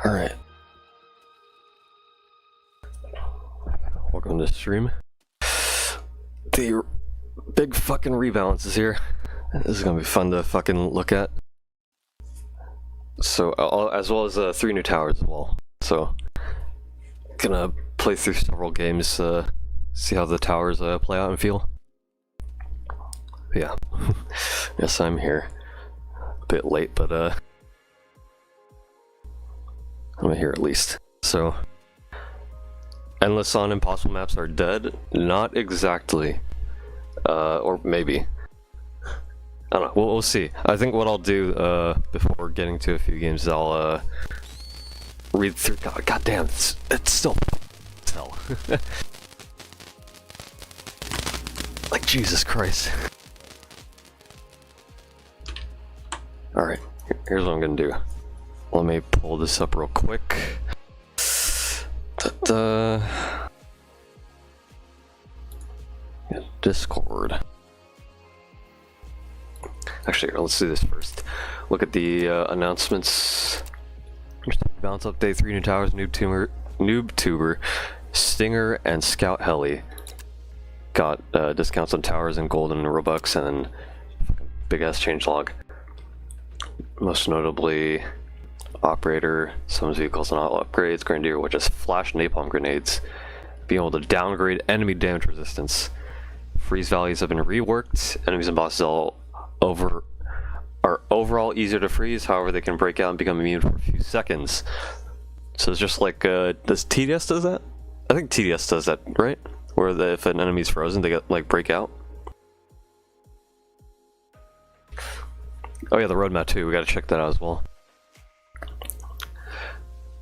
Alright. Welcome to the stream. The big fucking rebalance is here. This is gonna be fun to fucking look at. So, as well as 3 new towers as well. So, gonna play through several games, see how the towers play out and feel. Yeah. Yes, I'm here. A bit late, but I'm here at least. So, Endless on Impossible Maps are dead? Not exactly. Or maybe. I don't know, we'll see. I think what I'll do, before getting to a few games, I'll, read through. God damn, it's still hell. Like, Jesus Christ. Alright, here's what I'm gonna do. Let me pull this up real quick. Discord. Actually, let's do this first. Look at the announcements. Balance update: 3 new towers, noob tuber, Stinger, and Scout Heli. Got discounts on towers and gold and Robux, and big ass changelog. Most notably, operator, some vehicles and all upgrades, Grenadier, which is flash napalm grenades, being able to downgrade enemy damage resistance. Freeze values have been reworked. Enemies and bosses are overall easier to freeze, however they can break out and become immune for a few seconds. So it's just like, does TDS does that? I think TDS does that, right? Where if an enemy's frozen, they get, like, break out. Oh yeah, the roadmap too, we gotta check that out as well.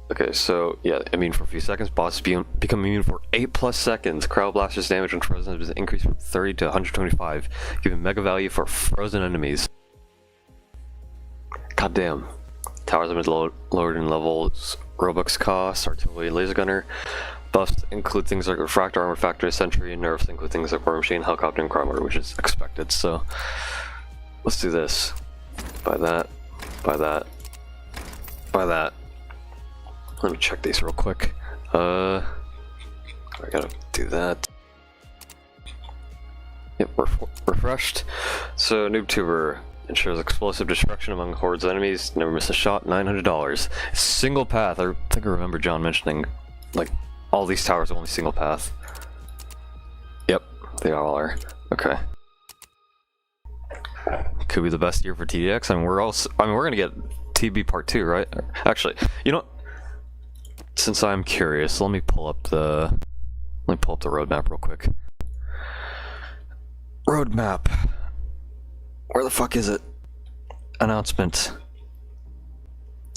Okay, so yeah, immune for a few seconds. Bosses become immune for 8+ seconds. Crowd blasters damage when frozen has increased from 30 to 125, giving mega value for frozen enemies. God damn. Towers have been lowered in levels. Robux costs, artillery, laser gunner. Buffs include things like refractor, armor factor, sentry, and nerfs include things like war machine, helicopter, and crowd mortar, which is expected. So let's do this. Buy that. Buy that. Buy that. Let me check these real quick. I gotta do that. Yep, refreshed. So, Noob Tuber ensures explosive destruction among hordes of enemies. Never miss a shot. $900. Single path. I think I remember John mentioning, like, all these towers are only single path. Yep, they all are. Okay. Could be the best year for TDX. I mean, we're gonna get TB Part 2, right? Actually, you know, since I'm curious, let me pull up the roadmap real quick. Roadmap. Where the fuck is it? Announcement.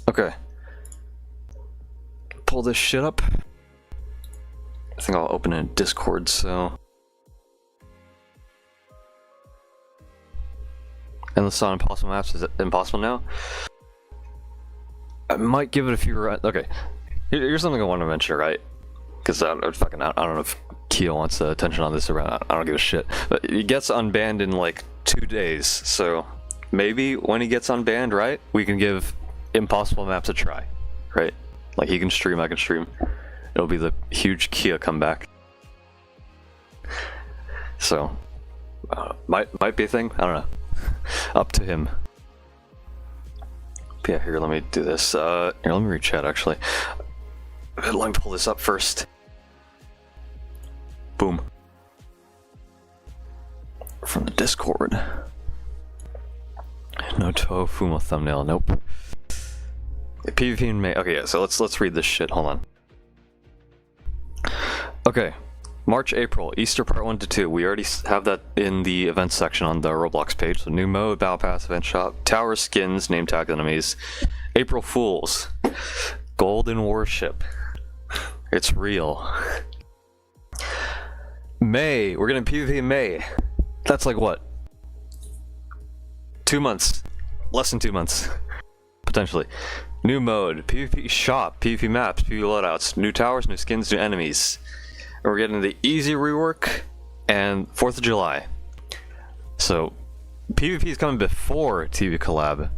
Okay. Pull this shit up. I think I'll open it in Discord, so. Endless on Impossible Maps, is it impossible now? I might give it a few. Okay. Here's something I want to mention, right? Because I don't know if Keo wants attention on this or not. I don't give a shit. But he gets unbanned in like 2 days, so maybe when he gets unbanned, right, we can give Impossible Maps a try, right? Like he can stream, I can stream. It'll be the huge Keo comeback. So might be a thing. I don't know. Up to him. But yeah, here, let me do this. Here, let me read chat actually. Let me pull this up first. Boom. From the Discord. No Tofumo thumbnail, nope. Yeah, PvP in May. Okay, yeah, so let's read this shit. Hold on. Okay. March, April, Easter Part 1 to 2. We already have that in the events section on the Roblox page. So new mode, Battle Pass, event shop, tower skins, name tag enemies. April Fools. Golden Warship. It's real. May, we're getting PvP in May. That's like what? 2 months. Less than 2 months. Potentially. New mode, PvP shop, PvP maps, PvP loadouts, new towers, new skins, new enemies. And we're getting the easy rework and 4th of July. So PvP is coming before TV collab.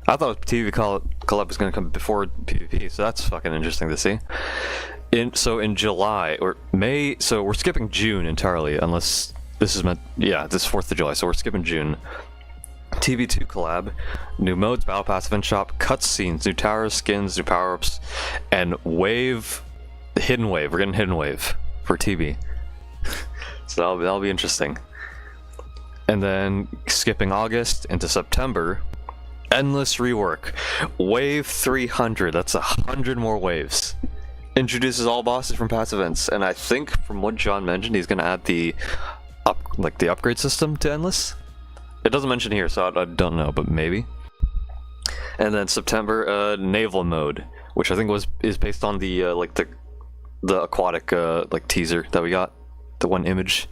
I thought TV collab was gonna come before PvP, so that's fucking interesting to see. So in July or May, so we're skipping June entirely, unless this is meant. Yeah, this is 4th of July, so we're skipping June. TV2 collab, new modes, battle pass, event shop, cutscenes, new towers, skins, new power-ups, and wave, hidden wave. We're getting hidden wave for TV, so that'll be interesting. And then skipping August into September, endless rework, wave 300. That's 100 more waves. Introduces all bosses from past events, and I think from what John mentioned, he's gonna add the upgrade system to endless. It doesn't mention here, so I don't know, but maybe. And then September, naval mode, which I think is based on the the aquatic teaser that we got, the one image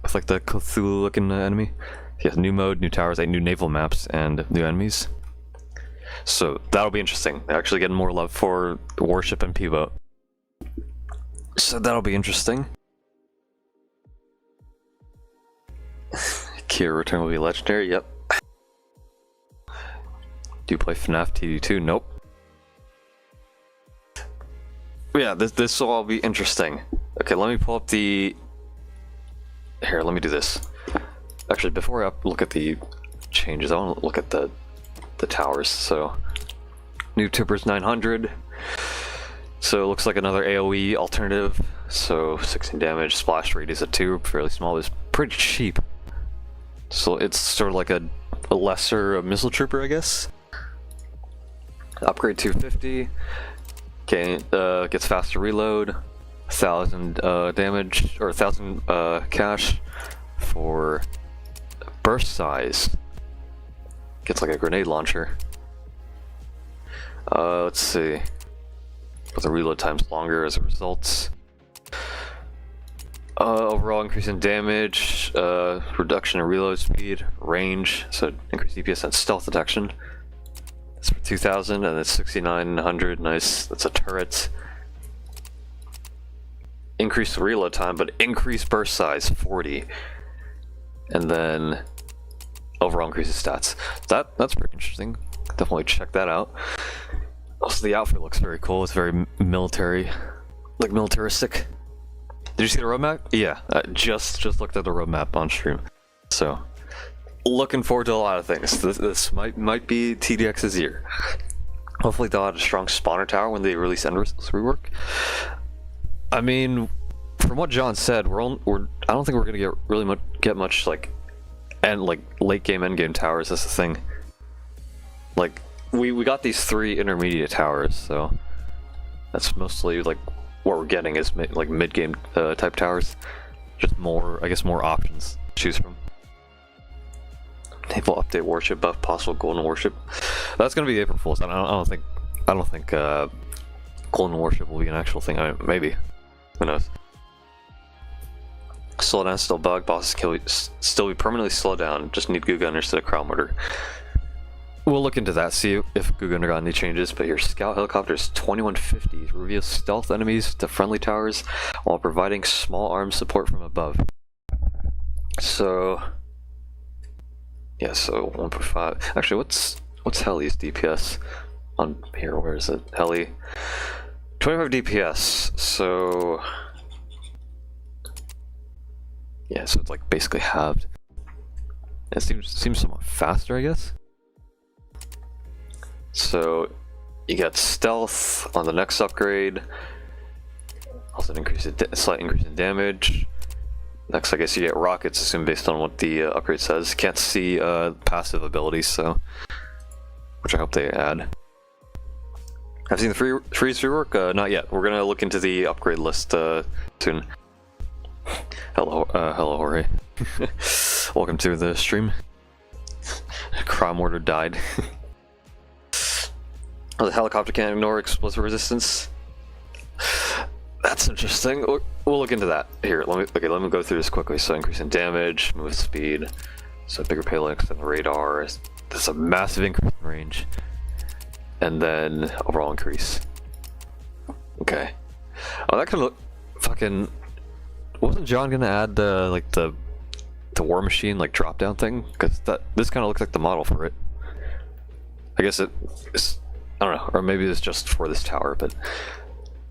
with like the Cthulhu looking enemy. Yeah, new mode, new towers, 8 new naval maps, and new enemies. So that'll be interesting. They're actually getting more love for the warship and P-boat. So that'll be interesting. Kira return will be legendary. Yep. Do you play FNAF TD2? Nope. But yeah, this will all be interesting. Okay, let me pull up the. Here, let me do this. Actually, before I look at the changes, I want to look at the towers. So, new Tippers 900. So it looks like another AoE alternative. So 16 damage, splash radius at 2, fairly small. It's pretty cheap. So it's sort of like a lesser missile trooper, I guess. Upgrade 250. Okay, gets faster reload. 1,000 damage or 1,000 cash for burst size. Gets like a grenade launcher. Let's see. But the reload time's longer as a result. Overall increase in damage, reduction in reload speed, range, so increased DPS and stealth detection. That's for 2,000, and it's 6,900. Nice. That's a turret. Increased reload time, but increased burst size 40, and then overall increases stats. That's pretty interesting. Definitely check that out. Also, the outfit looks very cool. It's very military, like militaristic. Did you see the roadmap? Yeah, I just looked at the roadmap on stream. So, looking forward to a lot of things. This might be TDX's year. Hopefully, they'll add a strong spawner tower when they release Endless rework. I mean, from what John said, I don't think we're gonna get much like late game, end game towers. That's the thing. Like. We got these 3 intermediate towers, so that's mostly like what we're getting is like mid-game type towers. Just more, I guess, more options to choose from. Naval update warship buff, possible golden warship. That's gonna be April Fool's. I don't think golden warship will be an actual thing. I mean, maybe, who knows? Slow down, still bug. Bosses still be permanently slowed down. Just need Goo Gunner instead of Crowd Mortar. We'll look into that, see if Goo Gunner got any changes, but your scout helicopters 2150 reveals stealth enemies to friendly towers while providing small arms support from above. So yeah, so 1.5. Actually, what's Heli's DPS on here? Where is it? Heli 25 DPS. So yeah, so it's like basically halved. It seems somewhat faster, I guess. So you get stealth on the next upgrade. Also slight increase in damage. Next, I guess you get rockets, assume based on what the upgrade says. Can't see passive abilities, so which I hope they add. I've seen the freeze rework. Not yet. We're gonna look into the upgrade list soon. Hello, Jorge. Welcome to the stream. Crime Mortar died. Oh, the helicopter can't ignore explosive resistance. That's interesting. We'll look into that. Here, let me go through this quickly. So increase in damage, move speed, so bigger payload, extend the radar. There's a massive increase in range, and then overall increase. Okay. Oh, that kind of look fucking. Wasn't John gonna add the War Machine drop down thing? Because this kind of looks like the model for it. I guess it's, I don't know, or maybe it's just for this tower, but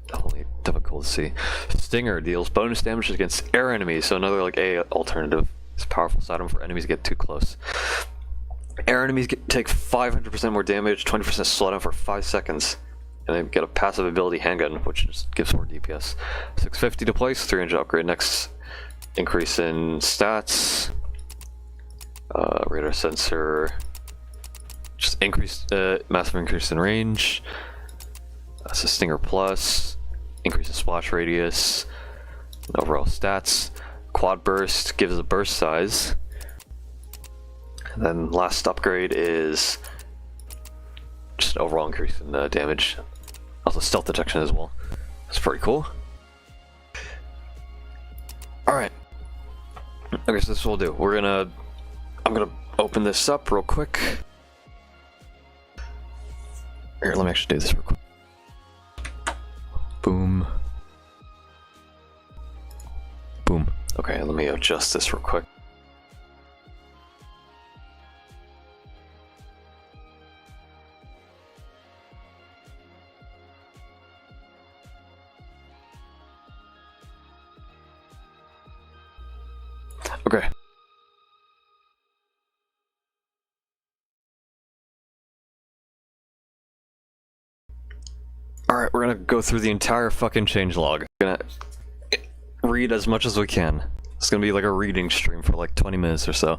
definitely difficult to see. Stinger deals bonus damage against air enemies, so another like A alternative. It's a powerful item for enemies to get too close. Air enemies take 500% more damage, 20% slowdown for 5 seconds. And they get a passive ability handgun, which just gives more DPS. 650 to place, 300 upgrade. Next, increase in stats. Radar sensor. Just massive increase in range. That's a Stinger Plus. Increase in splash radius. And overall stats. Quad burst gives a burst size. And then last upgrade is just an overall increase in damage. Also stealth detection as well. That's pretty cool. Alright. Okay, so this is what we'll do. I'm gonna open this up real quick. Here, let me actually do this real quick. Boom. Boom. Okay, let me adjust this real quick. Okay. Alright, we're gonna go through the entire fucking changelog. We're gonna read as much as we can. It's gonna be like a reading stream for like 20 minutes or so.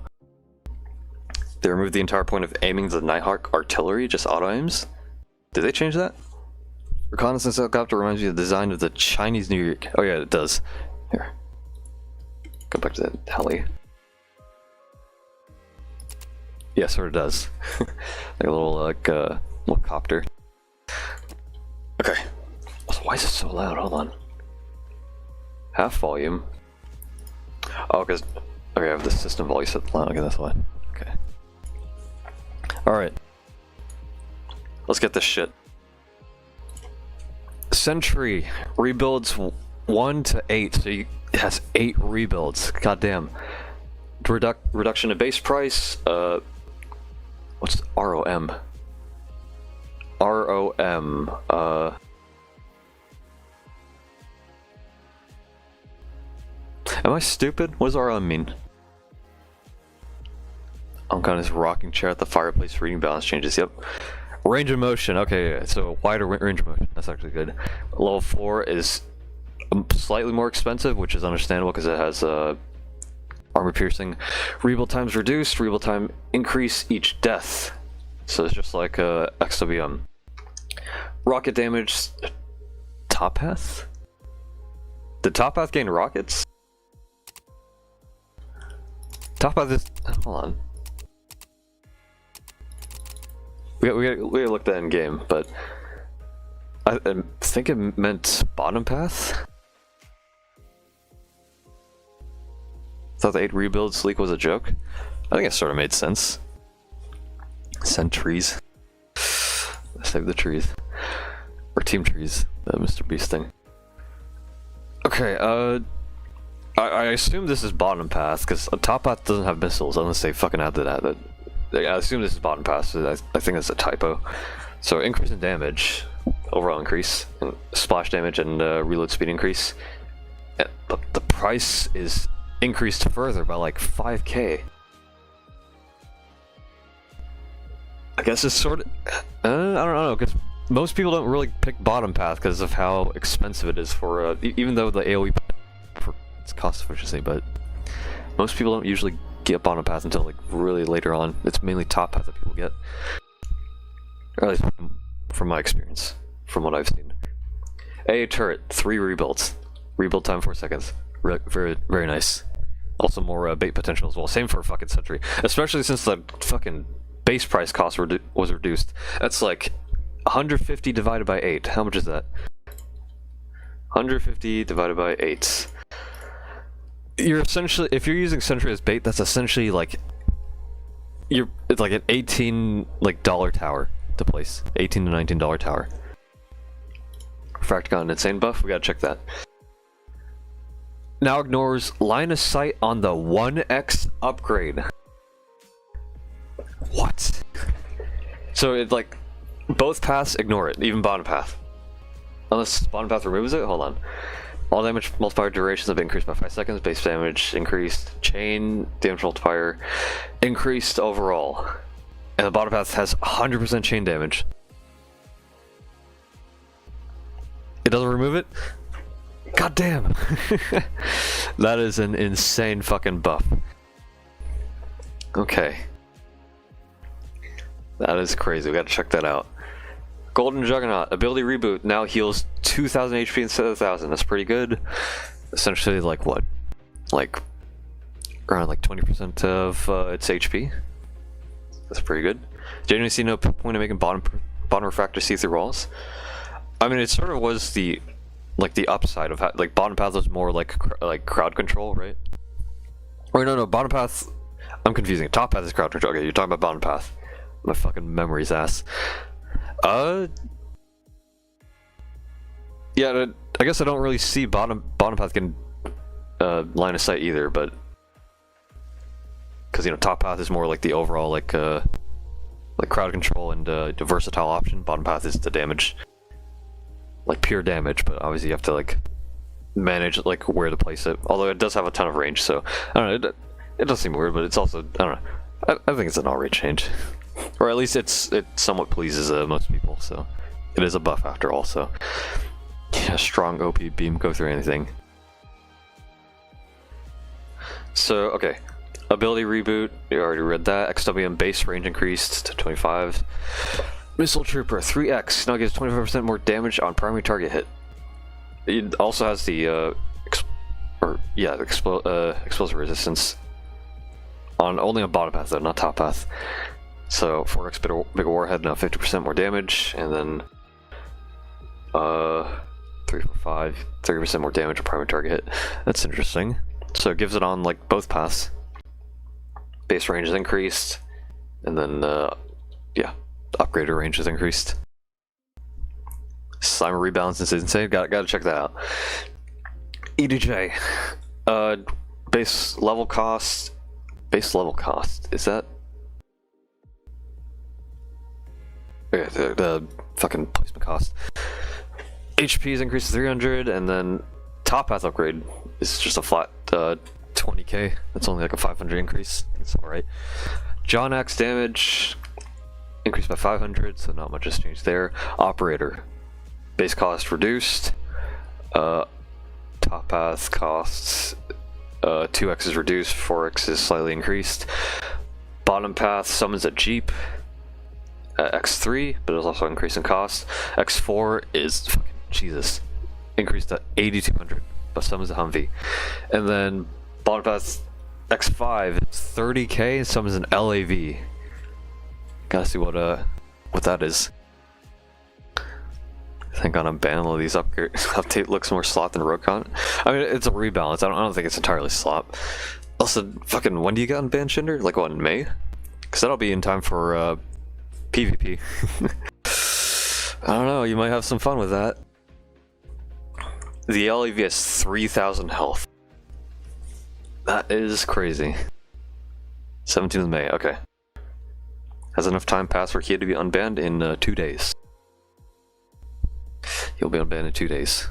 They removed the entire point of aiming the Nighthawk artillery, just auto aims. Did they change that? Reconnaissance helicopter reminds me of the design of the Chinese New Year. Oh yeah, it does. Here. Go back to that heli. Yeah, sort of does. Like a little little copter. Okay. Why is it so loud? Hold on. Half volume. Oh, because okay, I have the system volume set loud. Okay, that's why. Okay. All right. Let's get this shit. Sentry rebuilds 1 to 8, so it has 8 rebuilds. Goddamn. Reduction in base price. What's ROM? ROM. Am I stupid? What does ROM mean? Unconscious rocking chair at the fireplace. Reading balance changes. Yep. Range of motion. Okay, yeah, so wider range of motion. That's actually good. Level 4 is slightly more expensive, which is understandable because it has armor piercing. Rebuild times reduced. Rebuild time increase each death. So it's just like XWM. Rocket damage. Top path? Did Top Path gain rockets? Top Path is. Hold on. We gotta look that in game, but I think it meant bottom path. Thought the 8 rebuilds leak was a joke. I think it sort of made sense. Send trees. Save the trees. Or team trees. The Mr. Beast thing. Okay, I assume this is bottom path, because top path doesn't have missiles unless they fucking added that. I assume this is bottom path, so I think that's a typo. So increase in damage, overall increase, and splash damage and reload speed increase. But the price is increased further by like 5k. I guess it's sort of, I don't know, because most people don't really pick bottom path because of how expensive it is for, even though the AoE for its cost efficiency, but most people don't usually get bottom path until like really later on. It's mainly top path that people get. Or at least from my experience, from what I've seen. A turret, 3 rebuilds. Rebuild time 4 seconds. Very, very nice. Also more bait potential as well. Same for fucking sentry. Especially since the fucking base price cost was reduced. That's like 150 divided by 8. How much is that? 150 divided by 8. You're essentially, if you're using sentry as bait, that's essentially like it's like an $18 tower to place. $18 to $19 tower. Fract got an insane buff. We gotta check that. Now ignores line of sight on the 1x upgrade. What? So it like both paths ignore it, even bottom path. Unless bottom path removes it. Hold on. All damage multiplier durations have increased by 5 seconds. Base damage increased. Chain damage multiplier increased overall. And the bottom path has 100% chain damage. It doesn't remove it? God damn. That is an insane fucking buff. Okay. That is crazy. We gotta check that out. Golden Juggernaut. Ability Reboot now heals 2000 HP instead of 1000. That's pretty good. Essentially, like what? Like around like 20% of its HP. That's pretty good. Genuinely see no point in making bottom refractor see through walls. I mean, it sort of was the upside of like bottom path was more like crowd control, right? Or no, bottom path. I'm confusing. Top path is crowd control. Okay, you're talking about bottom path. My fucking memory's ass. Yeah, I guess I don't really see bottom path getting line of sight either, but because top path is more like the overall like crowd control and the versatile option. Bottom path is the damage, like pure damage, but obviously you have to like manage like where to place it. Although it does have a ton of range, so I don't know. It does seem weird, but it's also I don't know. I think it's an all-range change, or at least it somewhat pleases most people. So it is a buff after all. So yeah, strong OP beam, go through anything. So okay, ability reboot. You already read that. XWM base range increased to 25. Missile Trooper 3x now gives 25% more damage on primary target hit. It also has the explosive resistance on only on bottom path though, not top path. So 4x bigger warhead now 50% more damage, and then 3 for 5, 30% more damage on primary target hit. That's interesting. So it gives it on like both paths. Base range is increased, and then yeah, upgrader range is increased. Slime Rebalance is insane. Gotta check that out. EDJ. Base level cost. Base level cost. Is that? Okay, the fucking placement cost. HP is increased to 300, and then top path upgrade is just a flat 20k. That's only like a 500 increase. It's alright. John Axe damage increased by 500, so not much has changed there. Operator. Base cost reduced. Top path costs 2x is reduced, 4x is slightly increased. Bottom path summons a Jeep x3, but it was also increased in cost. X4 is fucking Jesus, increased to 8200, but summons a Humvee. And then bottom path X5 is 30k, and summons an LAV. Gotta see what that is. I think on a ban, all these update looks more slot than rogue count. I mean, it's a rebalance. I don't think it's entirely slot. Also, fucking, when do you get on ban Shinder? Like what, in May? Because that'll be in time for PvP. I don't know. You might have some fun with that. The LAV has 3,000 health. That is crazy. 17th of May. Okay. Has enough time passed for Kia to be unbanned in 2 days. He'll be unbanned in 2 days.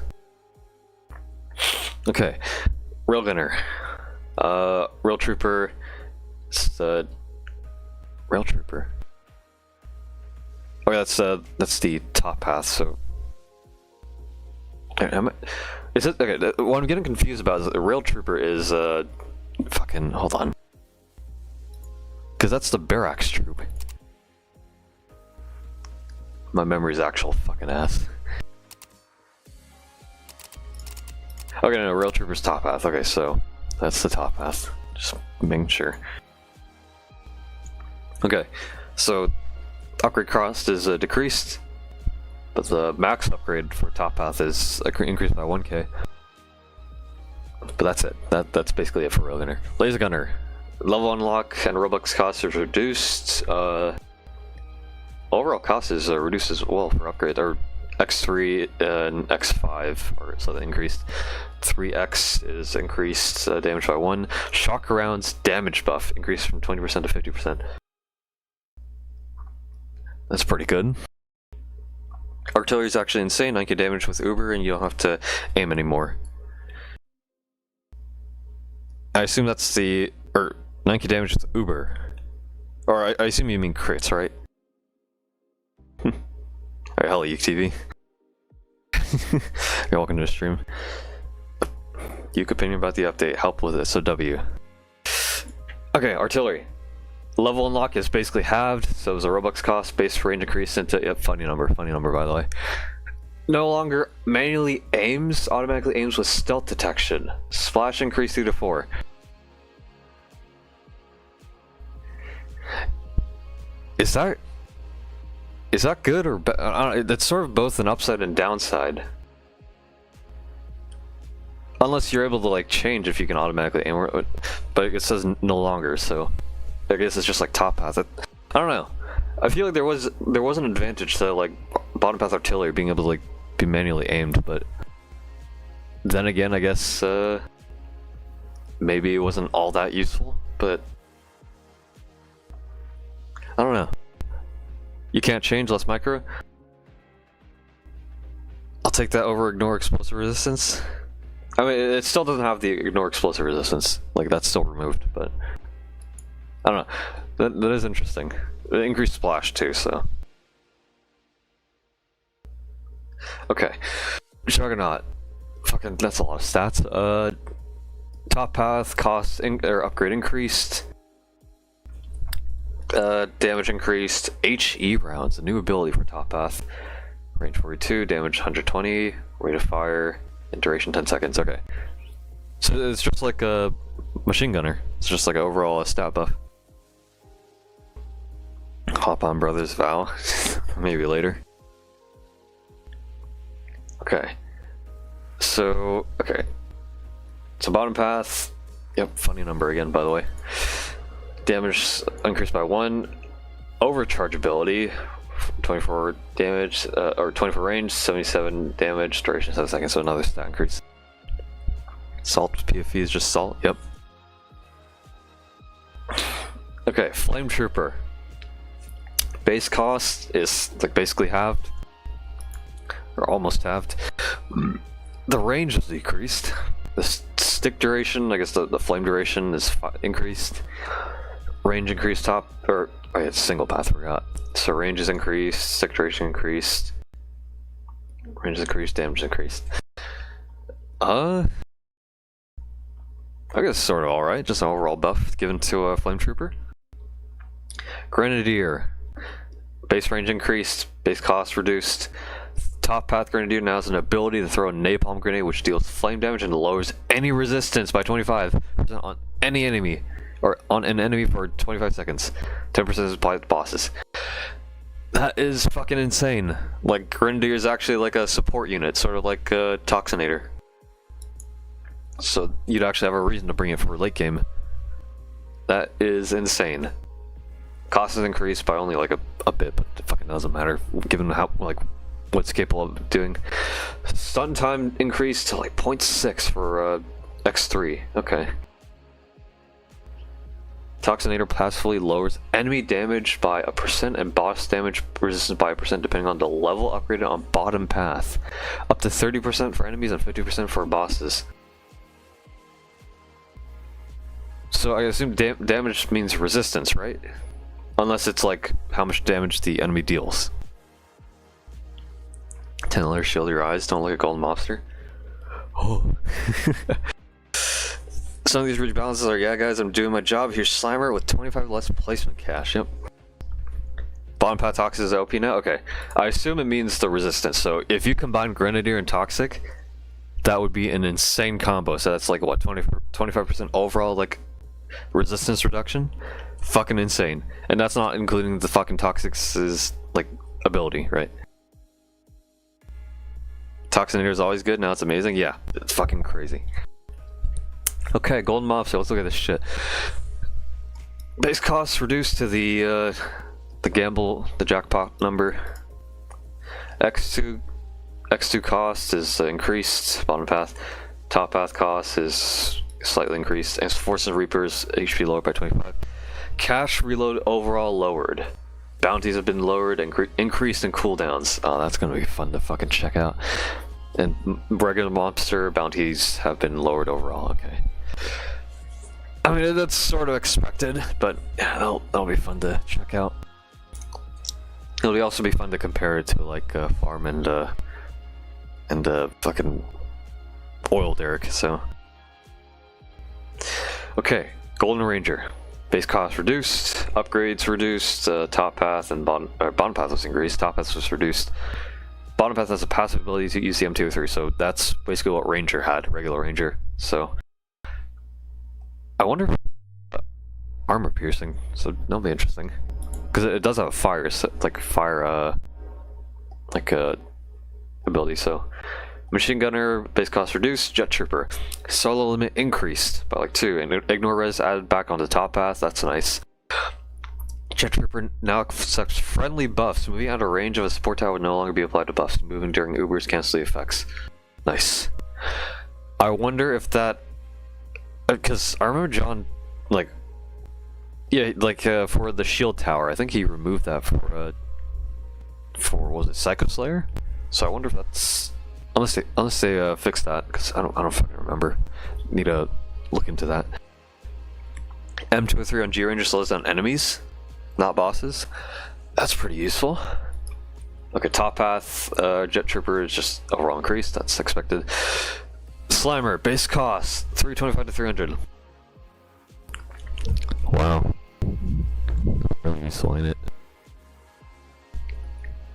Okay, Railgunner, Rail Trooper, Rail Trooper. Okay, that's the top path. So, is it okay? What I'm getting confused about is that the Rail Trooper is fucking hold on, because that's the Barracks Troop. My memory's actual fucking ass. Okay, no, Rail Trooper's top path. Okay, so that's the top path. Just making sure. Okay, so upgrade cost is decreased, but the max upgrade for top path is increased by 1k. But that's it. That's basically it for Railgunner. Laser Gunner, level unlock and Roblox cost is reduced. Overall cost is reduced as well for upgrade. Or X3 and X5 are slightly increased. 3x is increased damage by 1. Shock rounds damage buff increased from 20% to 50%. That's pretty good. Artillery is actually insane. 9k damage with Uber, and you don't have to aim anymore. I assume that's the... or 9k damage with Uber. Or I assume you mean crits, right? Alright, hello, UTV. You're welcome to the stream. Uke opinion about the update. Help with it, so W. Okay, artillery. Level unlock is basically halved, so it was a Robux cost. Base range increased into... Yep, funny number by the way. No longer manually aims, automatically aims with stealth detection. Splash increased 2 to 4. Is that good or bad? That's sort of both an upside and downside. Unless you're able to like change if you can automatically aim, but it says no longer, so I guess it's just like top path. I don't know. I feel like there was an advantage to like bottom path artillery being able to like be manually aimed, but then again, I guess maybe it wasn't all that useful. But I don't know. You can't change less micro. I'll take that over ignore explosive resistance. I mean, it still doesn't have the ignore explosive resistance. Like, that's still removed, but I don't know. That is interesting. It increased splash too, so. Okay. Juggernaut. Fucking, that's a lot of stats. Top path, cost, or upgrade increased. Damage increased. HE rounds, a new ability for top path. Range 42, damage 120, rate of fire, and duration 10 seconds. Okay. So it's just like a machine gunner. It's just like an overall stat buff. Hop on Brothers Vow. Maybe later. Okay. So, okay. So bottom path. Yep, funny number again, by the way. Damage increased by 1. Overcharge ability. 24 damage, or 24 range, 77 damage, duration 7 seconds, so another stat increase. Salt PFE is just salt, yep. Okay, Flame Trooper. Base cost is like basically halved, or almost halved. The range is decreased. The stick duration, I guess the flame duration is increased. Range increased top, or oh yeah, it's single path, forgot. So range is increased, stick duration increased. Range is increased, damage increased. I guess sort of alright, just an overall buff given to a Flame Trooper. Grenadier. Base range increased, base cost reduced. Top path Grenadier now has an ability to throw a napalm grenade which deals flame damage and lowers any resistance by 25% on any enemy, or on an enemy for 25 seconds. 10% is applied to bosses. That is fucking insane. Like, Grenadier is actually like a support unit, sort of like a Toxinator. So you'd actually have a reason to bring it for late game. That is insane. Cost is increased by only like a bit, but it fucking doesn't matter given how like what's capable of doing. Stun time increased to like 0.6 for X3. Okay. Toxinator passively lowers enemy damage by 1% and boss damage resistance by 1% depending on the level upgraded on bottom path. Up to 30% for enemies and 50% for bosses. So I assume damage means resistance, right? Unless it's like how much damage the enemy deals. TenLetters, shield your eyes, don't look at golden mobster. Oh. Some of these rebalances are, yeah guys, I'm doing my job. Here's Slimer with 25 less placement cash, yep. Bottom path Toxic is OP now? Okay. I assume it means the resistance, so if you combine Grenadier and Toxic, that would be an insane combo. So that's like what, 25% overall like resistance reduction? Fucking insane. And that's not including the fucking Toxic's like ability, right? Toxinator is always good, now it's amazing. Yeah, it's fucking crazy. Okay, golden mob, so let's look at this shit. Base costs reduced to the gamble, the jackpot number. X2 cost is increased, bottom path. Top path cost is slightly increased, and Force and Reapers HP lowered by 25. Cash reload overall lowered. bounties have been lowered and increased in cooldowns. Oh, that's gonna be fun to fucking check out. And regular monster bounties have been lowered overall. Okay. I mean, that's sort of expected, but yeah, that'll be fun to check out. It'll also be fun to compare it to like farm and fucking oil derrick. So okay, Golden Ranger. Base cost reduced, upgrades reduced, top path and bottom path was increased, top path was reduced. Bottom path has a passive ability to use the M203, so that's basically what Ranger had, regular Ranger. So I wonder if armor piercing, so that'll be interesting. Because it does have a fire, like fire ability, so. Machine Gunner, base cost reduced, Jet Trooper. Solo limit increased by like 2, and Ignore Res added back onto top path, that's nice. Jet Trooper now accepts friendly buffs. Moving out of range of a support tower will no longer be applied to buffs. Moving during Ubers cancel the effects. Nice. I wonder if that... Because I remember John, like... Yeah, like for the shield tower, I think he removed that for was it Psycho Slayer? So I wonder if that's... Unless they fix that, because I don't fucking remember. Need to look into that. M203 on G Ranger slows down enemies, not bosses. That's pretty useful. Okay, top path, Jet Trooper is just overall increased. That's expected. Slimer, base cost 325 to 300. Wow. Really useful, ain't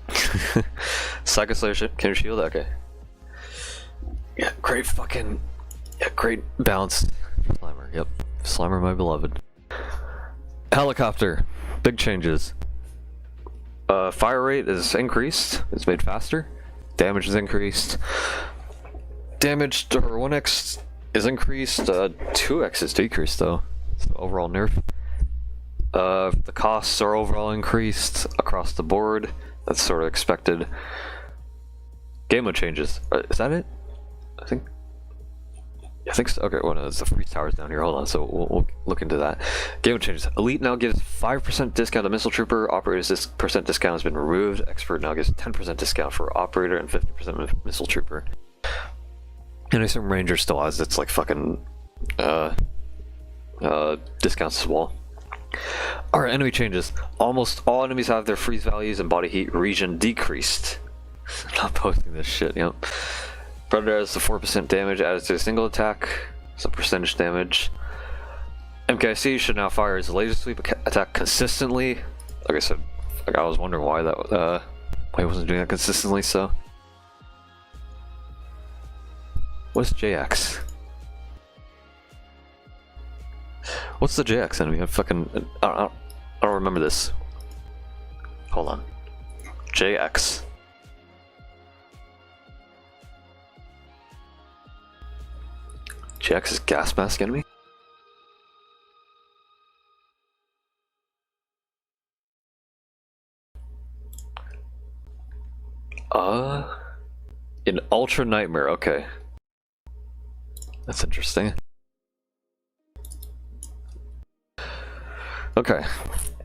it? Psycho Slayer can shield. Okay. Yeah, great fucking... Yeah, great bounce. Slimer, yep. Slimer, my beloved. Helicopter. Big changes. Fire rate is increased. It's made faster. Damage is increased. Damage to her 1x is increased. 2x is decreased, though. So overall nerf. The costs are overall increased across the board. That's sort of expected. Game mode changes. Is that it? I think so. Okay, well, no, there's the freeze towers down here. Hold on, so we'll look into that. Game changes. Elite now gives 5% discount to Missile Trooper. Operator's percent discount has been removed. Expert now gives 10% discount for Operator and 50% Missile Trooper. And I assume Ranger still has its like fucking discounts as well. Alright, enemy changes. Almost all enemies have their freeze values and body heat region decreased. I'm not posting this shit, yep. Predator has the 4% damage added to a single attack, so percentage damage. MKIC should now fire his laser sweep attack consistently. Like I said, like I was wondering why that why he wasn't doing that consistently. So, what's JX? What's the JX enemy? I don't remember this. Hold on, JX. JX is gas mask enemy? In Ultra Nightmare, okay. That's interesting. Okay.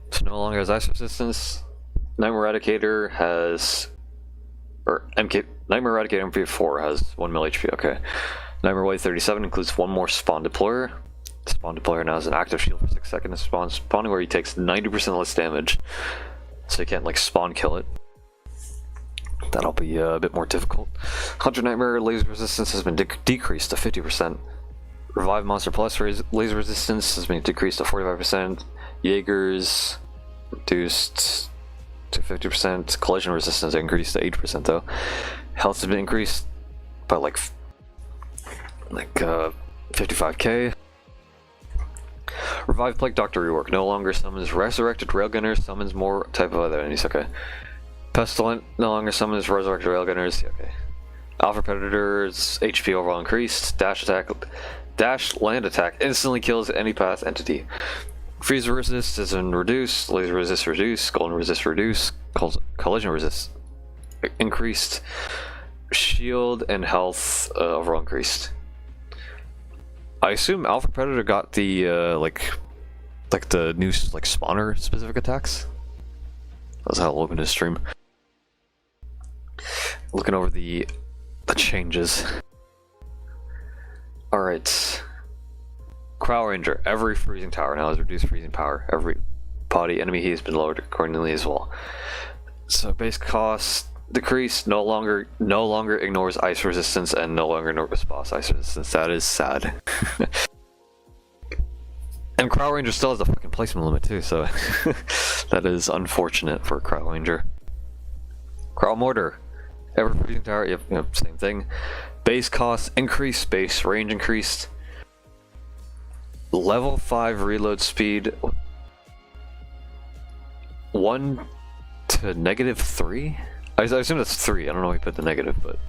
So no longer has ice resistance. Nightmare Eradicator has... Nightmare Eradicator MP4 has 1 mil HP, okay. Nightmare Wave 37 includes 1 more spawn deployer. The spawn deployer now has an active shield for 6 seconds. Spawning where he takes 90% less damage. So you can't like spawn kill it. That'll be a bit more difficult. Hunter Nightmare laser resistance has been decreased to 50%. Revive Monster Plus laser resistance has been decreased to 45%. Jaeger's reduced to 50%. Collision resistance increased to 8% though. Health has been increased by like 55k. Revive Plague Doctor rework no longer summons resurrected railgunners, summons more type of other enemies. Okay. Pestilent no longer summons resurrected railgunners. Okay. Alpha Predator's HP overall increased. Dash land attack instantly kills any path entity. Freeze resist has been reduced. Laser resist reduced. Golden resist reduced. Collision resist increased. Shield and health overall increased. I assume Alpha Predator got the like the new like spawner specific attacks. That's how I'll open his stream. Looking over the changes. Alright. Crowd Ranger. Every freezing tower now has reduced freezing power. Every body enemy heat has been lowered accordingly as well. So base cost decreased, no longer ignores ice resistance and no longer ignores boss ice resistance. That is sad. And Crowd Ranger still has a fucking placement limit too, so that is unfortunate for Crowd Ranger. Crowd Mortar. Ever freezing tower, yep, same thing. Base cost increased, base range increased. Level 5 reload speed 1 to -3? I assume that's 3, I don't know why you put the negative, but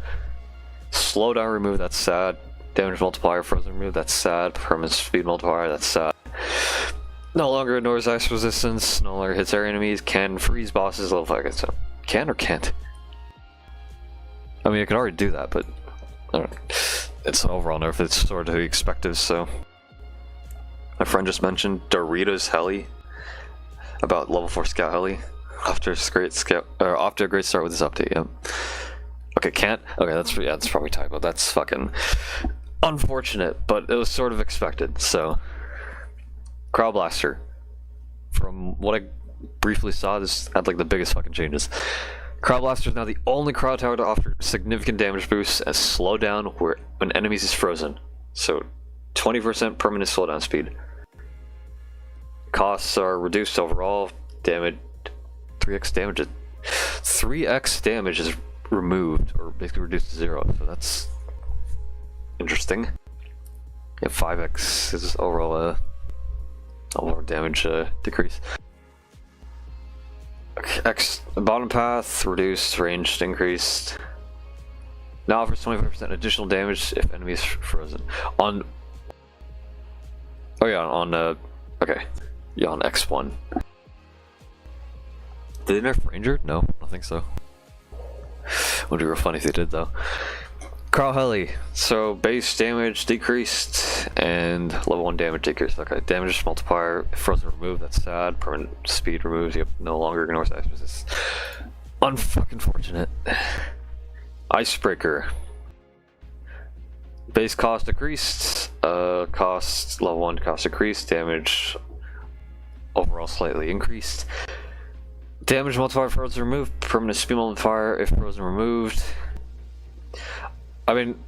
slowdown removed, that's sad. Damage multiplier frozen removed, that's sad. Permanent speed multiplier, that's sad. No longer ignores ice resistance, no longer hits area enemies, can freeze bosses level 5. So can or can't? I mean, I can already do that, but I don't know. It's an overall nerf, it's sort of expected, so. My friend just mentioned Doritos Heli about level 4 Scout Heli after a great start with this update. Yep. Okay, can't. Okay, that's probably typo. That's fucking unfortunate, but it was sort of expected. So, Crowd Blaster. From what I briefly saw, this had like the biggest fucking changes. Crowd Blaster is now the only crowd tower to offer significant damage boosts and slow down when enemies is frozen. So, 20% permanent slowdown speed. Costs are reduced overall. Damage 3x damage is removed, or basically reduced to 0. So that's interesting. Yeah, 5x is overall damage decrease. Bottom path reduced, ranged increased. Now offers 25% additional damage if enemies frozen. On okay, yeah, on X1. Did they nerf Ranger? No, I don't think so. Would be real funny if they did though. Crowd Heli. So base damage decreased and level 1 damage decreased. Okay, damage multiplier frozen removed. That's sad. Permanent speed removed. Yep, no longer ignores ice resistance. Unfucking fortunate. Icebreaker. Base cost decreased. Cost level 1 cost decreased. Damage overall slightly increased. Damage multiplier frozen removed. Permanent speed multiplier if frozen removed. I mean,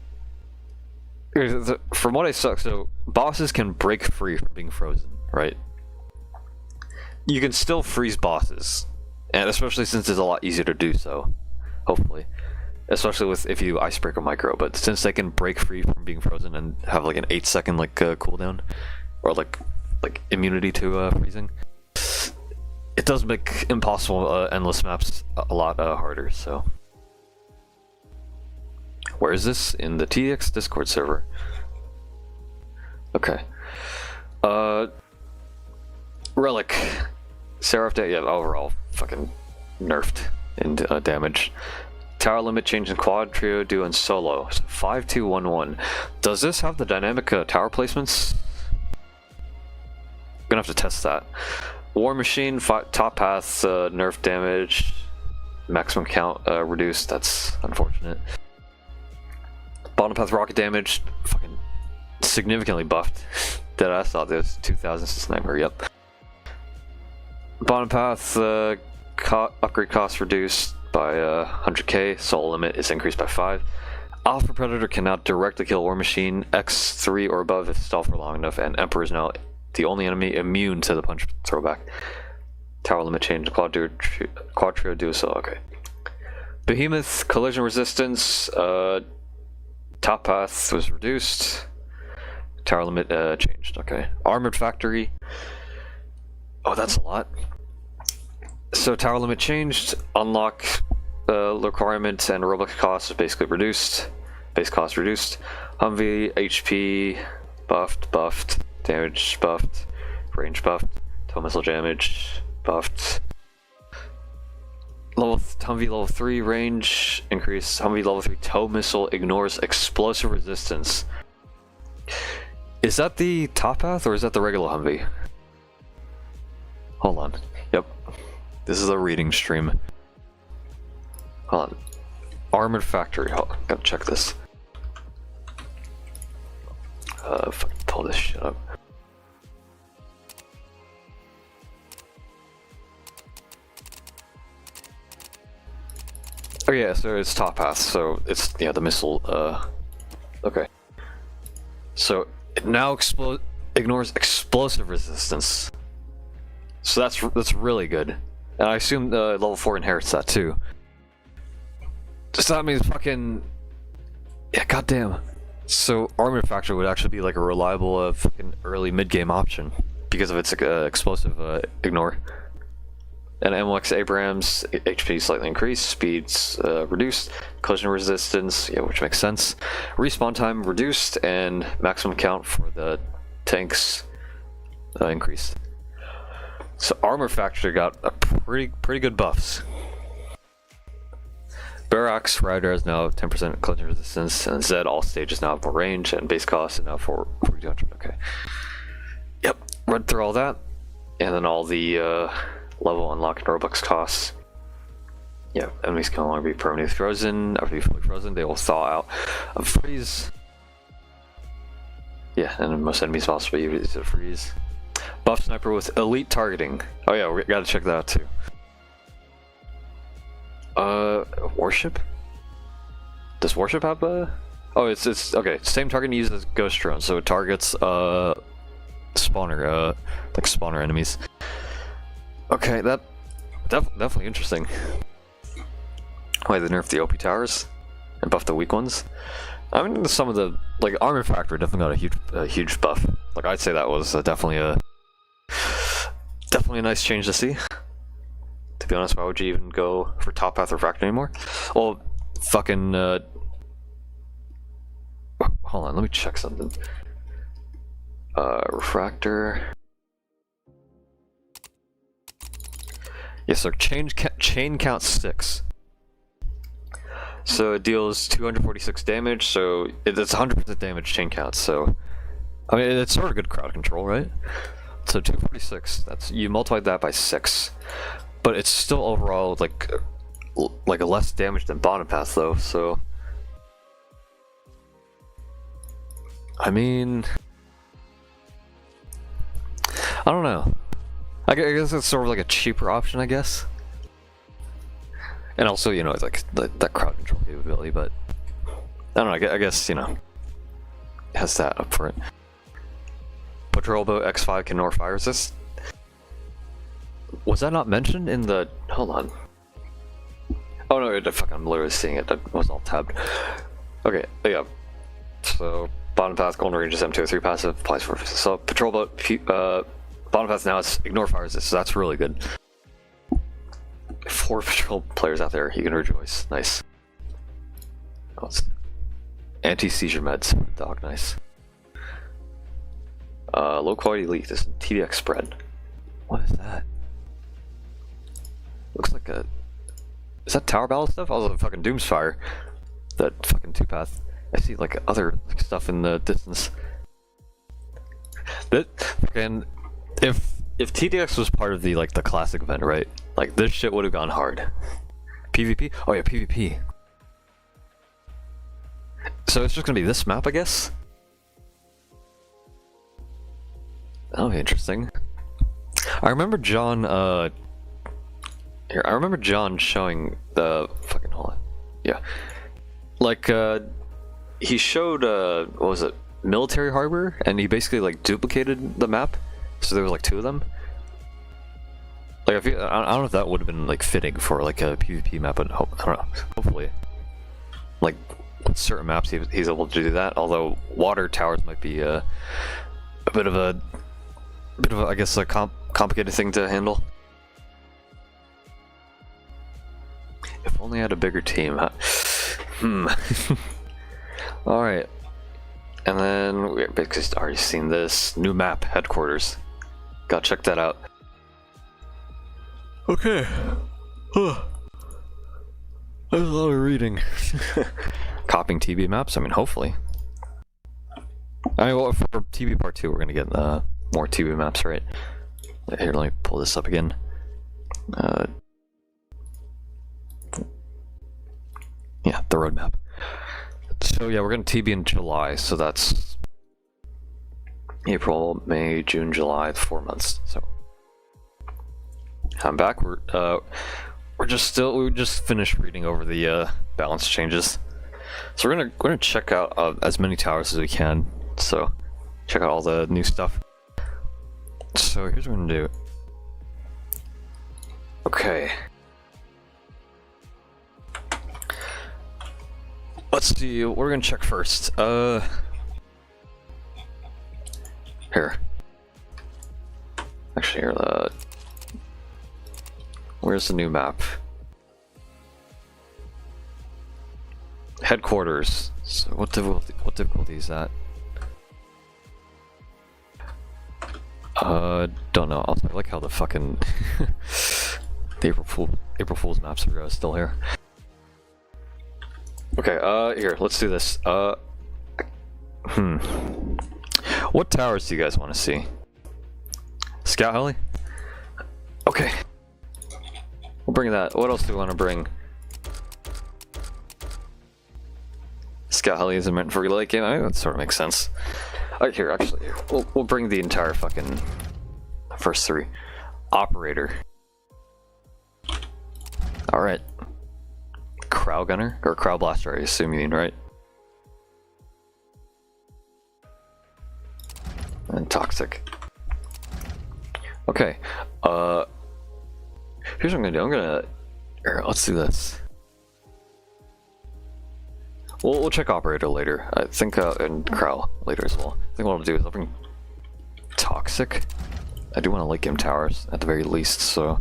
from what I saw, so bosses can break free from being frozen, right? You can still freeze bosses, and especially since it's a lot easier to do so, hopefully. Especially with if you icebreaker micro, but since they can break free from being frozen and have like an 8-second like cooldown, or like immunity to freezing, it does make impossible endless maps a lot harder. So. Where is this? In the TX Discord server. Okay. Relic. Seraph Day, yeah, overall fucking nerfed in damage. Tower limit change in quad, trio, duo, and solo. So 5-2-1-1. Does this have the dynamic tower placements? I'm gonna have to test that. War Machine, top path, nerf damage. Maximum count reduced, that's unfortunate. Bottom path rocket damage, fucking significantly buffed. I thought there was 2000 sniper, yep. Bottom path upgrade cost reduced by 100k, soul limit is increased by 5. Alpha Predator can now directly kill War Machine, X3 or above if stalled for long enough, and Emperor is now the only enemy immune to the punch throwback. Tower limit change, quad trio duo, so okay. Behemoth, collision resistance, top path was reduced. Tower limit changed, okay. Armored Factory. Oh, that's a lot. So tower limit changed. Unlock requirement and roblox cost is basically reduced. Base cost reduced. Humvee, HP buffed. Damage buffed. Range buffed. Tow missile damage buffed. Humvee level 3 range increase. Humvee level 3 tow missile ignores explosive resistance. Is that the top path or is that the regular Humvee? Hold on. Yep. This is a reading stream. Hold on. Armored Factory. Hold on. Gotta check this. Fucking pull this shit up. Oh yeah, so it's top path, so it's, yeah, the missile, okay. So, it now ignores explosive resistance. So that's really good. And I assume level 4 inherits that too. So that means fucking... Yeah, goddamn. So, Armored Factory would actually be like a reliable fucking early mid-game option because of its explosive ignore. And MLX Abrams, HP slightly increased, speeds reduced, collision resistance, yeah, which makes sense. Respawn time reduced, and maximum count for the tanks increased. So Armor Factory got a pretty good buffs. Barracks Rider has now 10% collision resistance, and Zed all stages now have more range, and base cost is now 4,200. Okay. Yep, read through all that, and then all the level unlock and Robux costs. Yeah, enemies can no longer be permanently frozen. After being fully frozen, they will thaw out of freeze. Yeah, and most enemies also be able to freeze. Buff sniper with elite targeting. Oh yeah, we gotta check that out too. Warship? Does Warship have a... Oh, it's okay. Same target used as Ghost Drone, so it targets spawner, like spawner enemies. Okay, that definitely interesting. Why they nerfed the OP towers and buffed the weak ones? I mean, some of the like Armor Factory definitely got a huge buff. Like I'd say that was definitely a nice change to see. To be honest, why would you even go for top path refractor anymore? Well, fucking hold on, let me check something. Refractor. Yes, sir. Chain count 6. So it deals 246 damage. So it's 100% damage chain count. So I mean, it's sort of good crowd control, right? So 246. That's you multiplied that by 6, but it's still overall like a less damage than bottom path though. So I mean, I don't know. I guess it's sort of like a cheaper option, I guess. And also, you know, it's like that crowd control capability, but I don't know, I guess, you know, it has that up for it. Patrol boat X5 can ignore fire resist. Was that not mentioned in the... Hold on. Oh no, I'm literally seeing it. That was all tabbed. Okay, yeah. So, bottom path, golden range is M203 passive, applies for... So, patrol boat... bottom path now is ignore fire resist, so that's really good. 4 patrol players out there, you can rejoice. Nice. Oh, anti-seizure meds, dog, nice. Low quality leak, this TDX spread. What is that? Looks like a... Is that tower battle stuff? Oh, the fucking Doomsfire. That fucking 2-path. I see like other stuff in the distance. That fucking... If TDX was part of the like the classic event, right? Like this shit would have gone hard. PvP? Oh yeah, PvP. So it's just gonna be this map, I guess? That'll be interesting. I remember John here, I remember John showing the fucking hold on. Yeah. Like he showed what was it? Military Harbor, and he basically like duplicated the map. So there was like 2 of them. Like I don't know if that would have been like fitting for like a PvP map, but I don't know. Hopefully, like with certain maps he's able to do that. Although water towers might be a bit of a I guess a complicated thing to handle. If only I had a bigger team, huh? All right. And then we basically already seen this new map, headquarters. Gotta check that out. Okay. Huh. There's a lot of reading. Copying TB maps? I mean, hopefully. I mean, well, for TB part 2, we're gonna get more TB maps, right? Here, let me pull this up again. Yeah, the roadmap. So yeah, we're gonna TB in July, so that's April, May, June, July, 4 months. So I'm back. We just finished reading over the balance changes. So we're gonna check out as many towers as we can. So check out all the new stuff. So here's what we're gonna do. Okay. Let's see what we're gonna check first. Here. Actually, here, where's the new map? Headquarters. So what difficulty is that? Don't know. I like how the fucking the April Fool's maps are still here. Okay, here, let's do this. What towers do you guys want to see? Scout heli? Okay. We'll bring that. What else do we want to bring? Scout heli isn't meant for relay game. I mean, that sort of makes sense. Alright, here, actually, we'll bring the entire fucking first three. Operator. Alright. Crow gunner? Or crow blaster, I assume you mean, right? And toxic. Okay. Here's what I'm gonna do. Here, let's do this. We'll check operator later. I think, and crow later as well. I think what I'll do is I'll bring toxic. I do want to late game towers at the very least, so.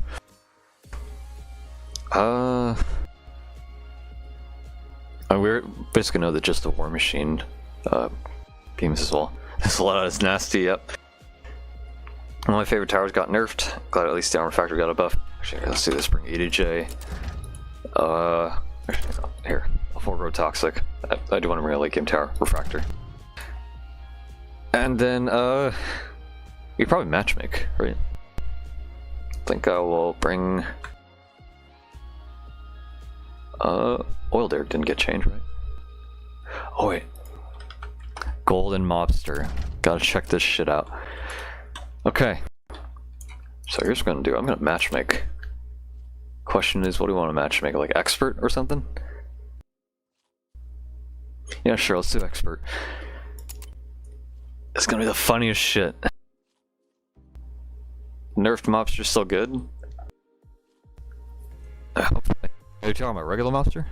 We're basically know that just the war machine beams as well. There's a lot of this nasty, yep. One of my favorite towers got nerfed. Glad at least the armor factor got a buff. Actually, let's do this. Bring EDJ. Actually, here. A 4-row toxic. I do want to bring a late game tower. Refractor. And then, you probably matchmake, right? I think I will bring. Oil derrick didn't get changed, right? Oh, wait. Golden mobster. Gotta check this shit out. Okay. So here's what I'm gonna do. I'm gonna matchmake. Question is, what do you want to matchmake? Like expert or something? Yeah, sure, let's do expert. It's gonna be the funniest shit. Nerfed mobster still good? Are you talking about regular mobster?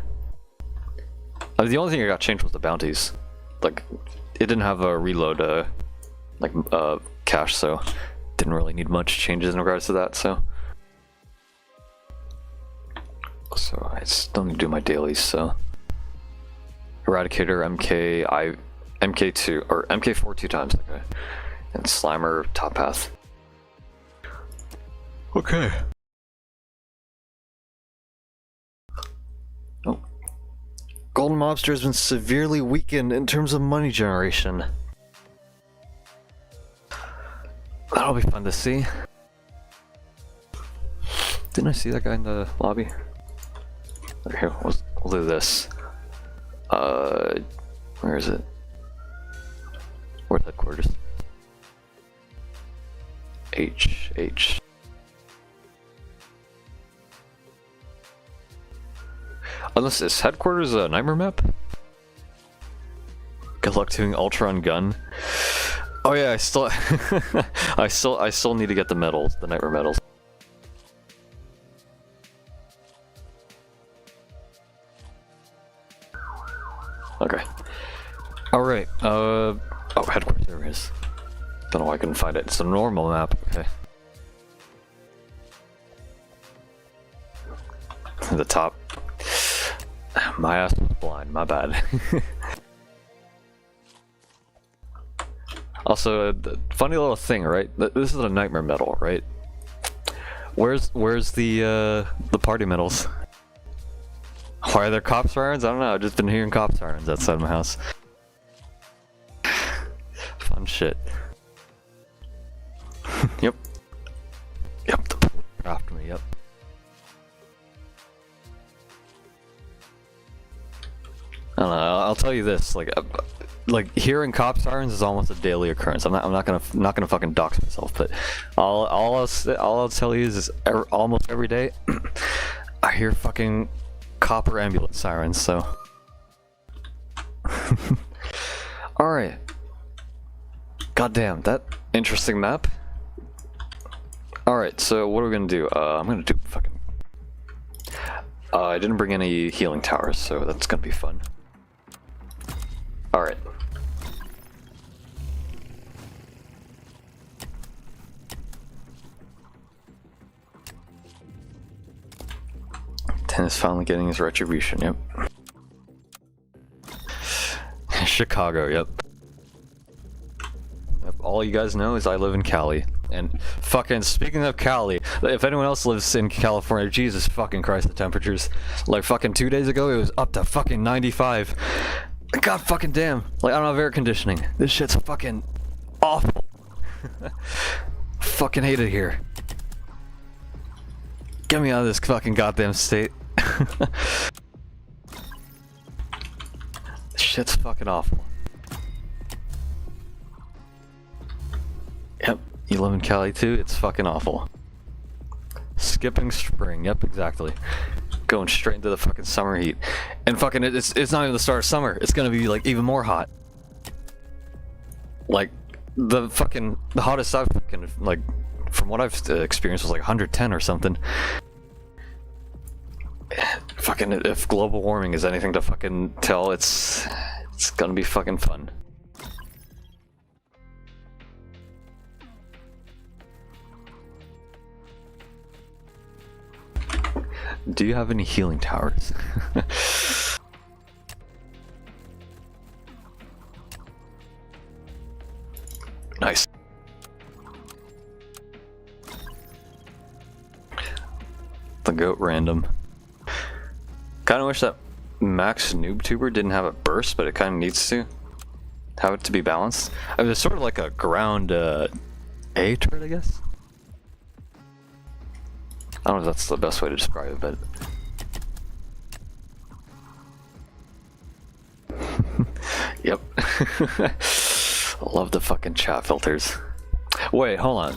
The only thing I got changed was the bounties. Like, it didn't have a reload, cache, so didn't really need much changes in regards to that, so. So I still need to do my dailies, so. Eradicator, MK2, or MK4 2 times, okay. And Slimer, top path. Okay. Oh. Golden Mobster has been severely weakened in terms of money generation. That'll be fun to see. Didn't I see that guy in the lobby? Okay, here, we'll do this. Where is it? Where's headquarters? H. Unless this headquarters a nightmare map? Good luck doing Ultron gun. Oh yeah, I still I still need to get the medals, the nightmare medals. Okay. Alright, oh, headquarters, there it is. Don't know why I couldn't find it. It's a normal map, okay. The top. My ass was blind, my bad. Also, funny little thing, right? This is a nightmare medal, right? Where's the party medals? Why are there cop sirens? I don't know, I've just been hearing cop sirens outside my house. Fun shit. Yep. Yep, the police after me, yep. I don't know, I'll tell you this, like hearing cop sirens is almost a daily occurrence. I'm not gonna fucking dox myself, but all I'll tell you is almost every day I hear fucking cop or ambulance sirens. So, all right. Goddamn, that interesting map. All right, so what are we gonna do? I'm gonna do fucking. I didn't bring any healing towers, so that's gonna be fun. All right. Ten is finally getting his retribution. Yep. Chicago. Yep. All you guys know is I live in Cali. And fucking speaking of Cali, if anyone else lives in California, Jesus fucking Christ, the temperatures. Like fucking 2 days ago, it was up to fucking 95. God fucking damn. Like I don't have air conditioning. This shit's fucking awful. Fucking hate it here. Get me out of this fucking goddamn state. This shit's fucking awful. Yep. You live in Cali too? It's fucking awful. Skipping spring, yep, exactly. Going straight into the fucking summer heat. And fucking, it's not even the start of summer. It's gonna be like even more hot. Like, the hottest I've fucking, like, from what I've experienced was like 110 or something. Fucking, if global warming is anything to fucking tell, it's gonna be fucking fun. Do you have any healing towers? Nice. The goat random. Kinda wish that Max NoobTuber didn't have a burst, but it kinda needs to. Have it to be balanced. I mean, it's sort of like a ground A turret, I guess? I don't know if that's the best way to describe it, but... Yep. Love the fucking chat filters. Wait, hold on.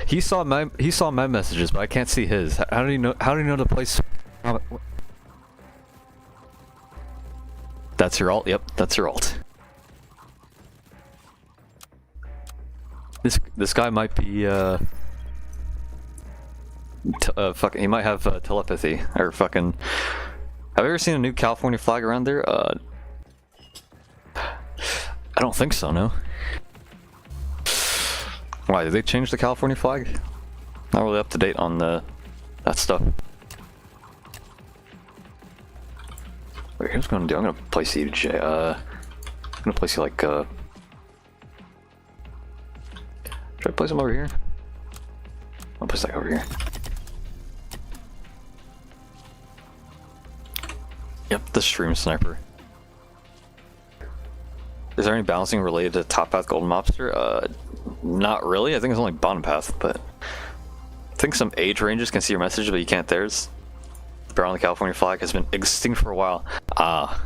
He saw my messages, but I can't see his. How do you know to place... That's your alt? Yep, that's your alt. This guy might be, fucking, he might have telepathy, or fucking... Have you ever seen a new California flag around there? I don't think so, no. Why, did they change the California flag? Not really up to date on that stuff. Wait, here's what I'm gonna do. I'm gonna place you, Jay. I'm gonna place you like, should I place him over here? I'll place that over here. Yep, the stream sniper. Is there any balancing related to top path golden mobster? Not really. I think it's only bottom path, but I think some age ranges can see your message, but you can't theirs. The barrel on the California flag has been extinct for a while. Ah.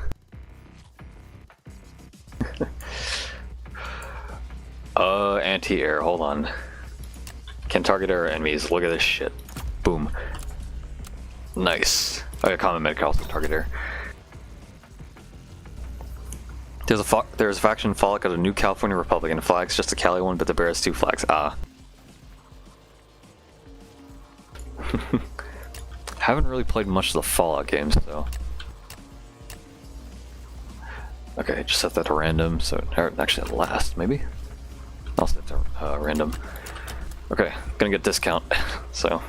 Anti-air. Hold on. Can target air enemies. Look at this shit. Boom. Nice. Okay, common medic also target air. There's a faction Follic of the new California Republic, and the flag's just a Cali one, but the bear has 2 flags. Ah. Haven't really played much of the Fallout games, so. Okay, just set that to random, so, or actually at last, maybe? I'll set it to random. Okay, gonna get discount, so.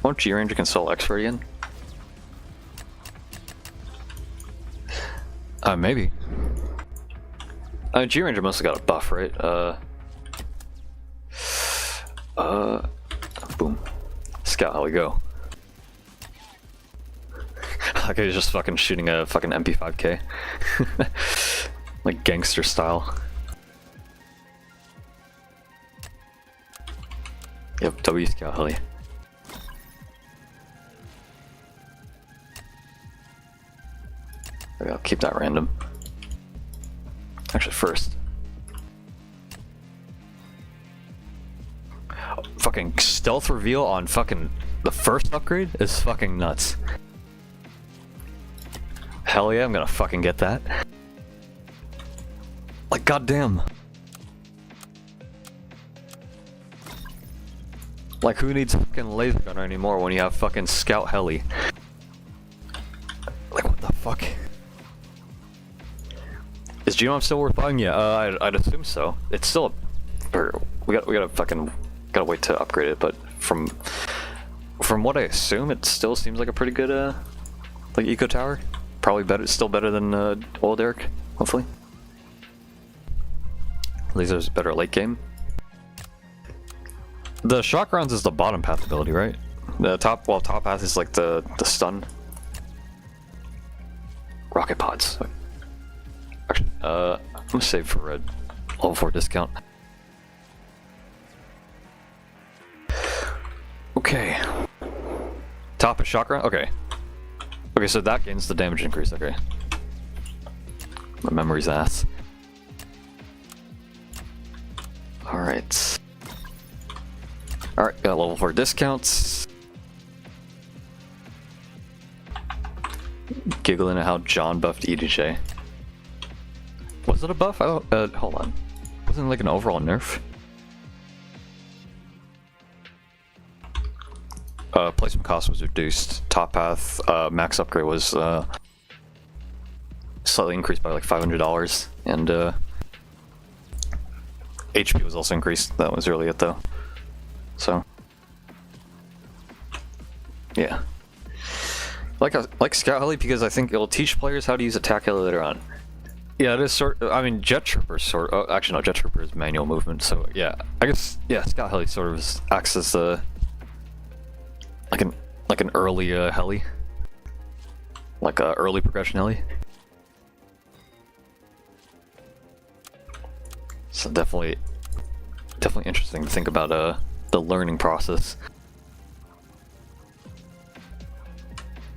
Won't G-Ranger console X-ray again? Maybe. G-Ranger mostly got a buff, right? Boom. Scout, how we go? Like he's just fucking shooting a fucking MP5K. Like gangster style. Yep, W Scout heli. I'll keep that random. Actually, first. Fucking stealth reveal on fucking the first upgrade is fucking nuts. Hell yeah, I'm gonna fucking get that. Like, goddamn. Like, who needs fucking laser gunner anymore when you have fucking scout heli? Like, what the fuck? Is Genome still worth buying? Yeah, I'd assume so. It's still we gotta fucking gotta wait to upgrade it, but from what I assume, it still seems like a pretty good like eco tower. Probably better, still better than old Eric, hopefully. Laser's better late game. The shock rounds is the bottom path ability, right? The top path is like the stun. Rocket pods. Actually, I'm gonna save for a level 4 discount. Okay. Top is shock round? Okay. Okay, so that gains the damage increase, okay. My memory's ass. Alright. Alright, got level 4 discounts. Giggling at how John buffed EDJ. Was it a buff? I don't, hold on. Wasn't it like an overall nerf? Placement cost was reduced. Top path, max upgrade was slightly increased by like $500, and HP was also increased. That was really it though. So, yeah. Like Scout Heli because I think it'll teach players how to use attack heli later on. Yeah, it is sort. I mean, Jet Trooper sort. Oh, actually, no, Jet Trooper is manual movement. So yeah, I guess yeah, Scout Heli sort of acts as a like an early heli, like a early progression heli. So definitely interesting to think about the learning process.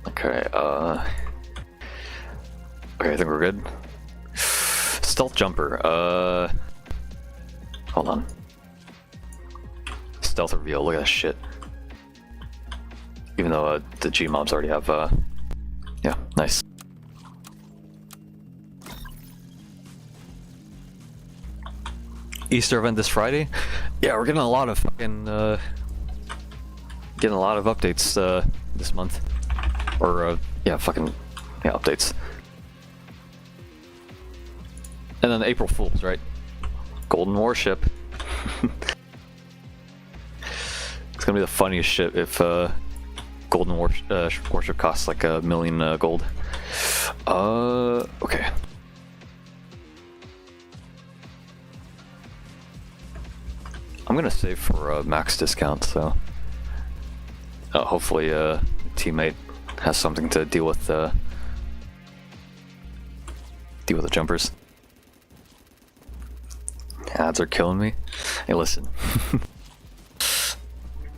Okay, okay, I think we're good. Stealth jumper, hold on. Stealth reveal, look at that shit. Even though the G mobs already have, yeah, nice. Easter event this Friday? Yeah, we're getting a lot of fucking, getting a lot of updates, this month. Or, yeah, fucking, yeah, updates. And then April Fools, right? Golden Warship. It's gonna be the funniest shit if, Golden Warship costs like $1 million gold. Okay. I'm gonna save for a max discount, so hopefully a teammate has something to deal with the jumpers. Ads are killing me. Hey, listen.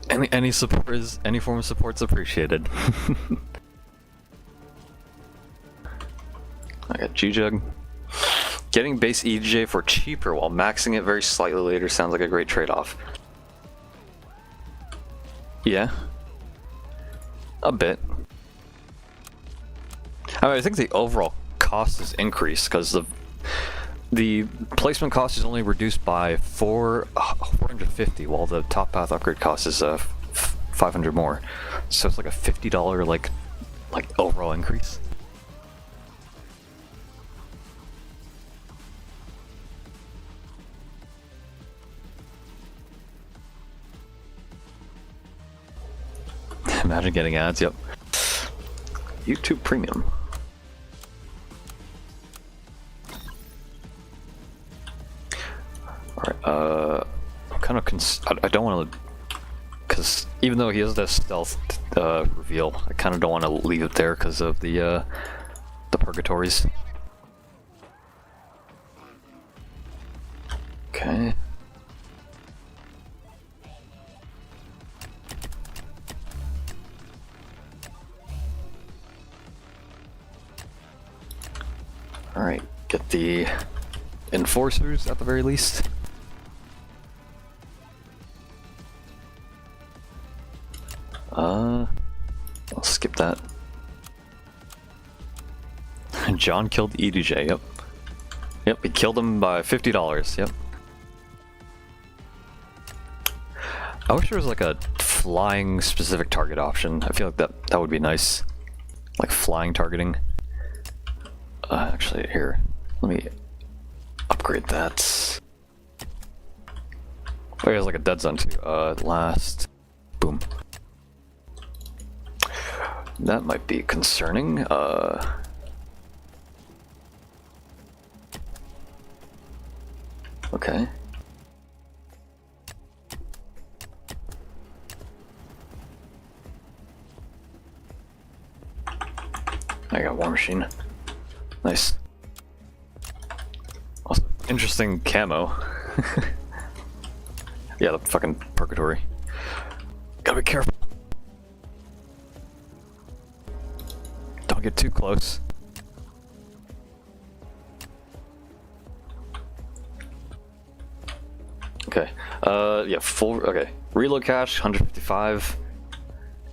Any support is any form of support's appreciated. I got G-Jug. Getting base EJ for cheaper while maxing it very slightly later sounds like a great trade-off. Yeah. A bit. I mean, I think the overall cost is increased because the placement cost is only reduced by 450, while the top path upgrade cost is 500 more. So it's like a $50 like overall increase. Imagine getting ads. Yep. YouTube Premium. Alright, I'm kind of I don't want to, because even though he has this stealth reveal, I kind of don't want to leave it there because of the purgatories. Okay. Get the enforcers at the very least. I'll skip that. John killed EDJ, yep. Yep, he killed him by $50, yep. I wish there was like a flying specific target option. I feel like that would be nice. Like flying targeting. Actually, here, let me upgrade that. Oh, he has like a dead zone too. Last. Boom. That might be concerning. Okay. I got War Machine. Nice. Also, interesting camo. Yeah, the fucking Purgatory. Gotta be careful. Don't get too close. Okay. Yeah, full. Okay. Reload cash, 155.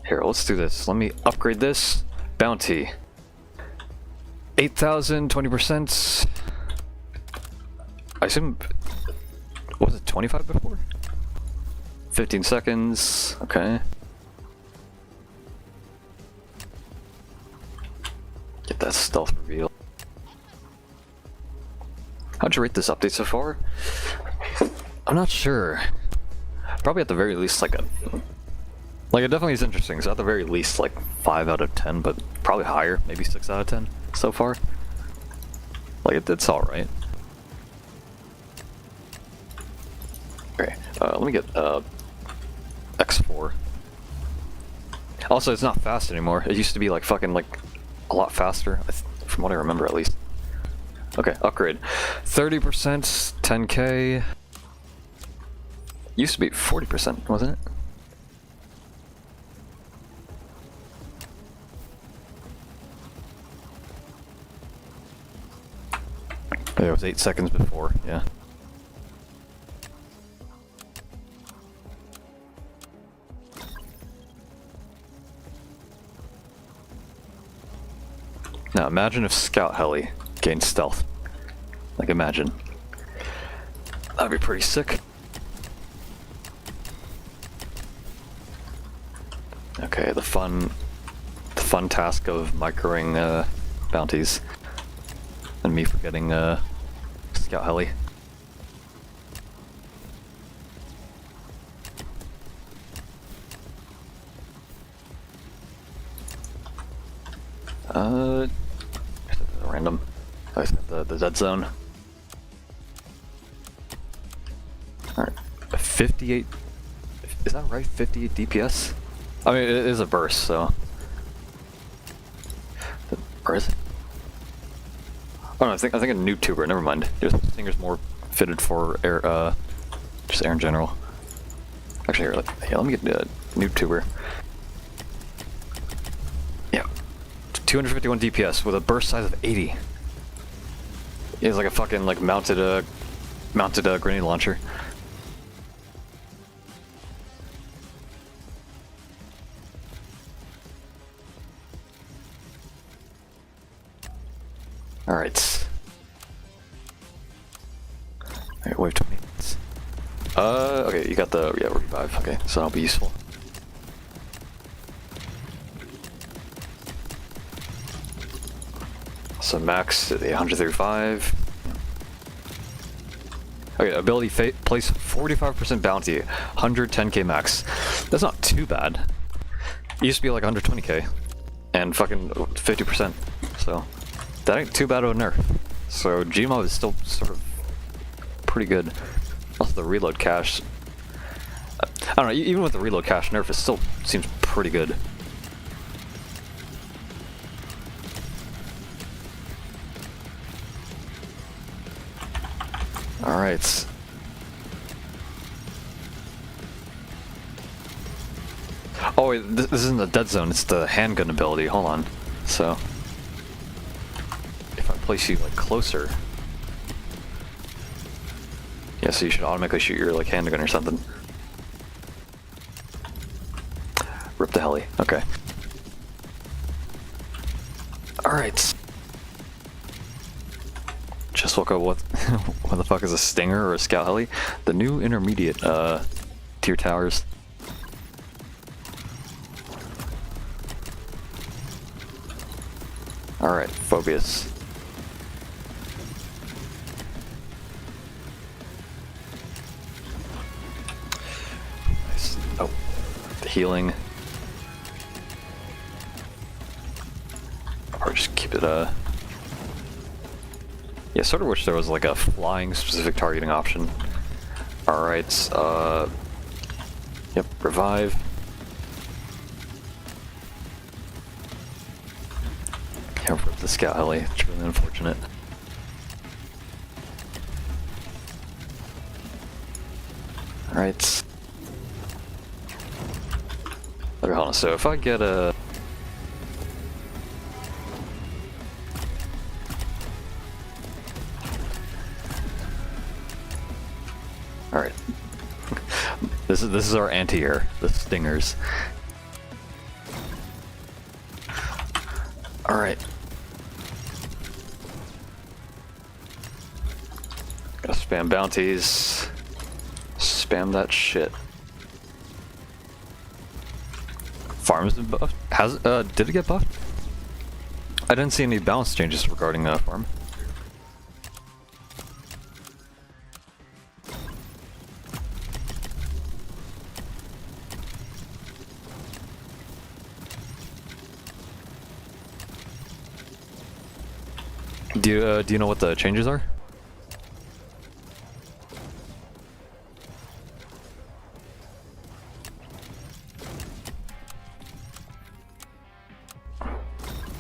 Here, let's do this. Let me upgrade this. Bounty. 8,000, 20%. I assume. What was it, 25 before? 15 seconds. Okay. Get that stealth reveal. How'd you rate this update so far? I'm not sure. Probably at the very least like a... Like it definitely is interesting, so at the very least like 5 out of 10, but probably higher, maybe 6 out of 10 so far. Like it's alright. Okay, let me get X4. Also, it's not fast anymore. It used to be like fucking like a lot faster, from what I remember at least. Okay, upgrade. 30%, 10k. Used to be 40%, wasn't it? It was 8 seconds before, yeah. Now imagine if Scout Heli gained stealth. Like imagine. That'd be pretty sick. Okay, the fun task of microing bounties. And me forgetting Scout Heli. Random. I said the dead zone. Alright. 58. Is that right? 58 DPS? I mean, it is a burst, so. Or is it? Oh no, I think a noob tuber. Never mind. Stinger's more fitted for air, just air in general. Actually, here, let me get noob tuber. Yeah, 251 DPS with a burst size of 80. It's like a fucking like mounted grenade launcher. Alright. Alright, wave 20 minutes. Okay, you got the, yeah, revive. Okay, so that'll be useful. So max, 135. Okay, ability place 45% bounty, 110k max. That's not too bad. It used to be like 120k, and fucking 50%, so. That ain't too bad of a nerf. So Gmob is still sort of pretty good. Also the reload cache. I don't know, even with the reload cache nerf, it still seems pretty good. Alright. Oh wait, this isn't the dead zone, it's the handgun ability. Hold on. So... place you like closer, Yeah, so you should automatically shoot your like handgun or something. Rip the heli. Okay. Alright. Just woke up, what the fuck is a Stinger or a Scout heli? The new intermediate tier towers. Alright, Phobias. Nice. Oh, the healing. Or just keep it, yeah, sort of wish there was like a flying specific targeting option. Alright, yep, revive. Yeah, rip the Scout heli, it's really unfortunate. Alright. Okay, hold on, so if I get a... Alright. This is our anti-air, the Stingers. Alright. Gotta spam bounties. Spam that shit. Farm's been buffed? Did it get buffed? I didn't see any balance changes regarding farm. Do you know what the changes are?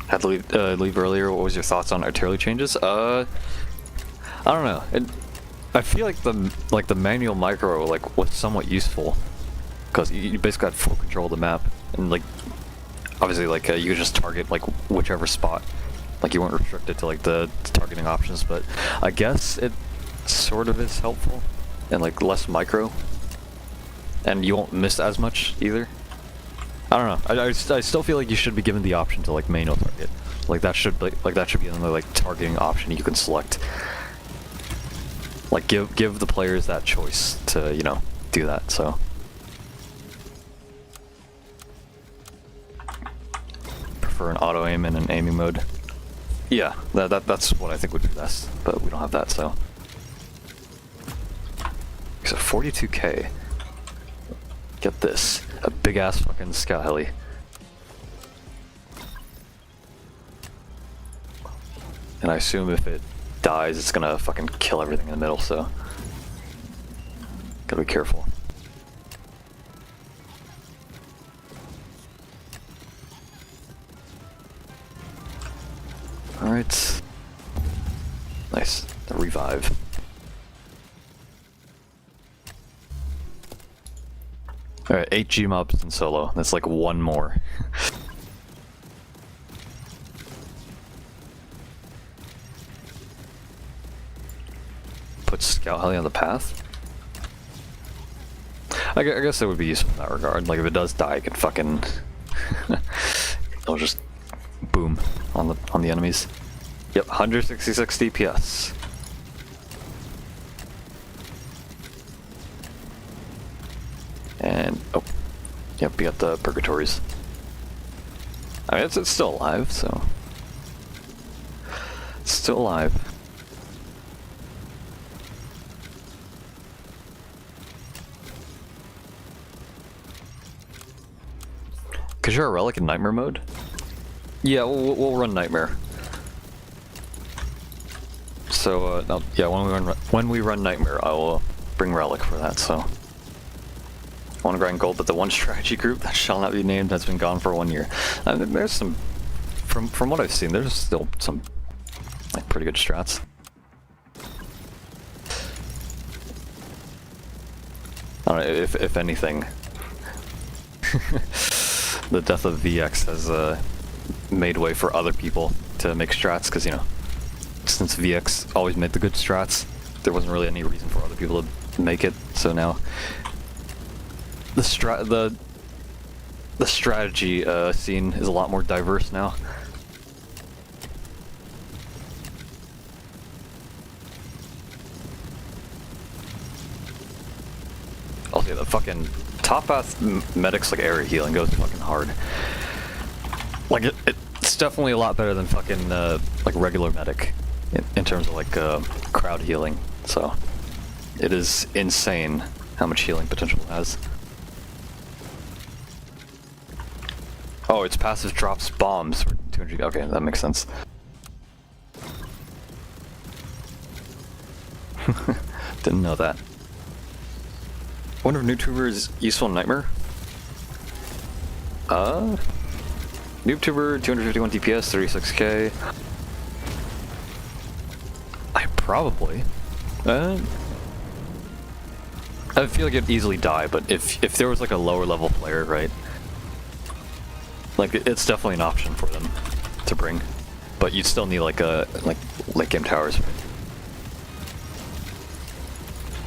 Had to leave earlier. What was your thoughts on artillery changes? I don't know. I feel like the manual micro was somewhat useful because you basically had full control of the map and like obviously you could just target like whichever spot. Like you weren't restricted to like the targeting options, but I guess it sort of is helpful and like less micro, and you won't miss as much either. I don't know. I still feel like you should be given the option to like manual target. Like that should be another like targeting option you can select. Like give the players that choice to do that. So prefer an auto aim and an aiming mode. Yeah, that's what I think would be best, but we don't have that, so. So 42k. Get this, a big ass fucking Scout heli. And I assume if it dies, it's gonna fucking kill everything in the middle, so. Gotta be careful. Alright. Nice. The revive. Alright, 8 G-mobs in solo. That's like one more. Put Scout heli on the path? I guess that would be useful in that regard. Like if it does die, it can fucking... it'll just boom on the enemies. Yep, 166 DPS. And oh, yep, we got the purgatories. I mean, it's still alive, so it's still alive. Cause you're a relic in nightmare mode. Yeah, we'll run nightmare. So no, yeah, when we run nightmare, I will bring relic for that. So 1 grand gold, but the one strategy group that shall not be named has been gone for 1 year. There's some, from what I've seen, there's still some like pretty good strats. I don't know if anything. The death of VX has made way for other people to make strats, because since VX always made the good strats, there wasn't really any reason for other people to make it. So now the strategy scene is a lot more diverse now. I'll say the fucking top path medic's like area healing goes fucking hard. Like it's definitely a lot better than fucking like regular medic in terms of like crowd healing. So it is insane how much healing potential it has. Oh, its passive drops bombs for 200. Okay, that makes sense. Didn't know that. Wonder if NoobTuber is useful in Nightmare? NoobTuber, 251 DPS, 36k. Probably. I feel like it'd easily die, but if there was like a lower level player, right? Like it's definitely an option for them to bring, but you'd still need like late game towers. Right?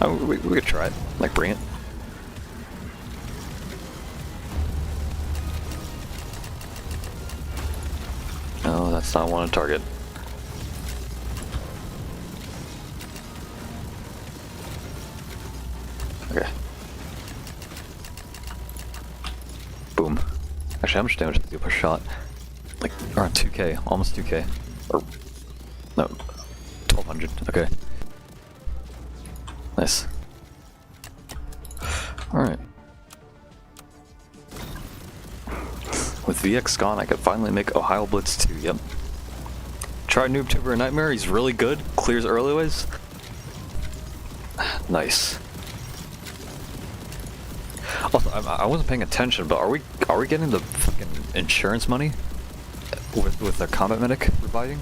Oh, we could try it. Like bring it. No, that's not one to target. Okay. Boom. Actually, how much damage did it do per shot? Like around 2k, almost 2k. Or no, 1200. Okay. Nice. Alright. With VX gone, I could finally make Ohio Blitz 2, yep. Try NoobTuber Nightmare, he's really good. Clears early ways. Nice. Also, I wasn't paying attention, but are we getting the fucking insurance money with the combat medic reviving?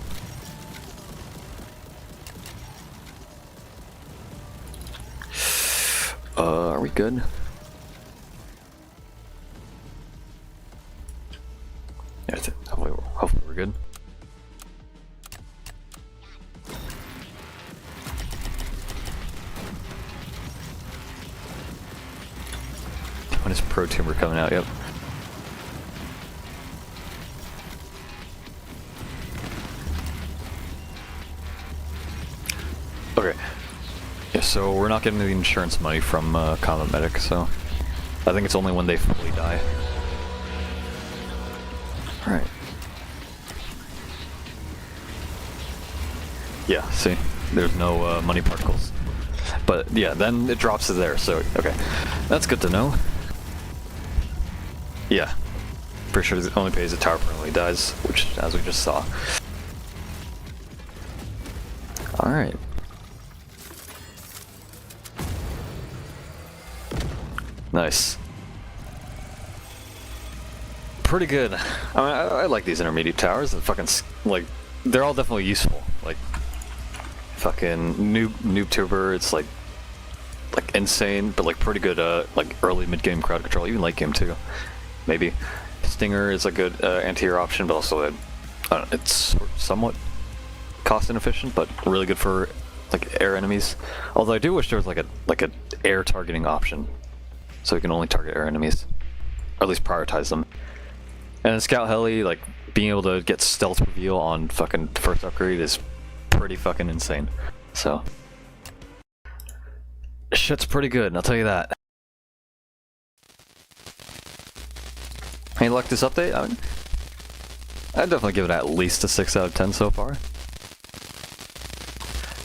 Are we good? Yeah, hopefully we're good. When is Pro Tumor coming out? Yep. Okay. Yeah, so we're not getting the insurance money from Combat Medic, so I think it's only when they fully die. Alright. Yeah, see? There's no money particles. But yeah, then it drops it there, so okay. That's good to know. Yeah. Pretty sure it only pays a tower permanently dies, which, as we just saw. Alright. Nice. Pretty good. I mean, I like these intermediate towers. They're fucking, like, they're all definitely useful. Like, fucking NoobTuber, it's like insane, but like pretty good, like early mid-game crowd control, even late game too. Maybe. Stinger is a good anti-air option, but also it's somewhat cost inefficient, but really good for like air enemies. Although I do wish there was like a air targeting option, so you can only target air enemies, or at least prioritize them. And in Scout Heli, like being able to get stealth reveal on fucking first upgrade is pretty fucking insane. So shit's pretty good, I'll tell you that. Any luck this update? I mean, I'd definitely give it at least a 6 out of 10 so far.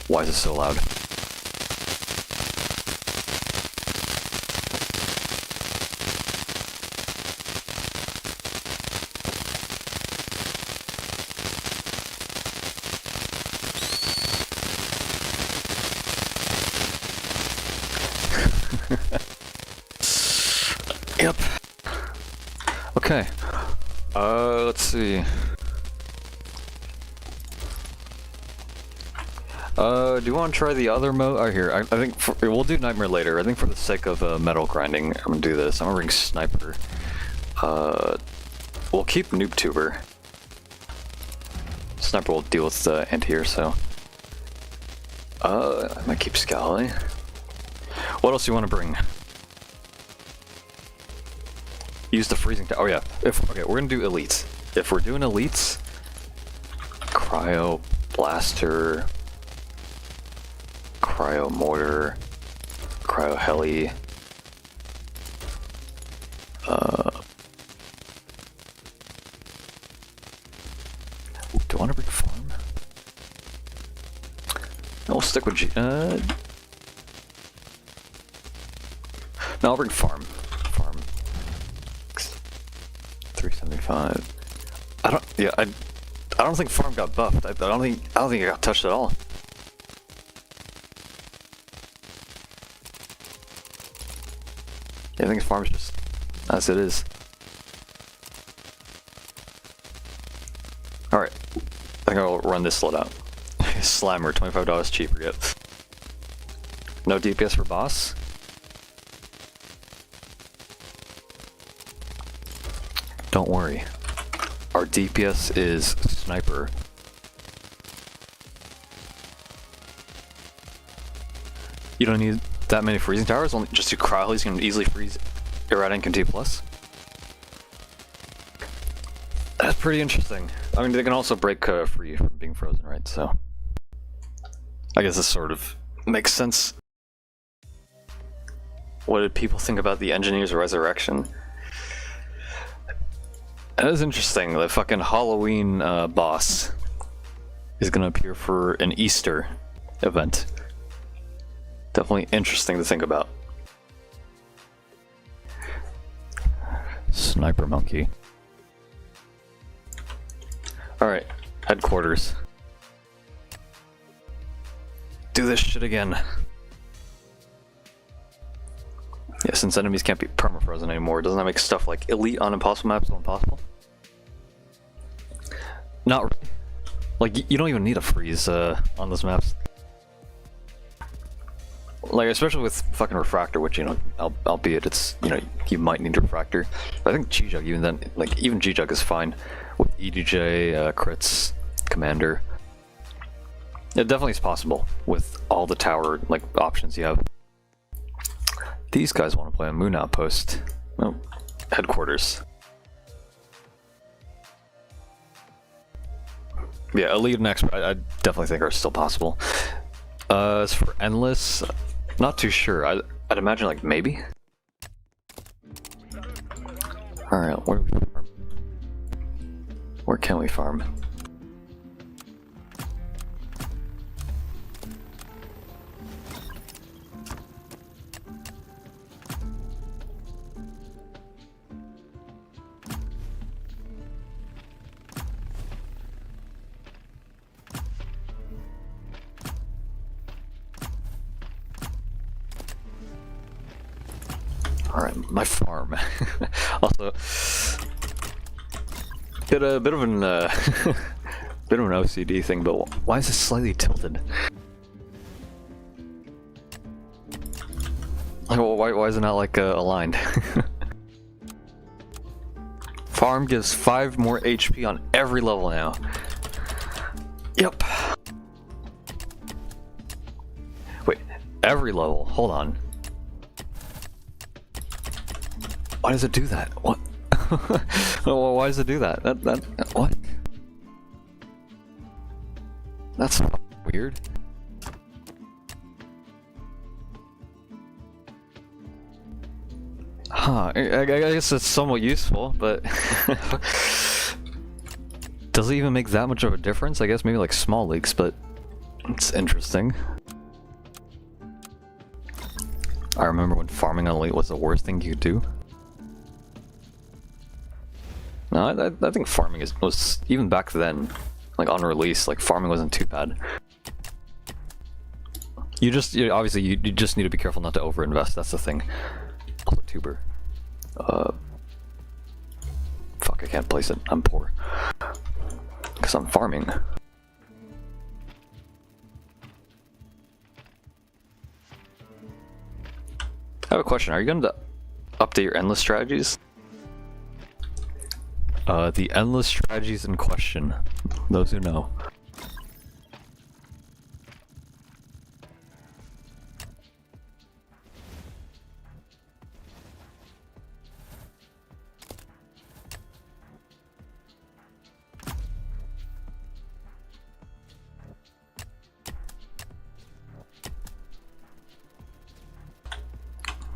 Why is it so loud? Yep. Okay. Let's see. Do you want to try the other mode? Oh, here. I think we'll do Nightmare later. I think for the sake of metal grinding, I'm gonna do this. I'm gonna bring Sniper. We'll keep. Sniper will deal with the anti-air, so. I might keep Scally. What else do you want to bring? Use the freezing tower. Oh yeah. Okay, we're gonna do elites. If we're doing elites, cryo blaster, cryo mortar, cryo heli. Do I want to bring farm? No, we'll stick with no, I'll bring farm. Farm. 375. I don't think farm got buffed. I don't think it got touched at all. Yeah, I think farm's just as it is. Alright. I think I'll run this slot out. Slammer, $25 cheaper, yep. No DPS for boss? Don't worry. Our DPS is sniper. You don't need that many freezing towers, only just do cryo, you can easily freeze erratic and T+. That's pretty interesting. I mean, they can also break free from being frozen, right? So I guess this sort of makes sense. What did people think about the Engineer's Resurrection? That is interesting. The fucking Halloween boss is gonna appear for an Easter event. Definitely interesting to think about. Sniper monkey. Alright, headquarters. Do this shit again. Yeah, since enemies can't be permafrozen anymore, doesn't that make stuff like elite on impossible maps so impossible? Not really. Like, you don't even need a freeze on those maps. Like, especially with fucking Refractor, which, you know, albeit it's, you know, you might need Refractor. But I think G-Jug, even then, like, even G-Jug is fine. With EDJ, crits, Commander. It definitely is possible with all the tower, like, options you have. These guys want to play a Moon Outpost. Oh, headquarters. Yeah, Elite and Expert, I definitely think are still possible. As for Endless, not too sure. I'd imagine, like, maybe? Alright, where do we farm? Where can we farm? Alright, my farm. Also, did a bit of an bit of an OCD thing, but why is this slightly tilted? Like, well, why is it not like aligned? Farm gives 5 more HP on every level now. Yep. Wait, every level? Hold on. Why does it do that? What? Why does it do that? What? That's weird. Huh, I guess it's somewhat useful, but does it even make that much of a difference? I guess maybe like small leaks, but it's interesting. I remember when farming on elite was the worst thing you could do. No, I think farming was, even back then, like on release, like farming wasn't too bad. Obviously you just need to be careful not to overinvest, that's the thing. Also tuber. Fuck, I can't place it, I'm poor. Because I'm farming. I have a question, are you going to update your endless strategies? The endless strategies in question. Those who know.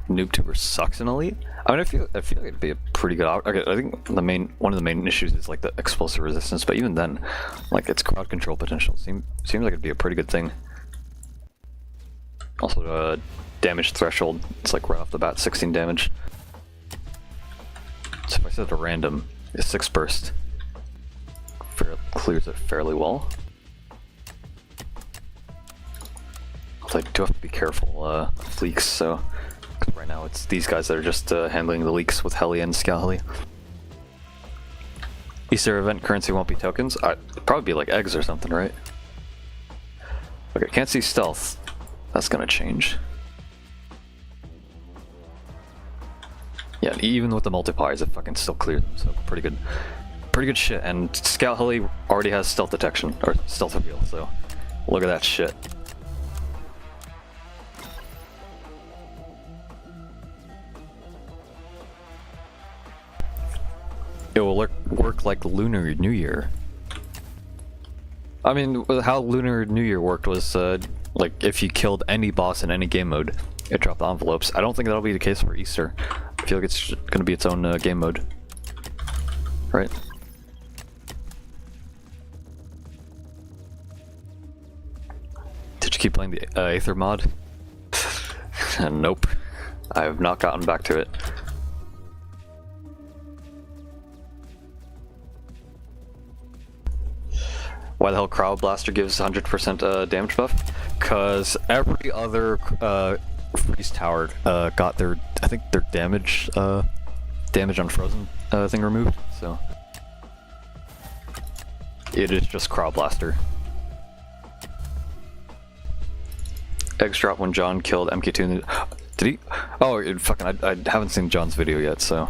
NoobTuber sucks in Elite. I mean, I feel like it'd be a pretty good okay, I think one of the main issues is like the explosive resistance, but even then, like its crowd control potential seems like it'd be a pretty good thing. Also, damage threshold, it's like right off the bat 16 damage. So if I set it to random, it's 6 burst. Clears it fairly well. I do have to be careful of leaks, so right now it's these guys that are just handling the leaks with Heli and Scout Heli. Easter event currency won't be tokens? It'd probably be like eggs or something, right? Okay, can't see stealth. That's gonna change. Yeah, even with the multipliers, it fucking still clears them, so pretty good shit. And Scout Heli already has stealth detection, or stealth reveal, so look at that shit. It will work like Lunar New Year. I mean, how Lunar New Year worked was, like, if you killed any boss in any game mode, it dropped the envelopes. I don't think that'll be the case for Easter. I feel like it's gonna be its own game mode. Right? Did you keep playing the Aether mod? Nope. I have not gotten back to it. Why the hell Crowd Blaster gives 100% damage buff? Cause every other freeze tower got their, I think their damage on frozen thing removed. So it is just Crowd Blaster. Eggs drop when John killed MK2. Did he? Oh, fucking! I haven't seen John's video yet, so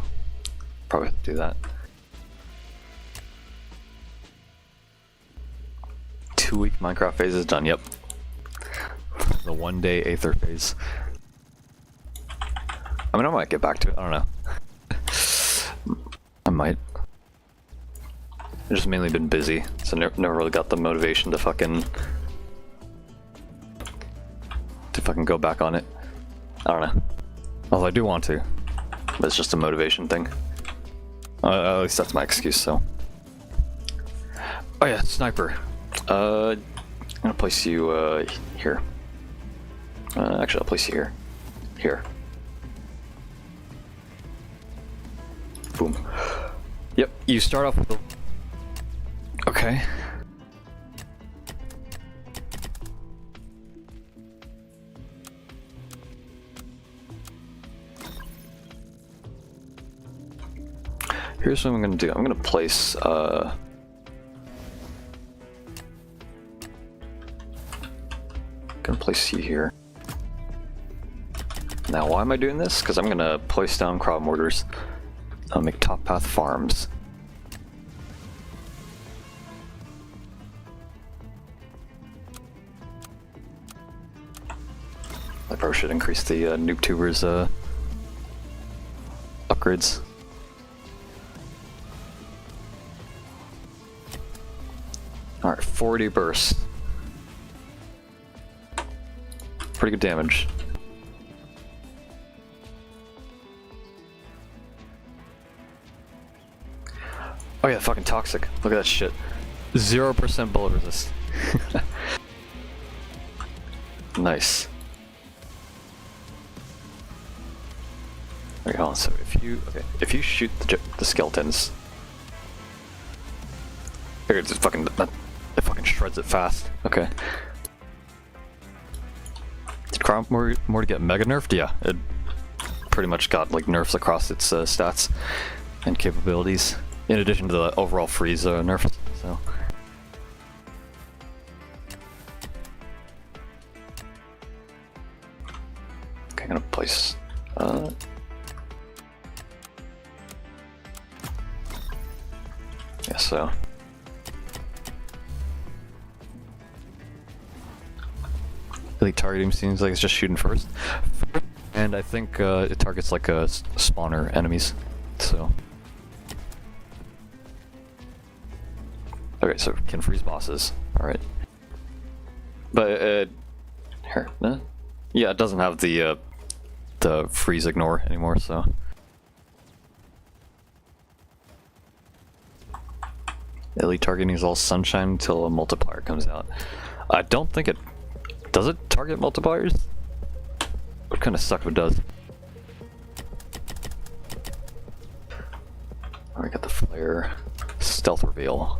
probably have to do that. 2-week Minecraft phase is done, yep. The 1-day Aether phase. I mean, I might get back to it, I don't know. I might. I've just mainly been busy, so never really got the motivation to fucking go back on it. I don't know. Although I do want to, but it's just a motivation thing. At least that's my excuse, so. Oh yeah, Sniper. I'm gonna place you, here. Actually, I'll place you here. Here. Boom. Yep, you start off with the... Okay. Here's what I'm gonna do. I'm gonna place, place you here. Now, why am I doing this? Because I'm gonna place down crowd mortars. I'll make top path farms. I probably should increase the NoobTubers upgrades. Alright, 40 burst. Pretty good damage. Oh yeah, fucking toxic. Look at that shit. 0% bullet resist. Nice. Okay, hold on. So if you shoot the skeletons, it just fucking shreds it fast. Okay. Did Crowd more to get mega nerfed? Yeah, it pretty much got like nerfs across its stats and capabilities, in addition to the overall freeze nerfs. So. Okay, I'm gonna place. Yeah, so. Really targeting seems like it's just shooting first. And I think it targets like spawner enemies, so. Okay, so can freeze bosses, alright. But, here, yeah, it doesn't have the freeze ignore anymore, so. Elite targeting is all sunshine until a multiplier comes out. I don't think it... Does it target multipliers? It would kind of suck if it does. Alright, got the flare. Stealth reveal.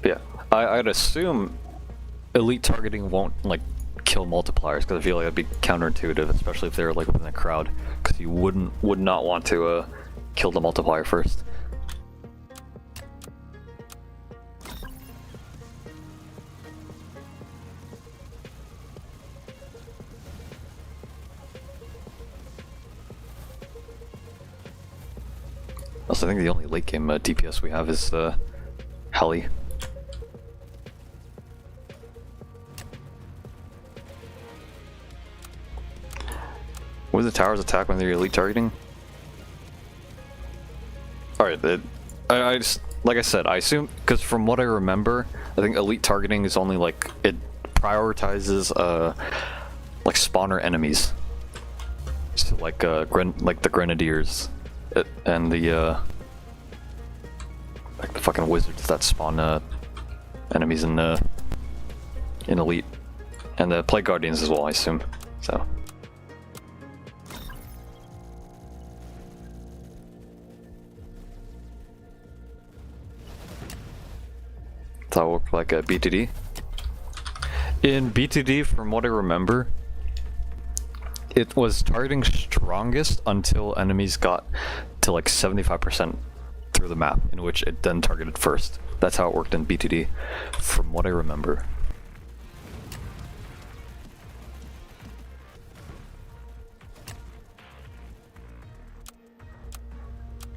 Yeah, I'd assume elite targeting won't like kill multipliers because I feel like that'd be counterintuitive, especially if they're like within a crowd, because you would not want to kill the multiplier first. Also, I think the only late game DPS we have is Heli. Would the towers attack when they're elite targeting? Alright, I just, like I said, I assume, because from what I remember, I think elite targeting is only like, it prioritizes like spawner enemies. So like the grenadiers and the like the fucking wizards that spawn enemies in elite, and the plague guardians as well, I assume. So. That looked like a BTD. In BTD, from what I remember, it was targeting strongest until enemies got to like 75% through the map, in which it then targeted first. That's how it worked in BTD, from what I remember.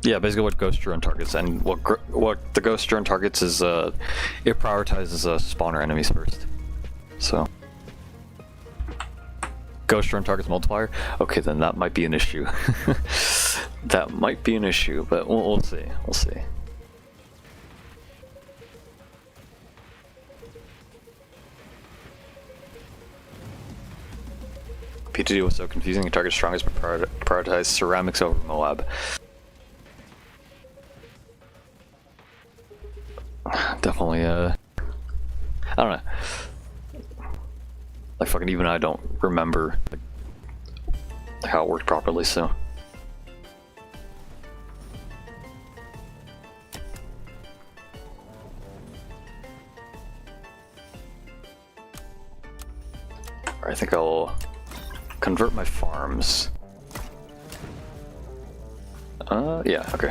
Yeah, basically what Ghost Drone targets, and what the Ghost Drone targets is, it prioritizes spawner enemies first. So, Ghost Drone targets multiplier? Okay, then that might be an issue. That might be an issue, but we'll see, we'll see. PTD was so confusing, it targets strongest but prioritized ceramics over Moab. Definitely, I don't know. Like, fucking even I don't remember like, how it worked properly, so. Alright, I think I'll convert my farms. Yeah, okay.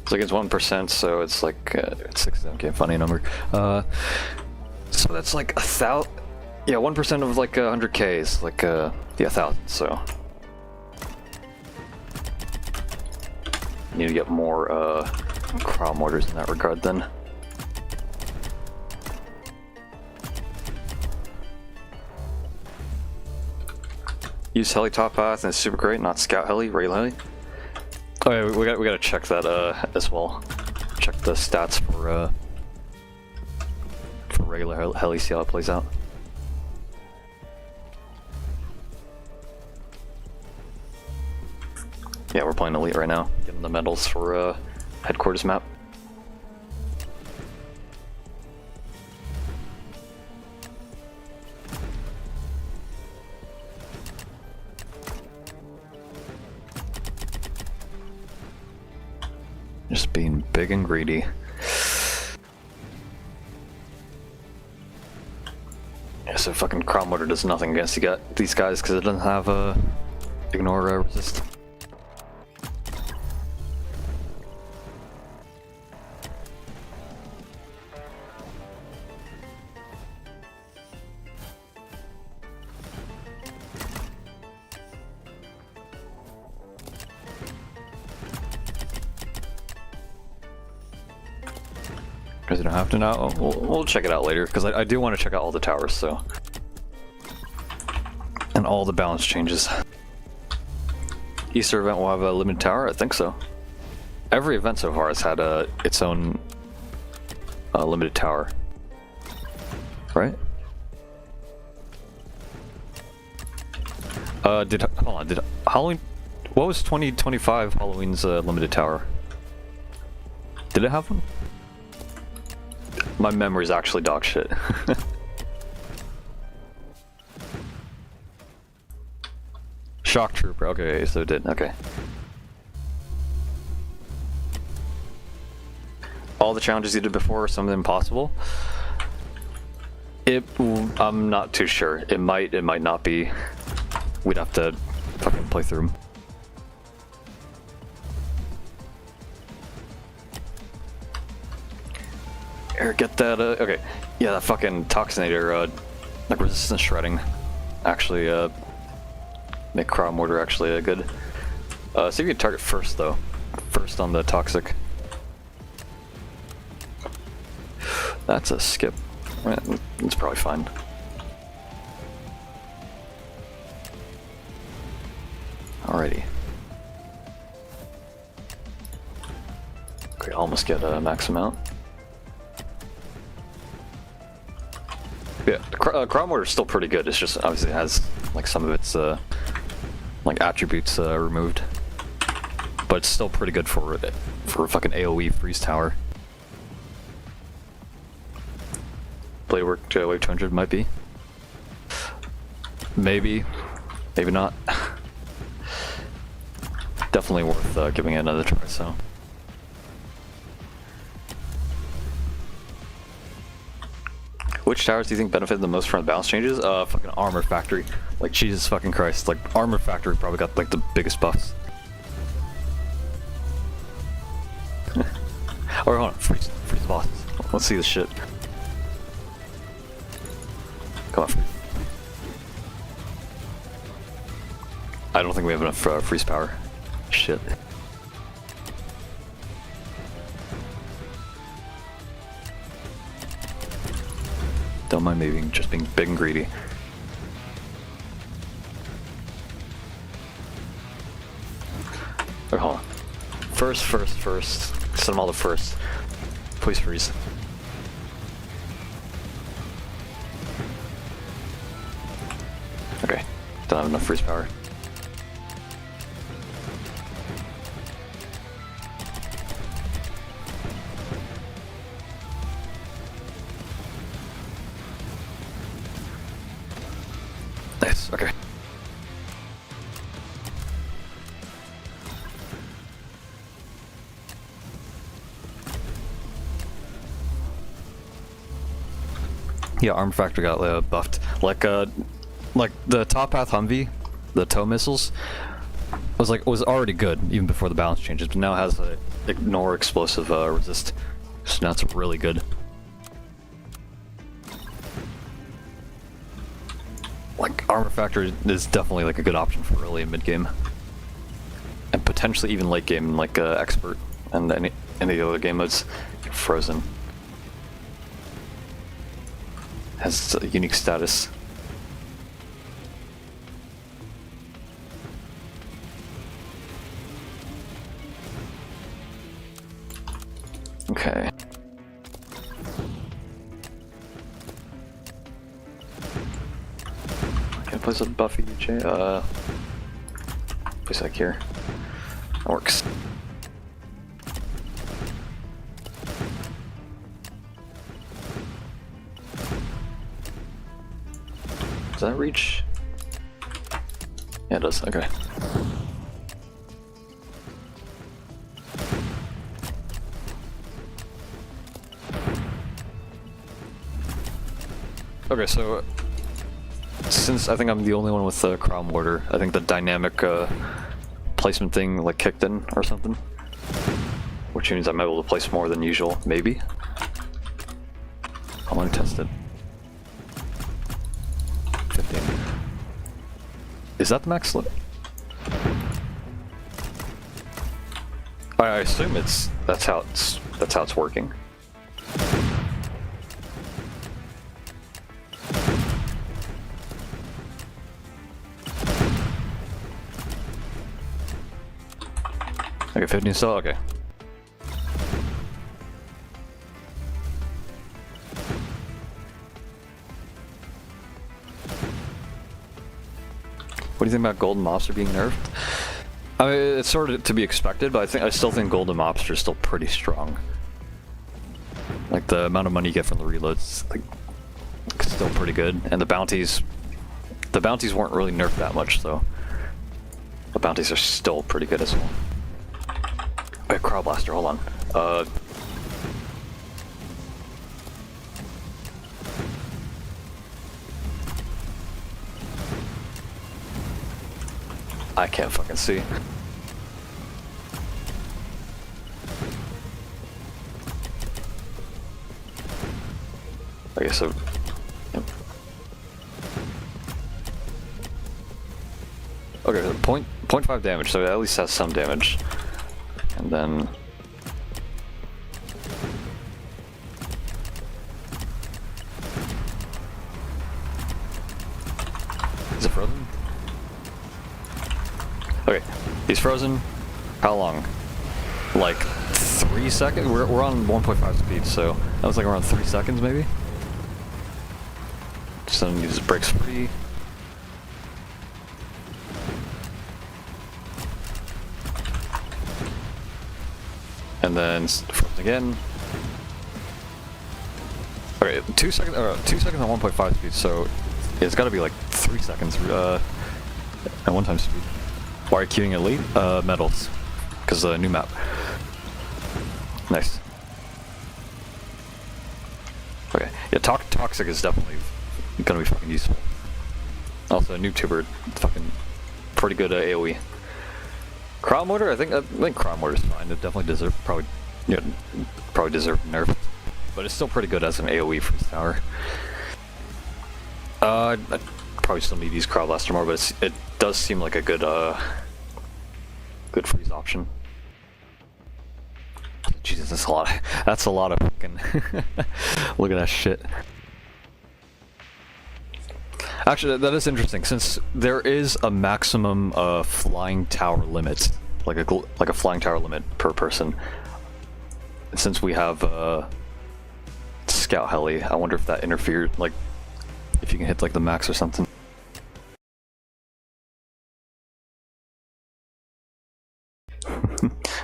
It's like it's 1%, so it's like it's 6. Okay, funny number. So that's like 1,000. Yeah, 1% of like 100K is like yeah, 1,000. So need to get more crown mortars in that regard then. Use heli top path and it's super great, not scout heli, regular heli. Oh yeah, we gotta check that as well. Check the stats for regular heli, see how it plays out. Yeah, we're playing elite right now, getting the medals for headquarters map. Just being big and greedy. Yeah, so fucking crown mortar does nothing against these guys because it doesn't have ignore resist. Because you don't have to now. We'll check it out later, because I do want to check out all the towers, so. And all the balance changes. Easter event will have a limited tower? I think so. Every event so far has had its own limited tower. Right? Did Halloween... What was 2025 Halloween's limited tower? Did it have one? My memory's actually dog shit. Shock Trooper, okay, so it did, okay. All the challenges you did before, some of them impossible? I'm not too sure. It might not be. We'd have to fucking play through them. Here, get that, okay. Yeah, that fucking Toxinator, like resistance shredding, actually, make crowd mortar actually good. See if you can target first, though. First on the toxic. That's a skip. It's probably fine. Alrighty. Okay, almost get a max amount. Yeah, crowd mortar is still pretty good. It's just obviously it has like some of its like attributes removed, but it's still pretty good for a fucking AOE freeze tower. Blade work wave 200 might be. Maybe not. Definitely worth giving it another try. So. Which towers do you think benefit the most from the balance changes? Fucking Armor Factory. Like, Jesus fucking Christ. Like, Armor Factory probably got, like, the biggest buffs. Or, hold on. Freeze the boss. Let's see this shit. Come on, freeze. I don't think we have enough freeze power. Shit. Don't mind me just being big and greedy. Oh, hold on. First. Set them all to first. Please freeze. Okay. Don't have enough freeze power. Nice, okay. Yeah, Armor Factor got buffed. Like the top path Humvee, the tow missiles, was already good even before the balance changes, but now it has a ignore explosive resist, so now it's really good. Like, Armor Factor is definitely like a good option for early and mid game, and potentially even late game, like Expert and any of the other game modes. Frozen has a unique status. Okay. Place a Buffy J. Place like here. That works. Does that reach? Yeah, it does. Okay. Okay, so since I think I'm the only one with the Crown Mortar, I think the dynamic placement thing like kicked in or something, which means I'm able to place more than usual. Maybe. I want to test it. 15. Is that the max slip? I assume that's how it's working. Okay, 15 still? Okay. What do you think about Golden Mobster being nerfed? I mean, it's sort of to be expected, but I still think Golden Mobster is still pretty strong. Like, the amount of money you get from the reloads, like, still pretty good. And the bounties weren't really nerfed that much, so the bounties are still pretty good as well. Wait, Crowd Blaster, hold on. I can't fucking see. Okay, so... Yep. Okay, 0.5 damage, so it at least has some damage. And then... Is it frozen? Okay, he's frozen. How long? Like 3 seconds? We're on 1.5 speed, so that was like around 3 seconds maybe? So then he just breaks free. And then frozen again. Okay, 2 seconds, 2 seconds on 1.5 speed, so it's gotta be like 3 seconds at 1 time speed. Why are you queuing elite? Medals. Because new map. Nice. Okay, yeah, Toxic is definitely gonna be fucking useful. Also, NoobTuber, fucking pretty good AoE. Crowd Mortar, I think Crowd Mortar is fine. It definitely probably deserve nerf, but it's still pretty good as an AoE freeze tower. I'd probably still need to use Crowd Blaster more, but it does seem like a good good freeze option. Jesus, that's a lot. That's a lot of fucking. Look at that shit. Actually, that is interesting, since there is a maximum flying tower limit, like a flying tower limit per person. Since we have Scout Heli, I wonder if that interfered, like, if you can hit like the max or something.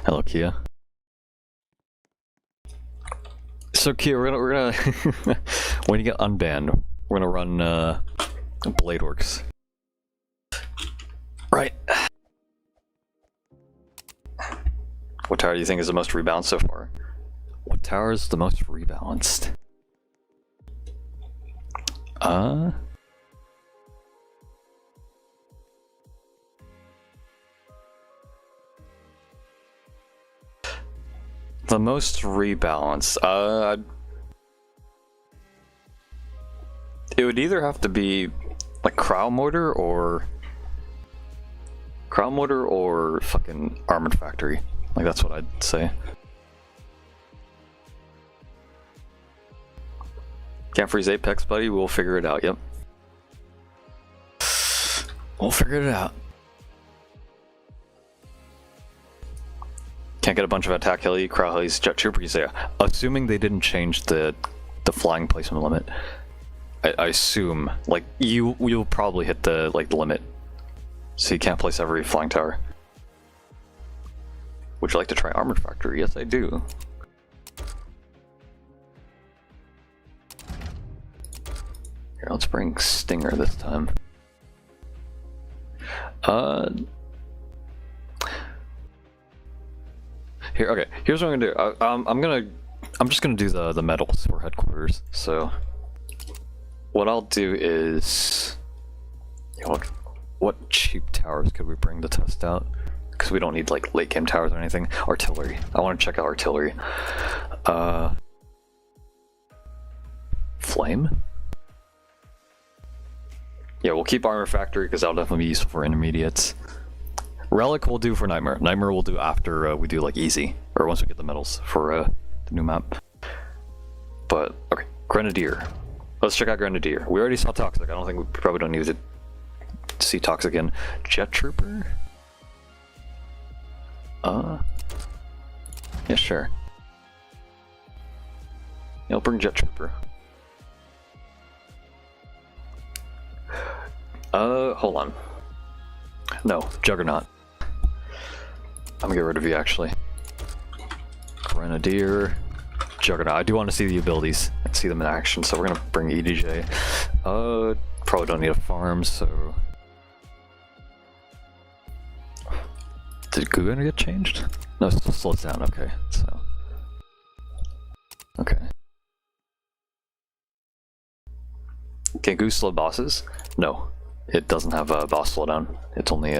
Hello, Kia. So Kia, we're gonna when you get unbanned, we're gonna run Bladeworks. Right. What tower do you think is the most rebalanced so far? What tower is the most rebalanced? The most rebalanced, it would either have to be like Crowd Mortar or fucking Armored Factory. Like, that's what I'd say. Can't freeze Apex, buddy. We'll figure it out. Yep. We'll figure it out. Can't get a bunch of attack heli, crowd helis, jet troopers there. Assuming they didn't change the flying placement limit. I assume, like, you'll probably hit the limit, so you can't place every flying tower. Would you like to try Armored Factory? Yes, I do. Here, let's bring Stinger this time. Here, okay. Here's what I'm gonna do. I'm just gonna do the medals for headquarters. So, what I'll do is, what cheap towers could we bring to test out? Because we don't need like late game towers or anything. Artillery. I want to check out artillery. Flame. Yeah, we'll keep Armor Factory because that'll definitely be useful for intermediates. Relic will do for Nightmare. Nightmare will do after we do like easy, or once we get the medals for the new map. But okay, Grenadier. Let's check out Grenadier. We already saw Toxic. I don't think we probably don't need to see Toxic again. Jet Trooper. Yeah, sure. Yeah, I'll bring Jet Trooper. Hold on. No, Juggernaut. I'm gonna get rid of you, actually. Grenadier, Juggernaut. I do want to see the abilities and see them in action, so we're gonna bring EDJ. Probably don't need a farm, so... Did Goo gonna get changed? No, it still slows down, okay, so... Okay. Can Goo slow bosses? No. It doesn't have a boss slowdown. It's only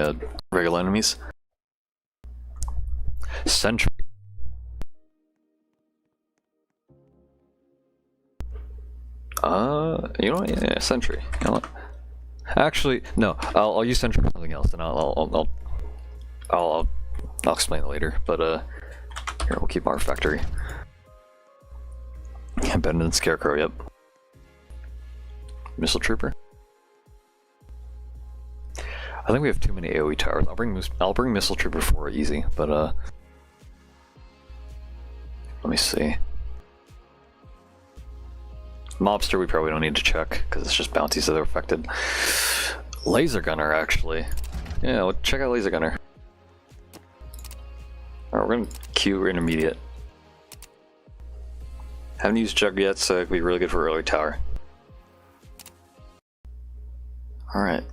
regular enemies. Sentry. You know what? Yeah, Sentry. You know what? Actually, no. I'll use Sentry for something else, and I'll explain it later. But here, we'll keep our factory. Yeah, better than Scarecrow. Yep. Missile Trooper. I think we have too many AoE towers. I'll bring Missile Trooper 4 easy, but let me see. Mobster we probably don't need to check because it's just bounties that are affected. Laser Gunner actually. Yeah, well, check out Laser Gunner. Alright, we're gonna queue intermediate. Haven't used Jug yet, so it could be really good for early tower. Alright.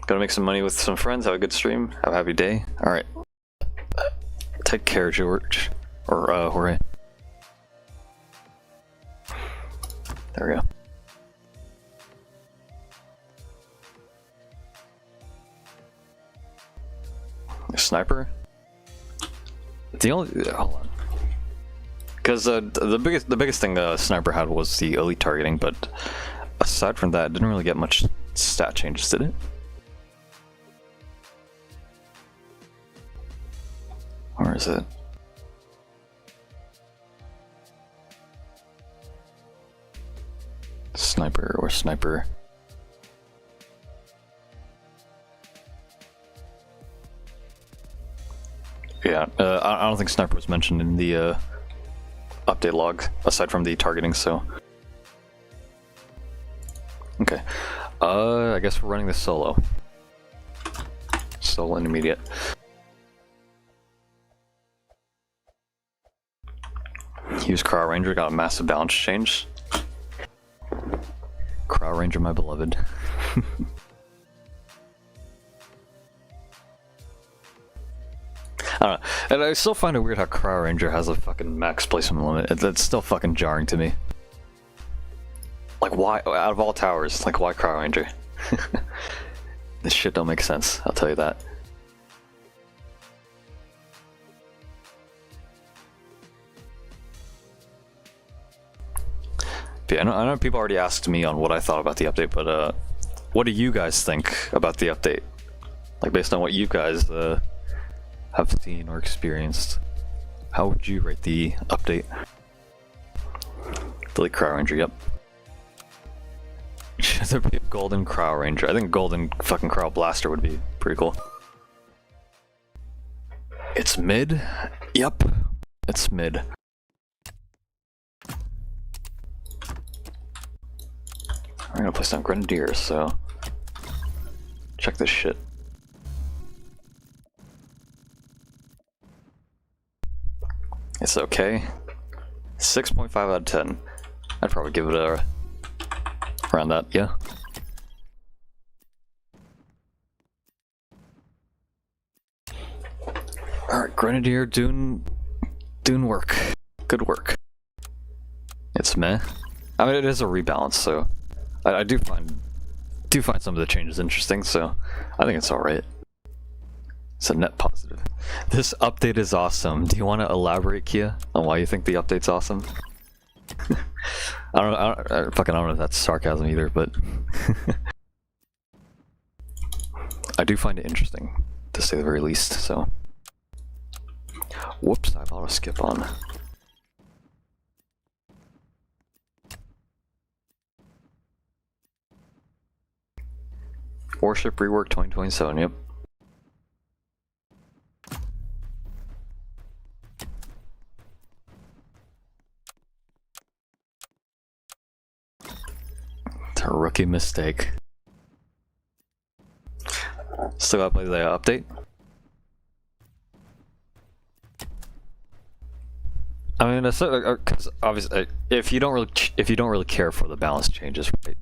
Gotta make some money with some friends, have a good stream, have a happy day. Alright. Take care, George. Or, Jorge. There we go. Sniper? The only... hold on. Because the biggest thing the Sniper had was the elite targeting, but aside from that, it didn't really get much stat changes, did it? Or is it? Sniper or Sniper? Yeah, I don't think Sniper was mentioned in the update log, aside from the targeting, so... Okay. I guess we're running this solo. Solo intermediate. Use Crow Ranger, got a massive balance change. Crow Ranger, my beloved. I don't know. And I still find it weird how Crow Ranger has a fucking max placement limit. That's still fucking jarring to me. Like, why, out of all towers, like, why Crow Ranger? This shit don't make sense, I'll tell you that. But yeah, I know people already asked me on what I thought about the update, but what do you guys think about the update? Like, based on what you guys have seen or experienced, how would you rate the update? Delete Crow Ranger, yep. Should there be a golden Crow Ranger? I think golden fucking Crow Blaster would be pretty cool. It's mid? Yep. It's mid. I'm gonna place down Grenadiers, so... check this shit. It's okay. 6.5 out of 10. I'd probably give it a... around that, yeah. Alright, Grenadier doing work. Good work. It's meh. I mean, it is a rebalance, so I do find some of the changes interesting, so I think it's alright. It's a net positive. This update is awesome. Do you want to elaborate, Kia, on why you think the update's awesome? I don't know if that's sarcasm either, but I do find it interesting, to say the very least, so. Whoops, I thought I'd skip on. Warship Rework 2027, yep. A rookie mistake. Still gotta play the update. I mean, because obviously, if you don't really care for the balance changes, right?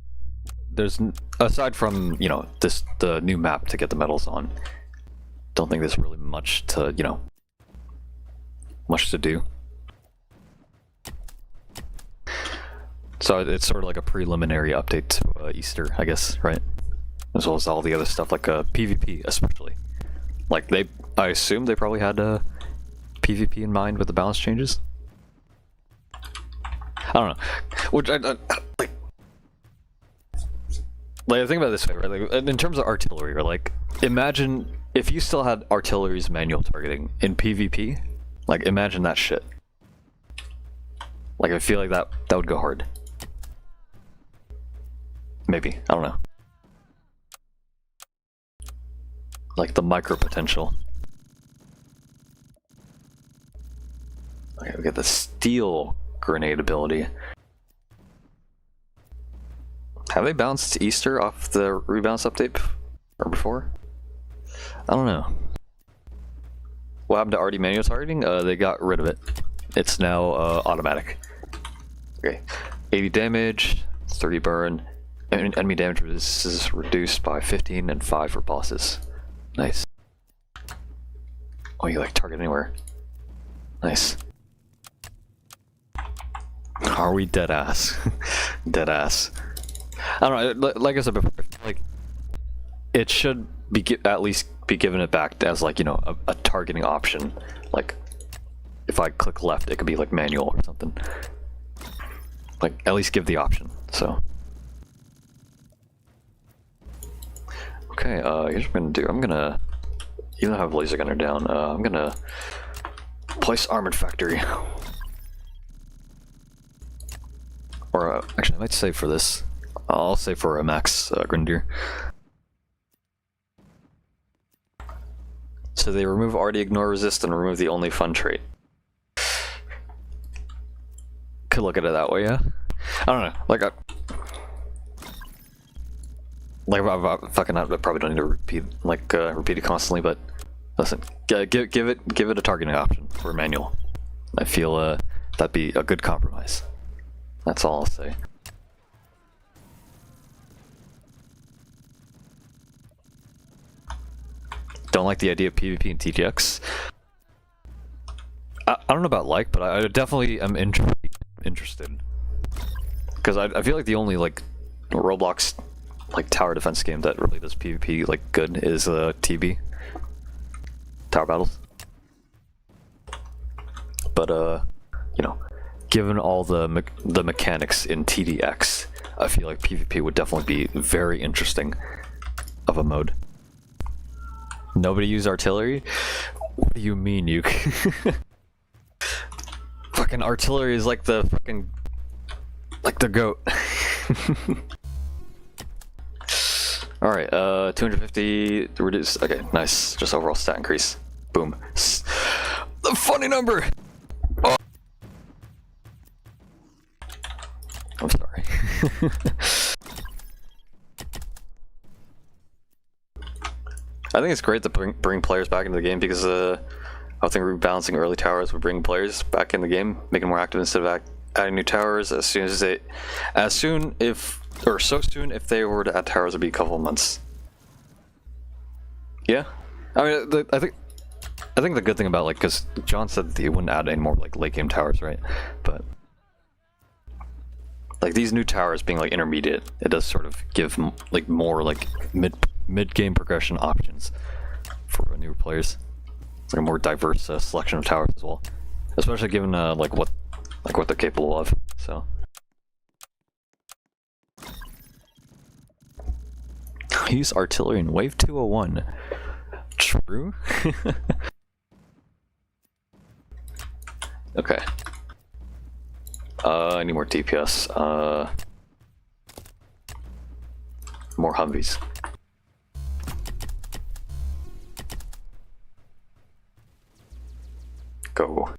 There's, aside from the new map to get the medals on, don't think there's really much to much to do. So it's sort of like a preliminary update to Easter, I guess, right? As well as all the other stuff like PvP, especially. Like I assume they probably had PvP in mind with the balance changes. I don't know. Which like think about it this way, right? Like in terms of artillery, or like imagine if you still had artillery's manual targeting in PvP. Like imagine that shit. Like I feel like that would go hard. Maybe, I don't know. Like the micro potential. Okay, we get the steel grenade ability. Have they bounced Easter off the rebalance update or before? I don't know. What happened to RD manual targeting? They got rid of it. It's now automatic. Okay, 80 damage, 30 burn. Enemy damage is reduced by 15 and 5 for bosses. Nice. Oh, you like target anywhere. Nice. Are we dead ass? Dead ass. I don't know, like I said before, like it should be at least be given it back as like, a targeting option. Like if I click left, it could be like manual or something. Like at least give the option, so. Okay, here's what I'm gonna do. I'm gonna, even though I have laser gunner down, I'm gonna place armored factory. Or actually, I might save for this. I'll save for a max grenadier. So they remove already ignore resist and remove the only fun trait. Could look at it that way, yeah. I don't know, like I probably don't need to repeat it constantly, but listen, give it a targeting option for manual. I feel that'd be a good compromise. That's all I'll say. Don't like the idea of PvP and TGX. I don't know about like, but I definitely am interested. Because I feel like the only like Roblox like tower defense game that really does PvP like good is TB. Tower battles. But given all the mechanics in TDX, I feel like PvP would definitely be very interesting of a mode. Nobody use artillery? What do you mean, you? Fucking artillery is like the fucking goat. All right, 250 reduce. Okay, nice. Just overall stat increase. Boom. The funny number. Oh. I'm sorry. I think it's great to bring players back into the game because I think rebalancing early towers would bring players back in the game, make them more active instead of adding new towers so soon if they were to add towers, it'd be a couple of months. Yeah, I mean, I think the good thing about because John said that he wouldn't add any more like late game towers, right? But like these new towers being like intermediate, it does sort of give like more like mid game progression options for newer players. It's like a more diverse selection of towers as well, especially given what they're capable of. So use artillery in wave 201. True. Okay. I need more DPS. More Humvees. Go.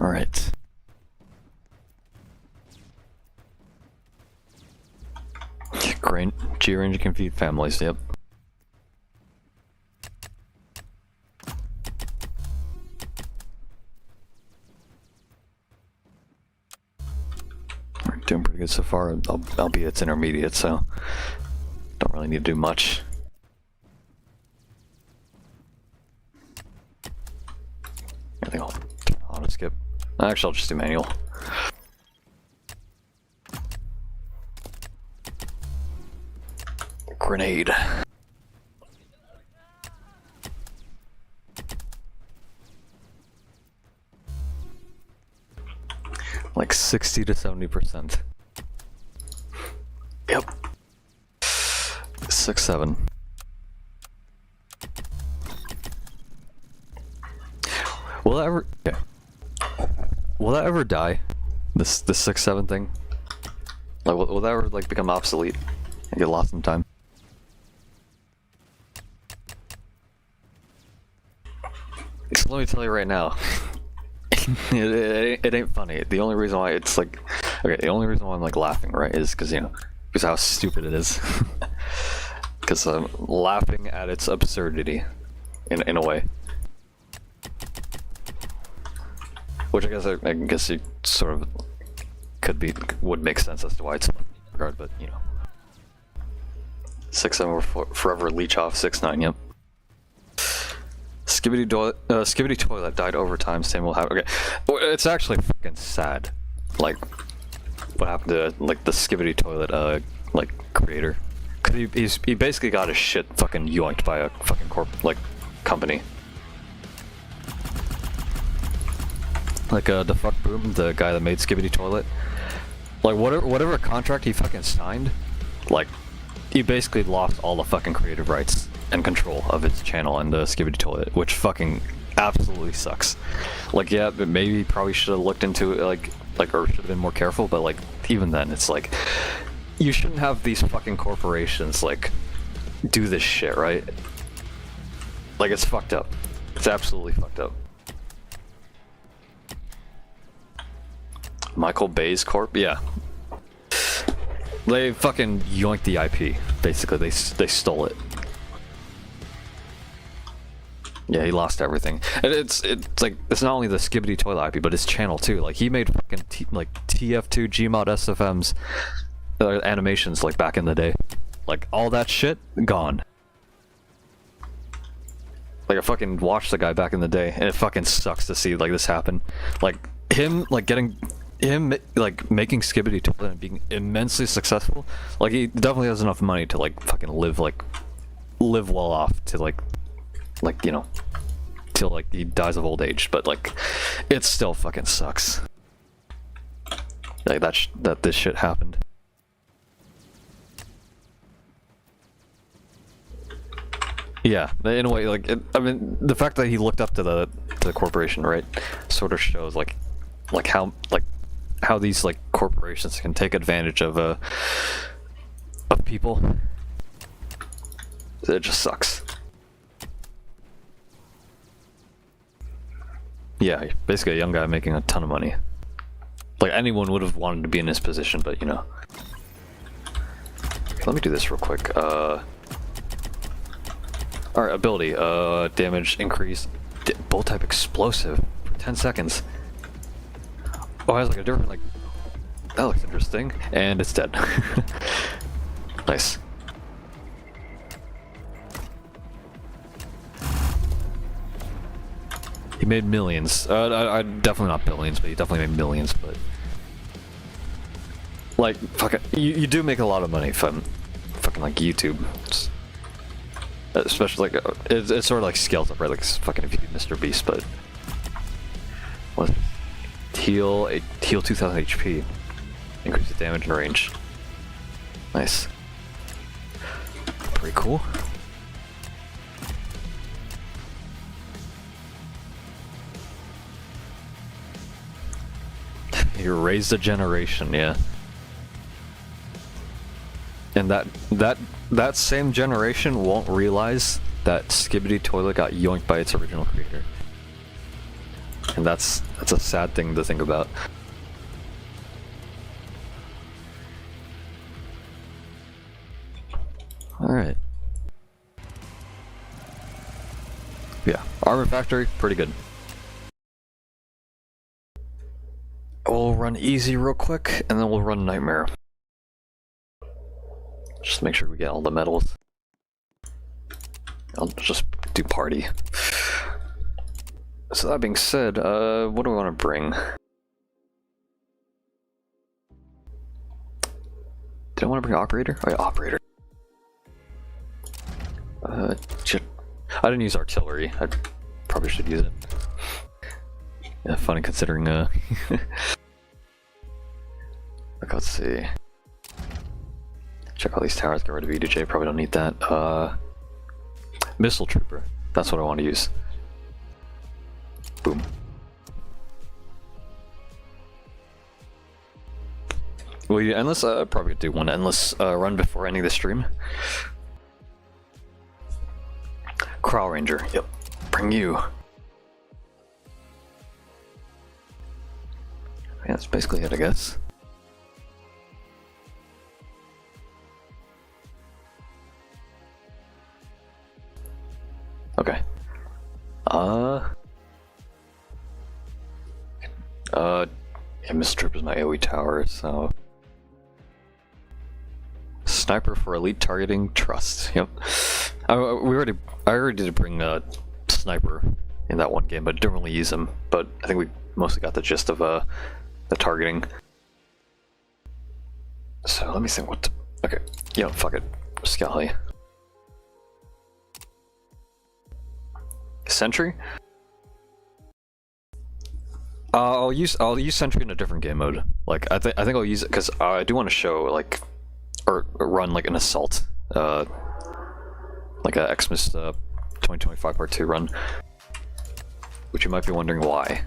Alright. Great. G-range can feed families, yep. We're doing pretty good so far, albeit it's intermediate, so don't really need to do much. I think I'll turn auto skip. Actually, I'll just do manual. Grenade. Like 60 to 70%. Yep. 6, 7. Will that ever? Okay. Will that ever die? This 6, 7 thing? Like, will that ever like become obsolete and get lost in time? So let me tell you right now, it ain't funny. The only reason why it's like, okay, the only reason why I'm like laughing, right, is because, you know, because how stupid it is. Because I'm laughing at its absurdity, in a way. Which I guess it sort of would make sense as to why it's regard, but you know. 6, 7 will forever leech off. 6, 9, yep. Skibidi Toilet died over time, same will happen. Okay, it's actually fucking sad. Like, what happened to, like, the Skibidi Toilet, like, creator. Cause he basically got his shit fucking yoinked by a fucking company. Like, the fuck boom, the guy that made Skibidi Toilet. Like, whatever contract he fucking signed, like, he basically lost all the fucking creative rights and control of its channel and the Skibidi Toilet, which fucking absolutely sucks. Like, yeah, but maybe probably should have looked into it, like, or should have been more careful, but, like, even then, it's like, you shouldn't have these fucking corporations, like, do this shit, right? Like, it's fucked up. It's absolutely fucked up. Michael Bay's Corp? Yeah. They fucking yoinked the IP, basically. They stole it. Yeah, he lost everything. And it's like, it's not only the Skibidi Toilet IP, but his channel too. Like, he made fucking TF2 Gmod SFMs animations, like, back in the day. Like, all that shit, gone. Like, I fucking watched the guy back in the day, and it fucking sucks to see, like, this happen. Like, him, like, like, making Skibidi Toilet and being immensely successful. Like, he definitely has enough money to, like, fucking live well off to, like, you know, till, like, he dies of old age, but, like, it still fucking sucks. Like, that this shit happened. Yeah, in a way, like, I mean, the fact that he looked up to the corporation, right, sort of shows, like how these, like, corporations can take advantage of people. It just sucks. Yeah, basically a young guy making a ton of money. Like, anyone would have wanted to be in his position, but, you know. Let me do this real quick. Alright, ability. Damage increase. Bolt type explosive for 10 seconds. Oh, it has, like, a different, like... That looks interesting. And it's dead. Nice. He made millions. I definitely not billions, but he definitely made millions, but... Like, fuck it. You do make a lot of money from fucking, like, YouTube. Especially, like, it sort of, like, scales up, right? Like, fucking if you do Mr. Beast, but... What? Heal 2000 HP. Increase the damage and range. Nice. Pretty cool. You raised a generation, yeah. And that same generation won't realize that Skibidi Toilet got yoinked by its original creator. And that's a sad thing to think about. Alright. Yeah, Armor Factory, pretty good. We'll run easy real quick, and then we'll run Nightmare. Just make sure we get all the medals. I'll just do party. So that being said, what do we want to bring? Did I want to bring Operator? Oh yeah, Operator. I didn't use Artillery. I probably should use it. Yeah, funny considering, like, let's see. Check all these towers, get rid of EDJ, probably don't need that. Missile Trooper, that's what I want to use. Boom. Will you endless? Probably do one endless run before ending the stream. Crow Ranger, yep. Bring you. Yeah, that's basically it, I guess. Okay. Yeah, Missile Trooper is my AoE tower, so... Sniper for elite targeting, trust, yep. I already did bring Sniper in that one game, but didn't really use him, but I think we mostly got the gist of the targeting. So let me think what okay, yeah, fuck it. Scally. Sentry? I'll use Sentry in a different game mode. Like I think I'll use it because I do want to show like or run like an assault, like a Xmas 2025 Part 2 run, which you might be wondering why.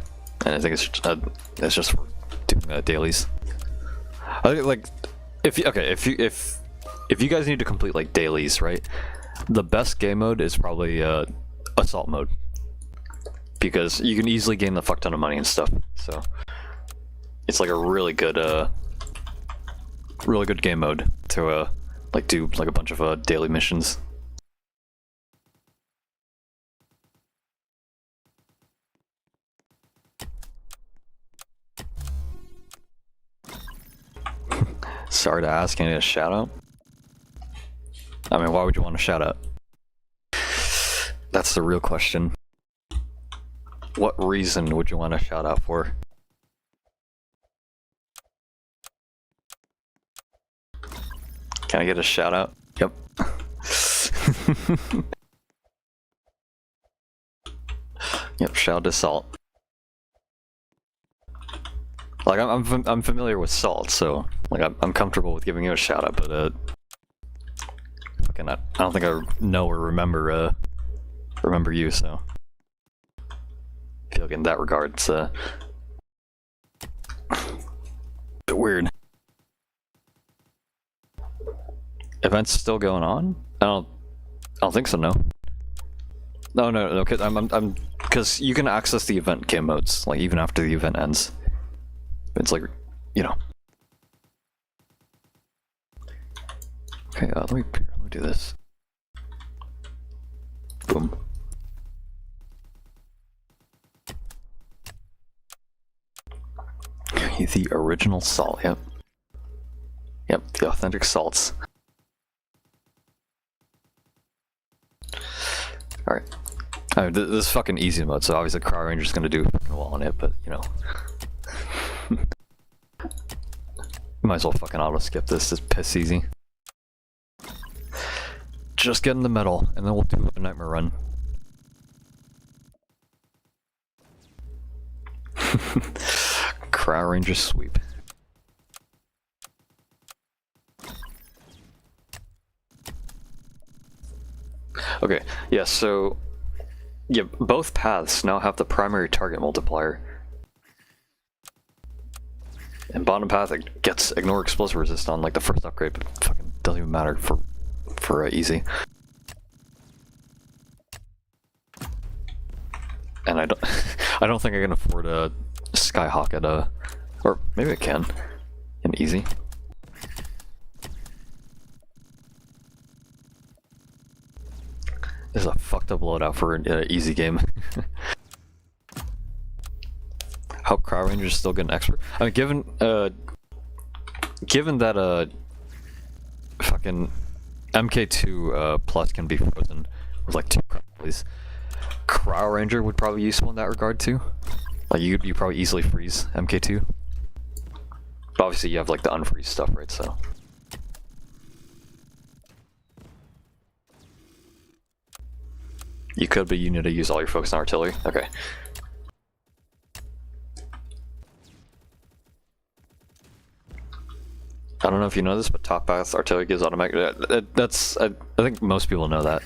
And I think it's just for doing dailies. I think like if you guys need to complete like dailies, right? The best game mode is probably assault mode, because you can easily gain the fuck ton of money and stuff. So it's like a really good game mode to like do like a bunch of daily missions. Sorry to ask, can I get a shout out? I mean, why would you want a shout out? That's the real question. What reason would you want a shout out for? Can I get a shout out? Yep. Yep, shout to Salt. Like I'm familiar with Salt, so like I'm comfortable with giving you a shout out, but fucking I don't think I know or remember you, so I feel like in that regard it's a bit weird. Events still going on? I don't think so. No. No. Because you can access the event game modes like even after the event ends. It's like, you know. Okay, let me do this. Boom. The original Salt. Yep. Yep. The authentic salts. Alright. I mean, this is fucking easy mode, so obviously Crow Ranger's gonna do fucking well on it, but, you know. Might as well fucking auto skip this, it's piss easy. Just get in the medal, and then we'll do a Nightmare run. Crow Ranger sweep. Okay, yeah, so yeah, both paths now have the primary target multiplier. And bottom path, it gets ignore explosive resist on like the first upgrade, but fucking doesn't even matter for easy. and I don't I don't think I can afford a Skyhawk at a, or maybe I can in easy. This is a fucked up loadout for an easy game. How Crowd Ranger's still getting expert. I mean, given that fucking MK2 plus can be frozen with like 2 probabilities, Crowd Ranger would probably be useful in that regard too. Like you probably easily freeze MK2. But obviously you have like the unfreeze stuff, right? So. You could, but you need to use all your focus on artillery. Okay. I don't know if you know this, but top path artillery gives automatic. I think most people know that.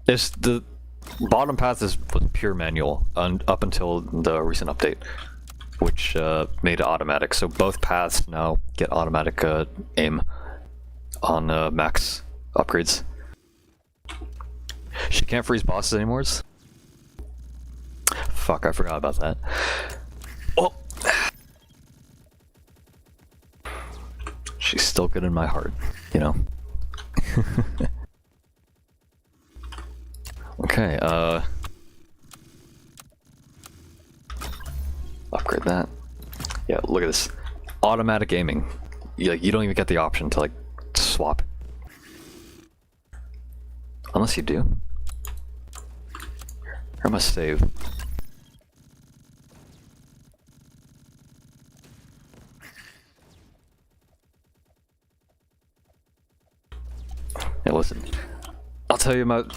It's the bottom path was pure manual up until the recent update, which made it automatic. So both paths now get automatic aim on max upgrades. She can't freeze bosses anymore. Fuck, I forgot about that. Oh. She's still good in my heart, you know? Okay, upgrade that. Yeah, look at this. Automatic aiming. You don't even get the option to, like, swap. Unless you do. I must save. Yeah, listen. I'll tell you about...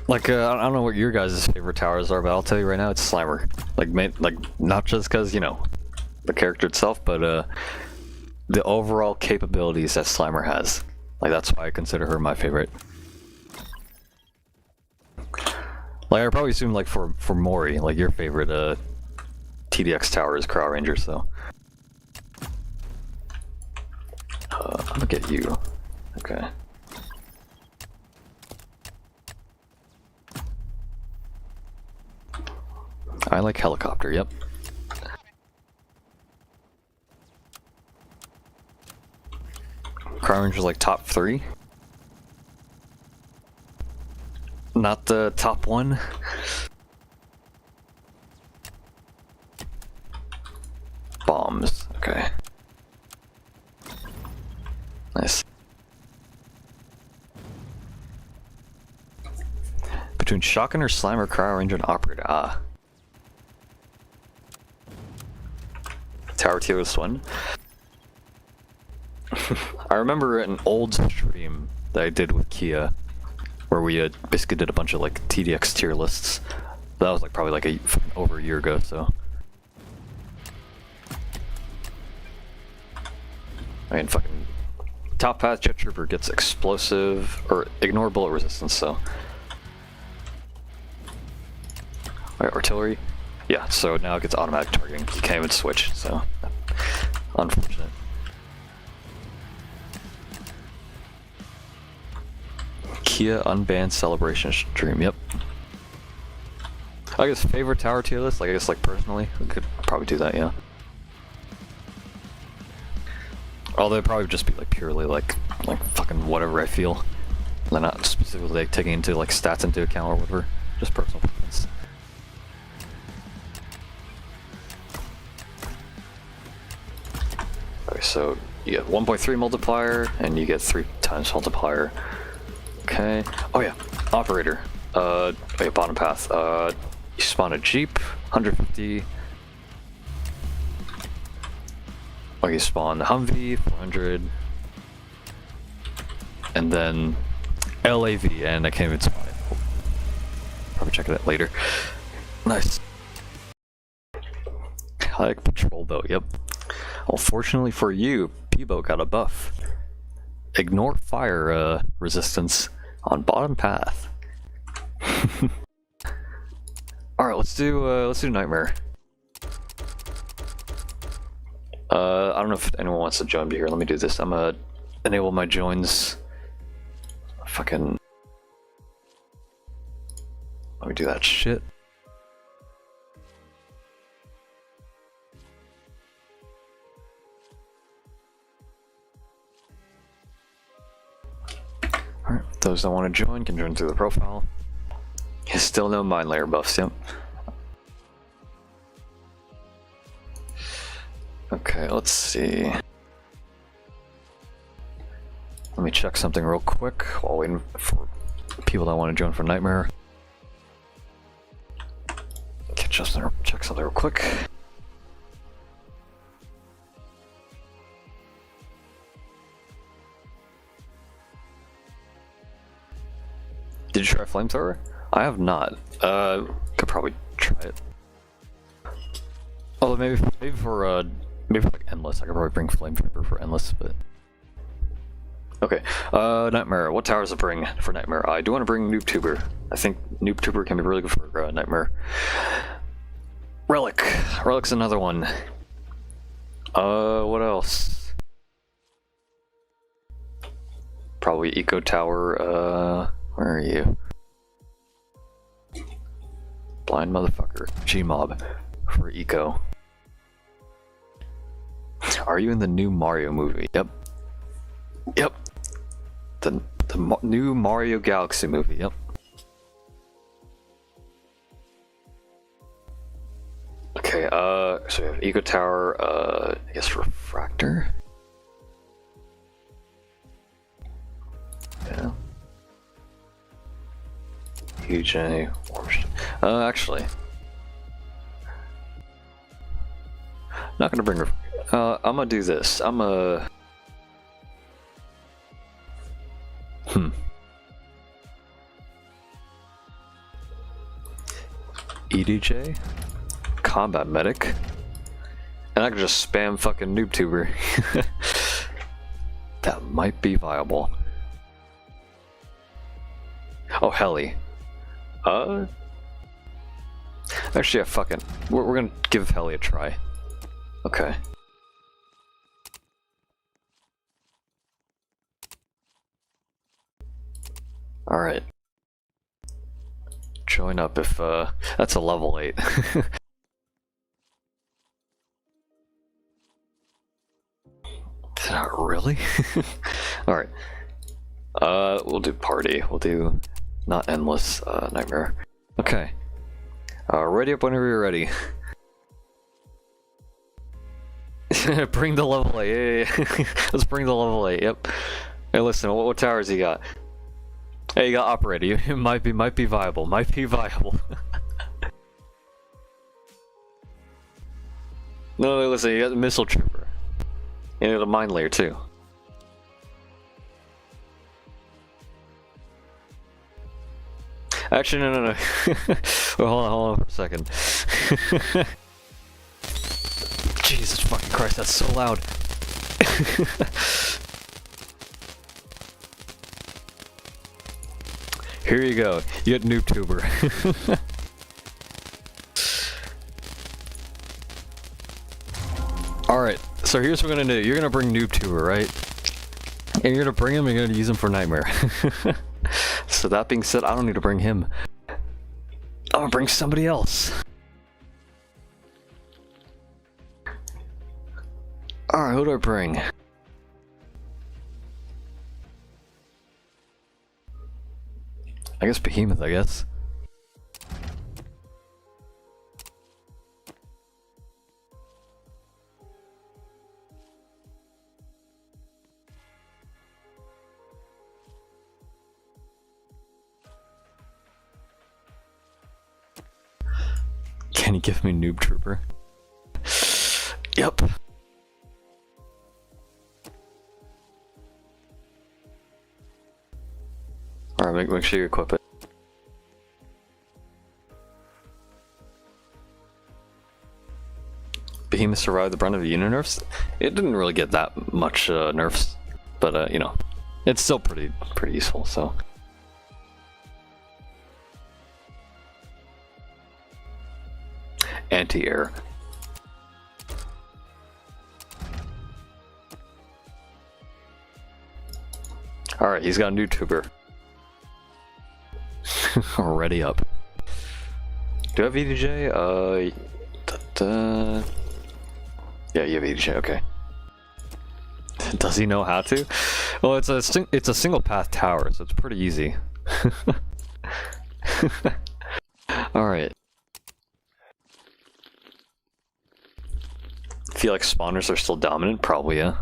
Like, I don't know what your guys' favorite towers are, but I'll tell you right now, it's Slimer. Like, not just because, you know, the character itself, but, the overall capabilities that Slimer has. Like, that's why I consider her my favorite. Like, I probably assume, like, for Mori, like, your favorite, TDX tower is Crowd Ranger, so... I'm gonna get you. Okay. I like helicopter, yep. Crowd Ranger's like top 3. Not the top 1. Bombs, okay. Nice. Between Shotgun or Slimer, Crowd Ranger, and Operator, ah. Tower tier was one. I remember an old stream that I did with Kia, where we basically did a bunch of like TDX tier lists. That was like probably like over a year ago, so. I mean, fucking top path jet trooper gets explosive or ignore bullet resistance, so. Alright, artillery. Yeah, so now it gets automatic targeting. You can't even switch, so unfortunate. Kia unbanned celebration stream, yep. I guess favorite tower tier list, like I guess like personally, we could probably do that, yeah. Although it'd probably just be like purely like fucking whatever I feel. They're not specifically like, taking into like stats into account or whatever. Just personal preference. Okay, so you get 1.3 multiplier and you get 3 times multiplier. Okay. Oh yeah, operator. Wait, bottom path. You spawn a Jeep, 150. Oh, you spawn the Humvee, 400. And then LAV, and I can't even spawn it. Probably check it out later. Nice. I like patrol boat, yep. Well, fortunately for you, P-boat got a buff. Ignore fire resistance on bottom path. All right, let's do nightmare. I don't know if anyone wants to join me here. Let me do this. I'm gonna enable my joins. Fucking. Let me do that shit. those that want to join can join through the profile. Still no mind layer buffs, yep. Okay, let's see. Let me check something real quick while waiting for people that want to join for Nightmare. Okay, just check something real quick. Did you try Flamethrower? I have not. Could probably try it. Although maybe for like Endless, I could probably bring Flamethrower for Endless, but okay. Nightmare. What towers to bring for Nightmare? I do want to bring Noobtuber. I think Noobtuber can be really good for Nightmare. Relic. Relic's another one. What else? Probably Eco Tower. Where are you? Blind motherfucker. Gmob for Eco. Are you in the new Mario movie? Yep. Yep. The new Mario Galaxy movie. Yep. Okay. So we have Eco Tower. I guess Refractor. Yeah. Huge actually, not gonna bring. I'm gonna do this. I'm a. EDJ, Combat Medic, and I can just spam fucking Noobtuber. That might be viable. Oh, Heli. Actually, yeah, fucking. We're gonna give Heli a try. Okay. Alright. Join up if, that's a level 8. Really? Alright. We'll do party. We'll do not Endless, Nightmare. Okay. Ready up whenever you're ready. Bring the level 8. Yeah. Let's bring the level 8. Yep. Hey, listen. What towers you got? Hey, you got Operator. It might be viable. Might be viable. No, listen. You got the Missile Trooper. And you got a Mind Layer too. Actually, no. Well, hold on for a second. Jesus fucking Christ, that's so loud. Here you go. You get Noobtuber. Alright, so here's what we're gonna do. You're gonna bring Noobtuber, right? And you're gonna bring him and you're gonna use him for Nightmare. So that being said, I don't need to bring him. I'm gonna bring somebody else. Alright, who do I bring? I guess Behemoth, I guess. Can you give me Noob Trooper? Yep. Alright, make sure you equip it. Behemoth survived the brunt of the unit nerfs? It didn't really get that much nerfs, but you know, it's still pretty useful, so. Anti-air. Alright, he's got a new tuber. Already up. Do I have EDJ? Yeah, you have EDJ, okay. Does he know how to? Well, it's a single path tower, so it's pretty easy. All right. Feel like spawners are still dominant? Probably, yeah.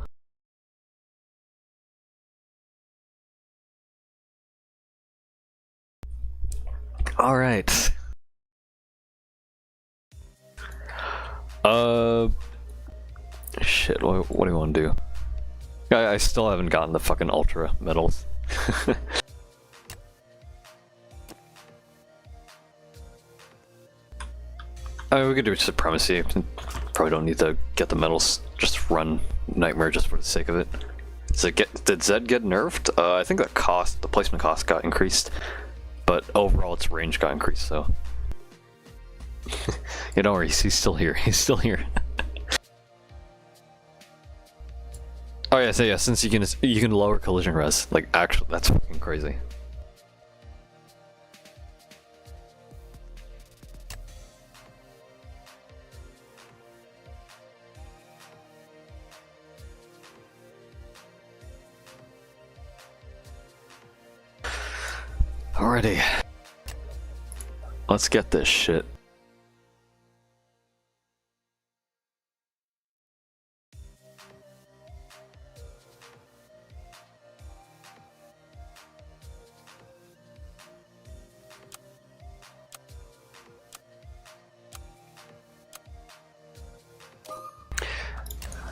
All right. Shit. What do you want to do? I still haven't gotten the fucking ultra medals. I mean, we could do supremacy. Probably don't need to get the medals. Just run Nightmare just for the sake of it. Did Zed get nerfed? I think the placement cost got increased, but overall its range got increased. So, yeah, don't worry. He's still here. He's still here. Oh yeah, so yeah, since you can lower collision res, like actually, that's fucking crazy. Alrighty, let's get this shit.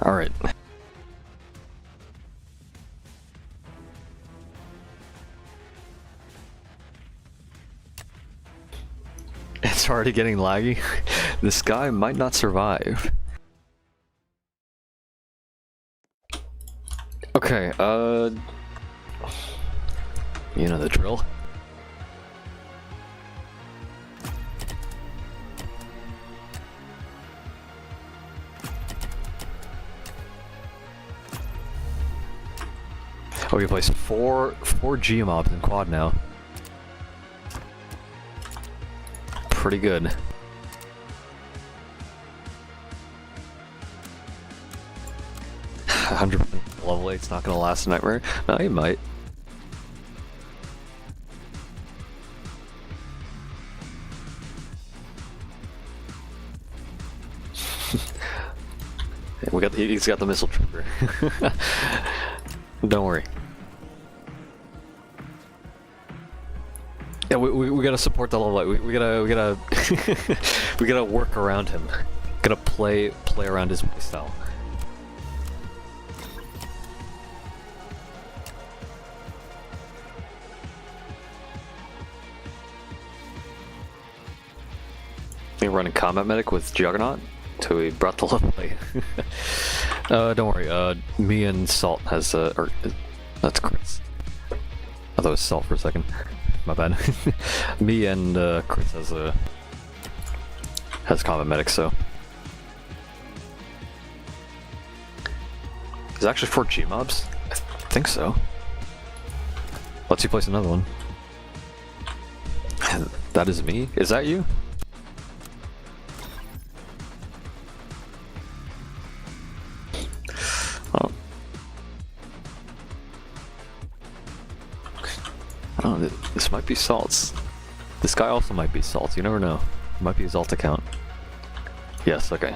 All right. It's already getting laggy. This guy might not survive. Okay, you know the drill. Oh, we placed four G-mobs in quad now. Pretty good. 100% level 8's not gonna last a Nightmare. No, he might. He's got the missile trooper. Don't worry. Yeah, we gotta support the level 8. We gotta we gotta work around him. Gotta play around his playstyle. You're running combat medic with Juggernaut till we brought the level 8. Don't worry. Me and Salt has or that's Chris. I thought it was Salt for a second. My bad. Me and Chris has combat medic, so there's actually 4 G mobs. I think so. Let's you place another one. That is me. Is that you? Oh, this might be Salt's. This guy also might be Salt's. You never know. It might be his alt account. Yes, okay.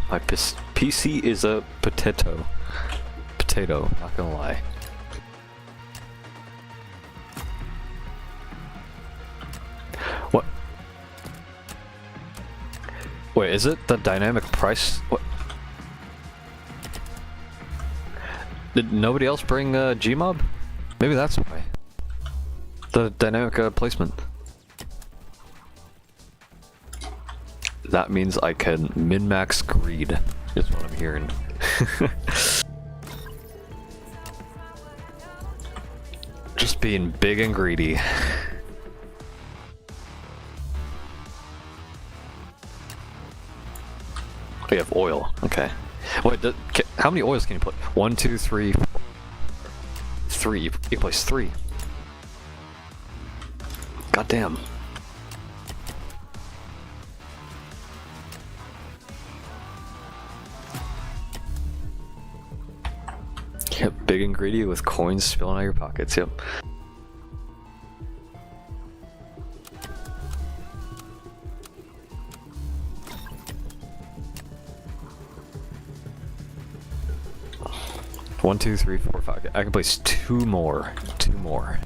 My PC is a potato. Potato, not gonna lie. What? Wait, is it the dynamic price? What? Did nobody else bring Gmob? Maybe that's why. The dynamic placement. That means I can min-max greed, is what I'm hearing. Just being big and greedy. We have oil, okay. Wait, how many oils can you put? 1, 2, 3, 4. 3. You can place 3. God damn. Big and greedy with coins spilling out your pockets, yep. One, two, three, four, five. I can place two more. Two more.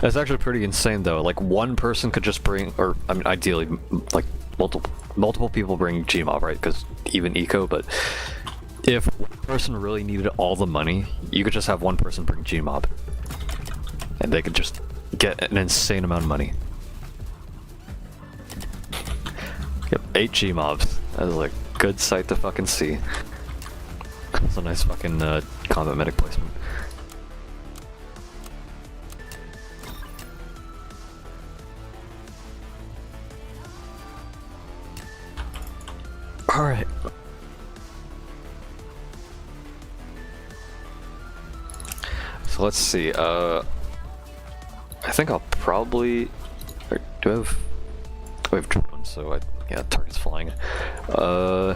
That's actually pretty insane though. Like one person could just bring, or I mean ideally, like multiple people bring Gmob, right? Because even eco, but if one person really needed all the money, you could just have one person bring Gmob. And they could just get an insane amount of money. Yep, 8 Gmobs. That is a good sight to fucking see. It's a nice fucking combat medic placement. Alright. So let's see, I think I'll probably... do I have... We have drones, so yeah, target's flying. I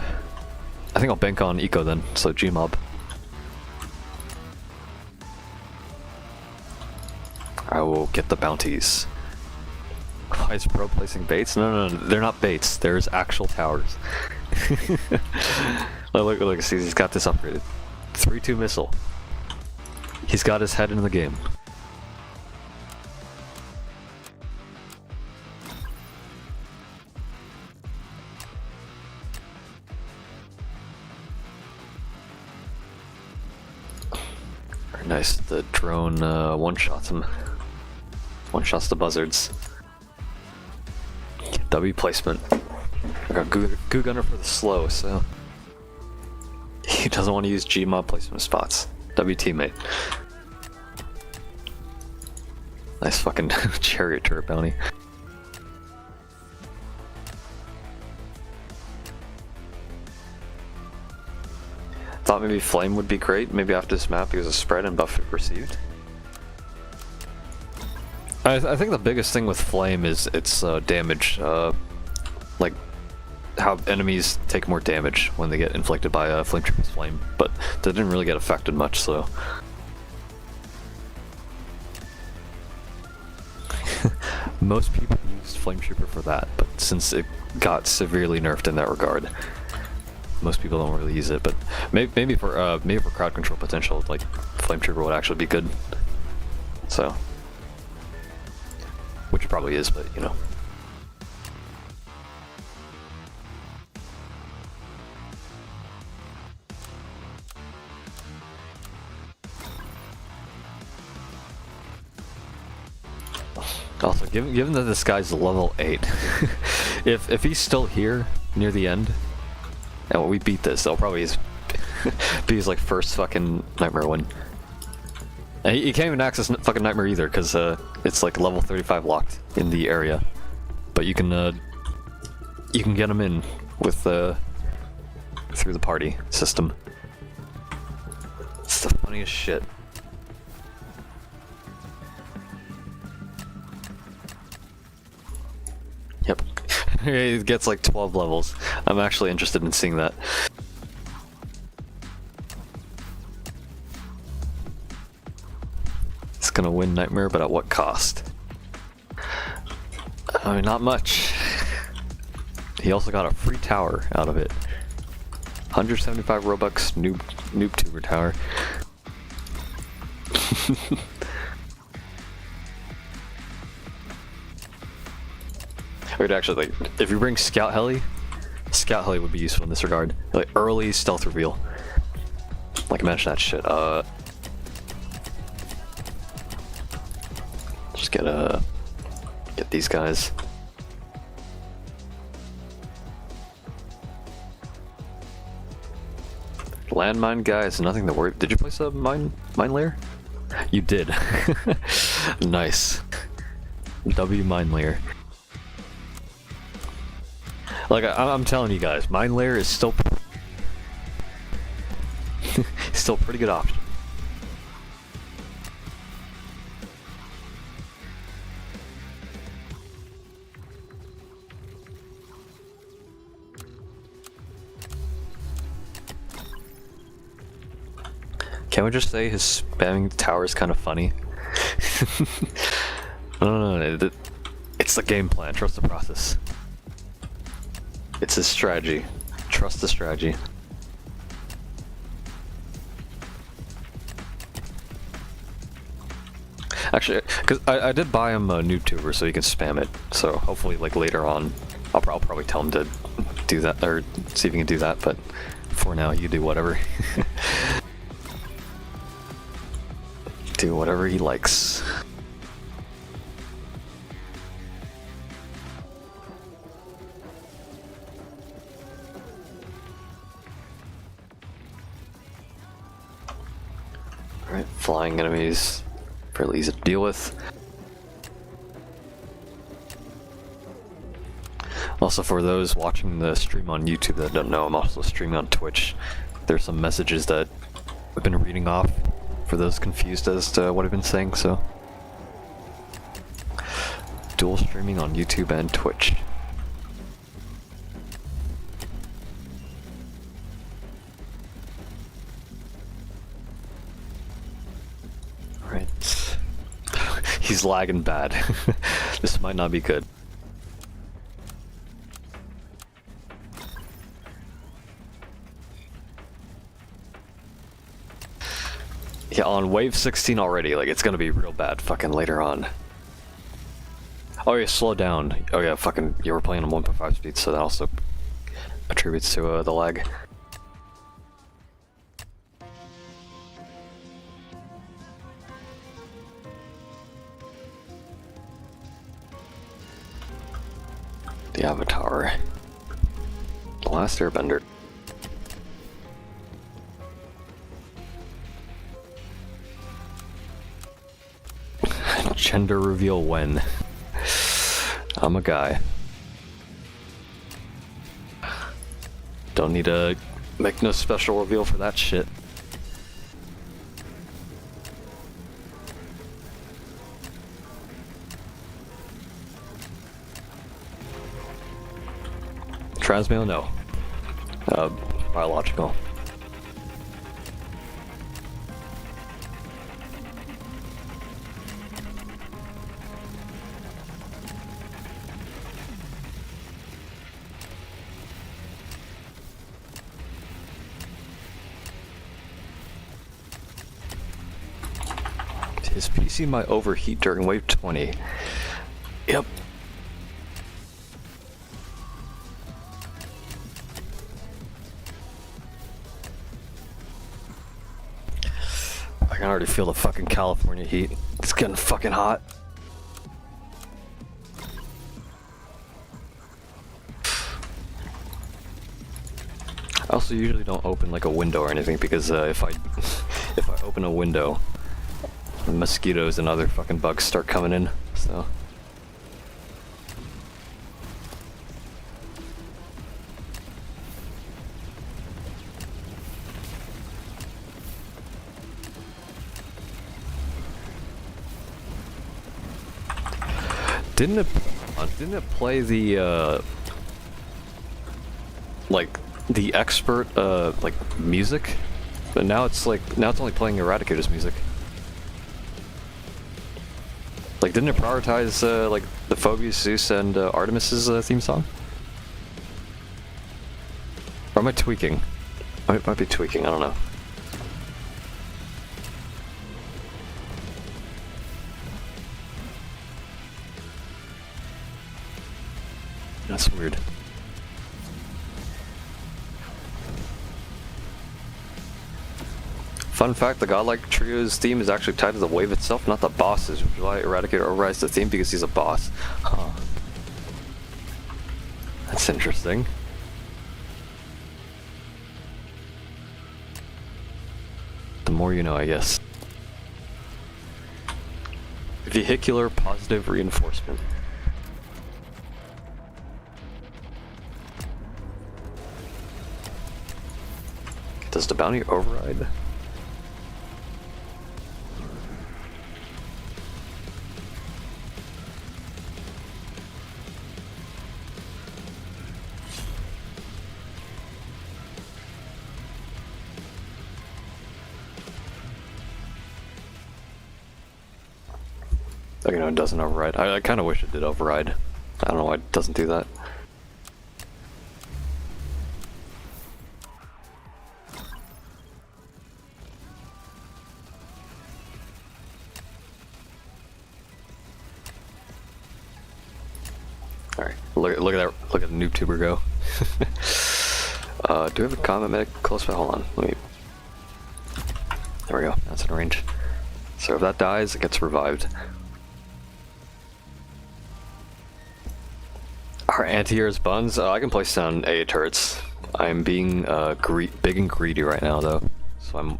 think I'll bank on eco then, so Gmob. I will get the bounties. Why is Pro placing baits? No, they're not baits. There's actual towers. look, see, he's got this upgraded. 3-2 missile. He's got his head in the game. Very nice. The drone one-shots him. One-shots the buzzards. W placement. I got Goo Gunner for the slow, so he doesn't want to use Gmob placement spots. W teammate. Nice fucking chariot turret bounty. Thought maybe flame would be great, maybe after this map because of spread and buff received. I think the biggest thing with flame is its damage, like how enemies take more damage when they get inflicted by a flame trooper's flame, but they didn't really get affected much, so. Most people used flame trooper for that, but since it got severely nerfed in that regard, most people don't really use it. But maybe for crowd control potential, like flame trooper would actually be good. So. Which it probably is, but you know. Also, given that this guy's level 8, if he's still here near the end, and we beat this, that'll probably be his like first fucking nightmare win. And he can't even access fucking Nightmare either, because it's like level 35 locked in the area. But you can get him in with through the party system. It's the funniest shit. Yep. He gets like 12 levels. I'm actually interested in seeing that. Gonna win Nightmare, but at what cost? I mean, not much. He also got a free tower out of it. 175 Robux noob tuber tower. Wait, actually, like, if you bring Scout Heli would be useful in this regard. Like, early stealth reveal. Like, imagine that shit. Just get these guys. Landmine guy is nothing to worry. Did you place a mine layer? You did. Nice. W mine layer. Like I'm telling you guys, mine layer is still still a pretty good option. Can't we just say his spamming the tower is kind of funny? I don't know. It's the game plan. Trust the process. It's his strategy. Trust the strategy. Actually, because I did buy him a noob tuber so he can spam it. So hopefully, like later on, I'll probably tell him to do that or see if he can do that. But for now, you do whatever. Do whatever he likes. Alright, flying enemies, fairly easy to deal with. Also, for those watching the stream on YouTube that don't know, I'm also streaming on Twitch. There's some messages that I've been reading off for those confused as to what I've been saying, so. Dual streaming on YouTube and Twitch. Alright. He's lagging bad. This might not be good. Yeah, on wave 16 already, like, it's gonna be real bad fucking later on. Oh yeah, slow down. Oh yeah, fucking, you were playing on 1.5 speed, so that also attributes to the lag. The Avatar. The Last Airbender. Gender reveal when? I'm a guy. Don't need to make no special reveal for that shit. Transmale? No. Biological. His PC might overheat during wave 20. Yep. I can already feel the fucking California heat. It's getting fucking hot. I also usually don't open like a window or anything because if I open a window, mosquitoes and other fucking bugs start coming in, so. Didn't it play the like the expert like music? But now it's only playing Eradicator's music. Like, didn't it prioritize, like, the Phobius, Zeus, and Artemis's theme song? Or am I tweaking? It might be tweaking, I don't know. That's weird. Fun fact, the Godlike Trio's theme is actually tied to the wave itself, not the bosses, which is why Eradicator overrides the theme because he's a boss. Huh. That's interesting. The more you know, I guess. Vehicular positive reinforcement. Does the bounty override? Oh, you know, it doesn't override. I kind of wish it did override. I don't know why it doesn't do that. Alright, look at that, look at the noob tuber go. Do we have a combat medic close by? Hold on, let me... There we go, that's in range. So if that dies, it gets revived. Our anti-air's buns, I can place down AA turrets. I'm being big and greedy right now though, so I'm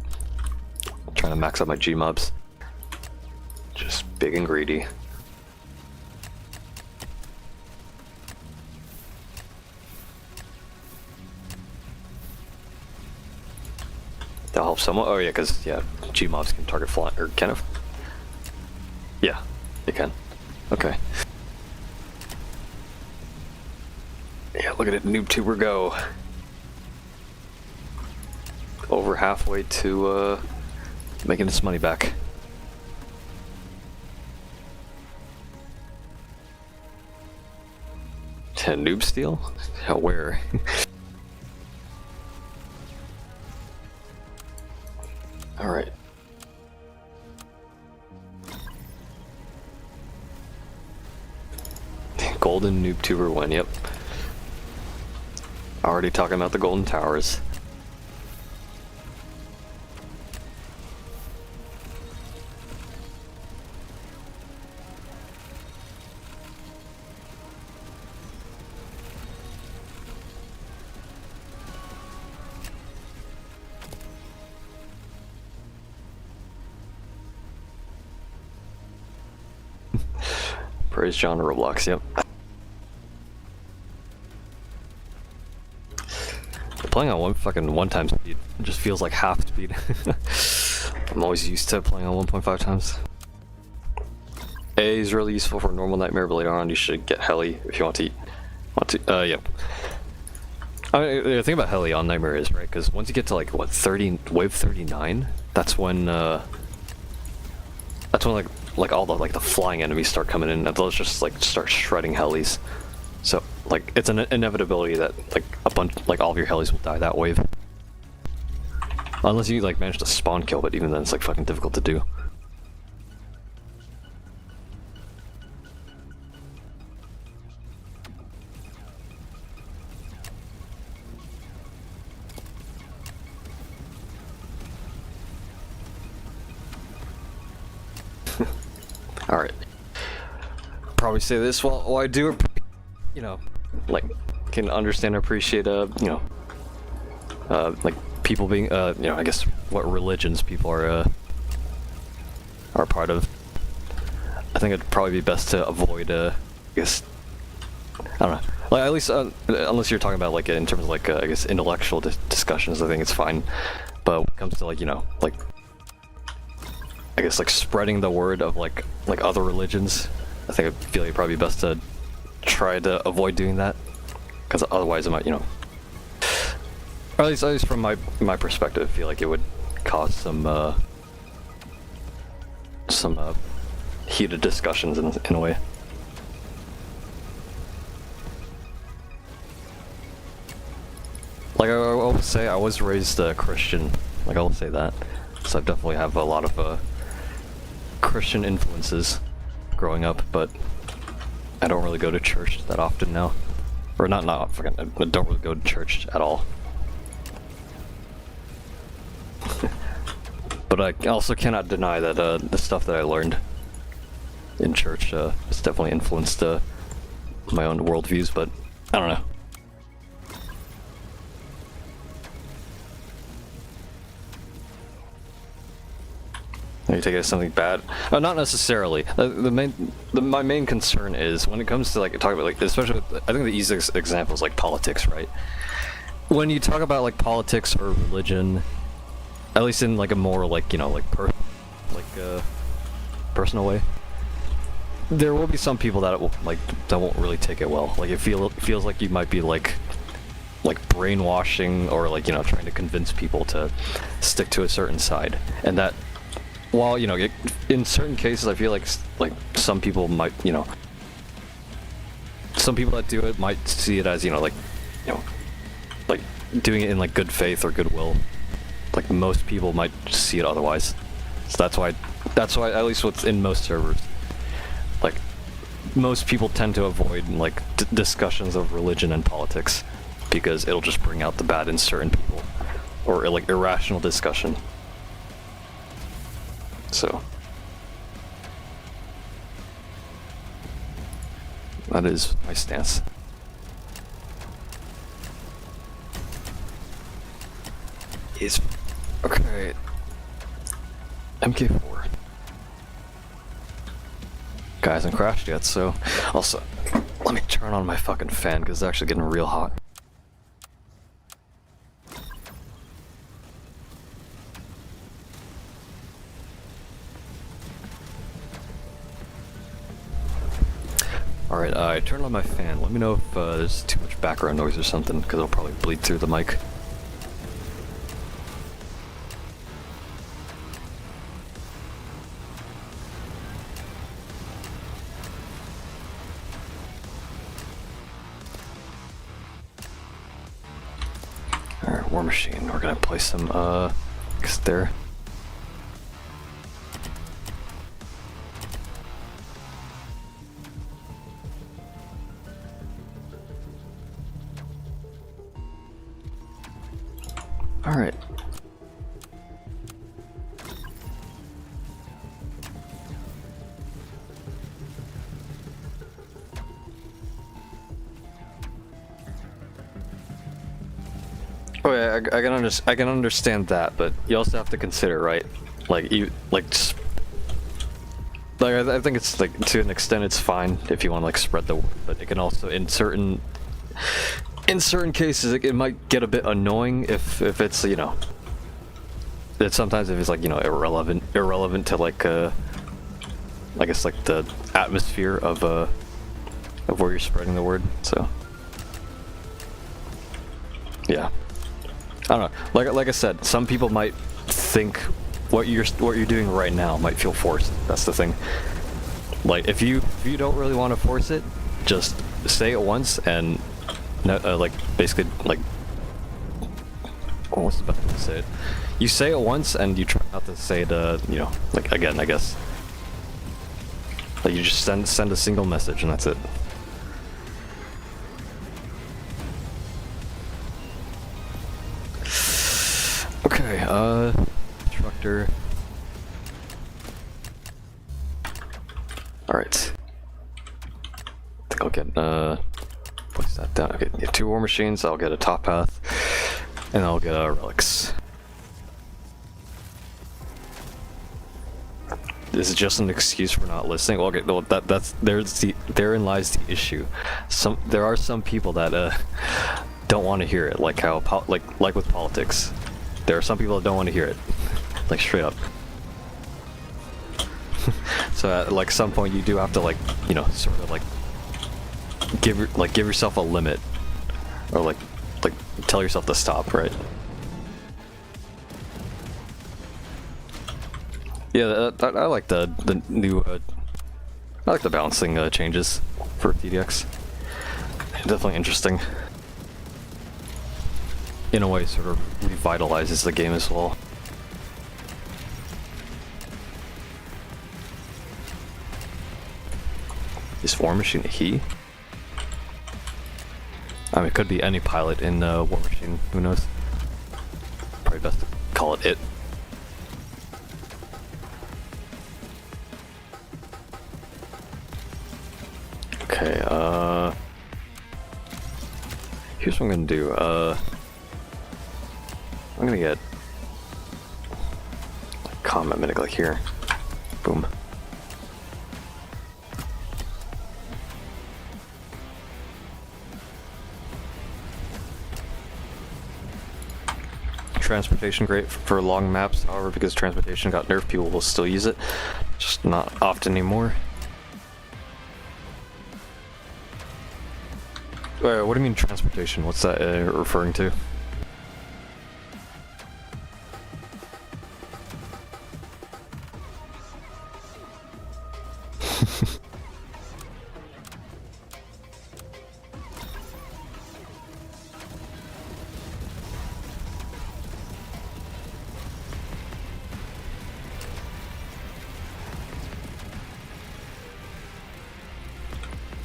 trying to max out my G-mobs. Just big and greedy. That'll help somewhat. Oh yeah, because yeah, G-mobs can target flying, or can it? Yeah, they can. Okay. Yeah, look at it, noob tuber go. Over halfway to making its money back. Noob steal? Yeah, where? Alright. Golden noob tuber win, yep. Already talking about the golden towers. Praise John Roblox, yep. Playing on one time speed just feels like half speed. I'm always used to playing on 1.5 times. A is really useful for normal nightmare, but later on you should get heli if you want to yep. I mean, the thing about heli on nightmare is, right, because once you get to like what, wave 39, that's when like all the flying enemies start coming in, and those just like start shredding helis. So like it's an inevitability that like all of your helis will die that wave, unless you like manage to spawn kill. But even then, it's like fucking difficult to do. All right. Probably say this while I do, you know, like can understand and appreciate you know, like people being you know, I guess what religions people are part of. I think it'd probably be best to avoid I guess, I don't know, like at least unless you're talking about like in terms of like I guess intellectual discussions, I think it's fine. But when it comes to like, you know, like I guess like spreading the word of like other religions, I think I feel like it'd probably be best to try to avoid doing that, because otherwise it might, you know, or at least from my perspective, I feel like it would cause some heated discussions in a way. Like I will say, I was raised Christian. Like I will say that, so I definitely have a lot of Christian influences growing up, but I don't really go to church that often now. Or not fucking, I don't really go to church at all. But I also cannot deny that the stuff that I learned in church has definitely influenced my own worldviews, but I don't know. You take it as something bad? Not necessarily. My main concern is when it comes to like talking about like, especially with, I think the easiest example is like politics, right? When you talk about like politics or religion, at least in like a more like, you know, like personal way, there will be some people that won't really take it well. Like it feels like you might be like brainwashing or like, you know, trying to convince people to stick to a certain side, and that while, you know, in certain cases, I feel like some people might, you know, some people that do it might see it as, you know, like doing it in like good faith or goodwill. Like most people might see it otherwise. So that's why at least what's in most servers, like most people tend to avoid like discussions of religion and politics because it'll just bring out the bad in certain people, or like irrational discussion. So that is my stance. Is okay. MK4. Guy hasn't crashed yet, so also let me turn on my fucking fan because it's actually getting real hot. Alright, I turned on my fan. Let me know if there's too much background noise or something, because it'll probably bleed through the mic. Alright, War Machine. We're gonna play some, there. Alright. Oh yeah, I can understand that, but you also have to consider, right? Like just, like I think it's like to an extent it's fine if you want to like spread the word, but it can also in certain cases it might get a bit annoying if it's, you know, that sometimes if it's like, you know, irrelevant to like I guess like the atmosphere of where you're spreading the word. So yeah, I don't know. Like I said, some people might think what you're doing right now might feel forced. That's the thing. Like if you don't really want to force it, just say it once and like basically like, oh, what's the best way to say it? You say it once and you try not to say it, you know, like again, I guess. Like you just send a single message and that's it. Okay, instructor. Alright. I think I'll get, place that down. Okay, yeah, 2 War Machines, I'll get a top path, and I'll get relics. This is just an excuse for not listening. Well, okay, well, therein lies the issue. There are some people that don't want to hear it, like how like with politics. There are some people that don't want to hear it, like straight up. So at like some point you do have to, like, you know, sort of like give yourself a limit, or like tell yourself to stop, right? Yeah, I like the new I like the balancing changes for TDX. Definitely interesting. In a way, sort of revitalizes the game as well. Is War Machine a he? I mean, it could be any pilot in War Machine, who knows? Probably best to call it. Okay, here's what I'm gonna do. I'm gonna get combat medic like here. Boom. Transportation great for long maps, however, because transportation got nerfed, people will still use it, just not often anymore. What do you mean transportation? What's that referring to?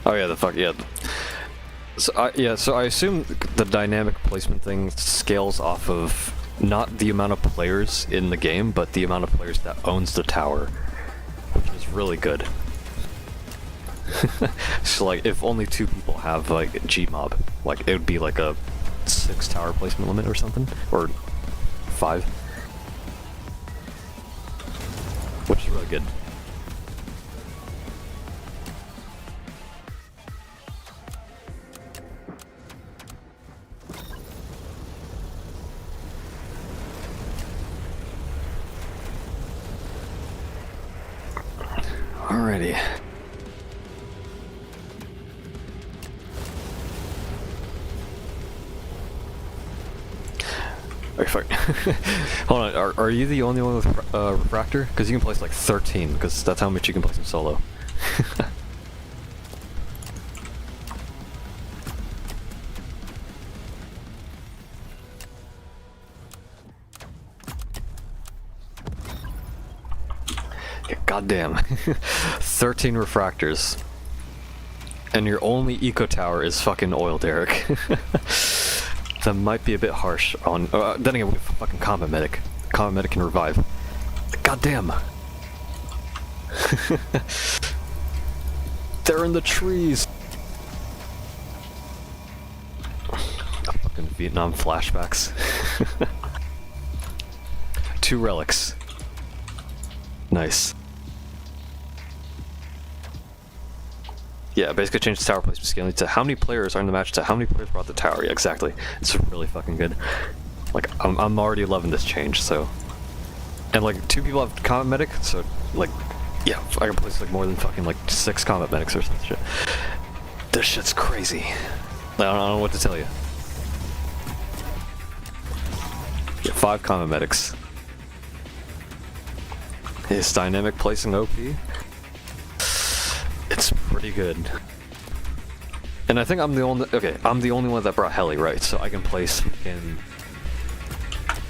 Oh yeah, the fuck yeah. So I assume the dynamic placement thing scales off of not the amount of players in the game, but the amount of players that owns the tower, which is really good. So like, if only 2 people have like Gmob, like it would be like a 6 tower placement limit or something, or 5, which is really good. Alrighty. Okay, fuck. Hold on, are you the only one with refractor? Because you can place like 13, because that's how much you can place in solo. Yeah, goddamn. 13 refractors. And your only eco tower is fucking oil derrick. That might be a bit harsh on. Then again, we have fucking combat medic. Combat medic can revive. Goddamn. They're in the trees. Fucking Vietnam flashbacks. 2 relics. Nice. Yeah, basically change the tower placement scaling to how many players are in the match to how many players brought the tower. Yeah, exactly. It's really fucking good. Like, I'm already loving this change, so. And like, 2 people have combat medic, so like, yeah, I can place like more than fucking like 6 combat medics or some shit. This shit's crazy. I don't know what to tell you. Yeah, 5 combat medics. His dynamic placing OP. It's pretty good. And I think I'm the only I'm the only one that brought heli, right? So I can place in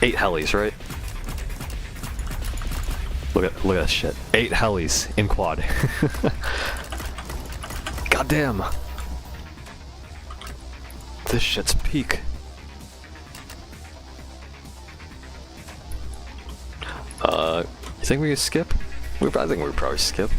8 helis, right? Look at that shit. 8 helis in quad. Goddamn. This shit's peak. You think we could skip? I think we would probably skip.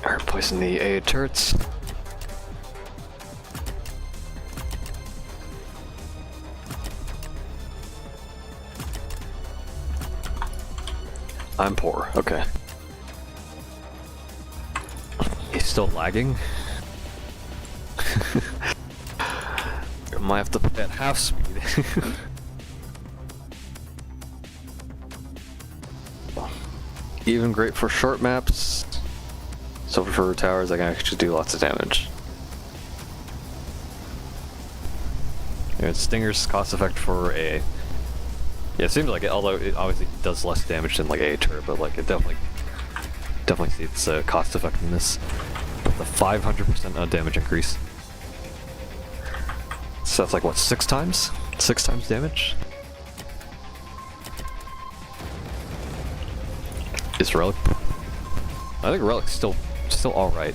Alright, placing the A turrets. I'm poor, okay. He's still lagging? I might have to put that half speed. Even great for short maps. So for towers, I can actually do lots of damage. Yeah, Stinger's cost effect for a. Yeah, it seems like it, although it obviously does less damage than like a turret, but like it definitely see its cost effectiveness. The 500% damage increase. So that's like what, 6 times? 6 times damage? Is Relic? I think Relic's still alright.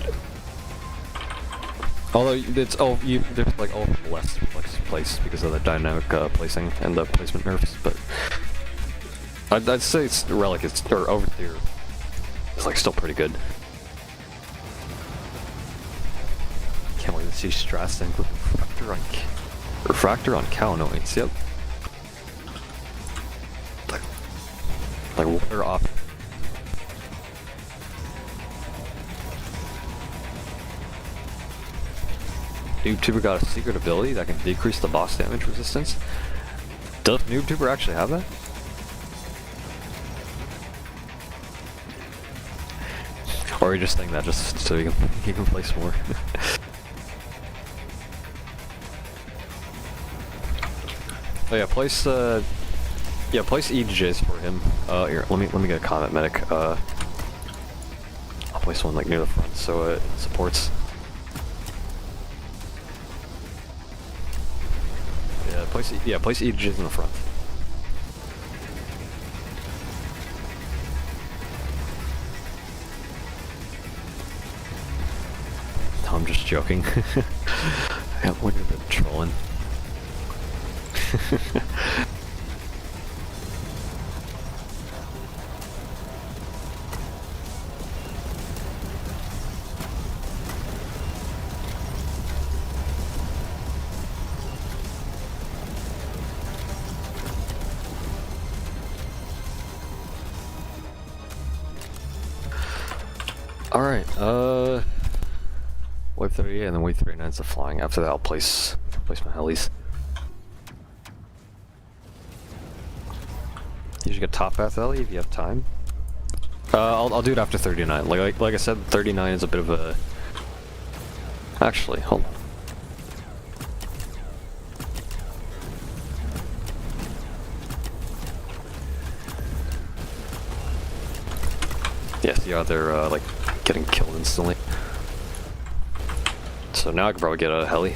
Although it's there's like less place because of the dynamic placing and the placement nerfs, but I'd say it's Relic or Overseer is like still pretty good. Can't wait to see Stress and Refractor on cow noise. Yep. Like water off. NoobTuber got a secret ability that can decrease the boss damage resistance. Does NoobTuber actually have that? Or are you just saying that just so he can place more? Oh yeah, place Yeah, place EJs for him. Here, let me get a combat medic. I'll place one like near the front so it supports. Yeah, place EJs in the front. No, I'm just joking. Yeah, when you're trolling. Alright, wave 38 and then wave 39 is the flying. After that I'll place my helis. You should get top path heli if you have time. I'll do it after 39. Like I said, 39 is a bit of a... Actually, hold on. Yeah, see how they're like getting killed instantly. So now I can probably get a heli.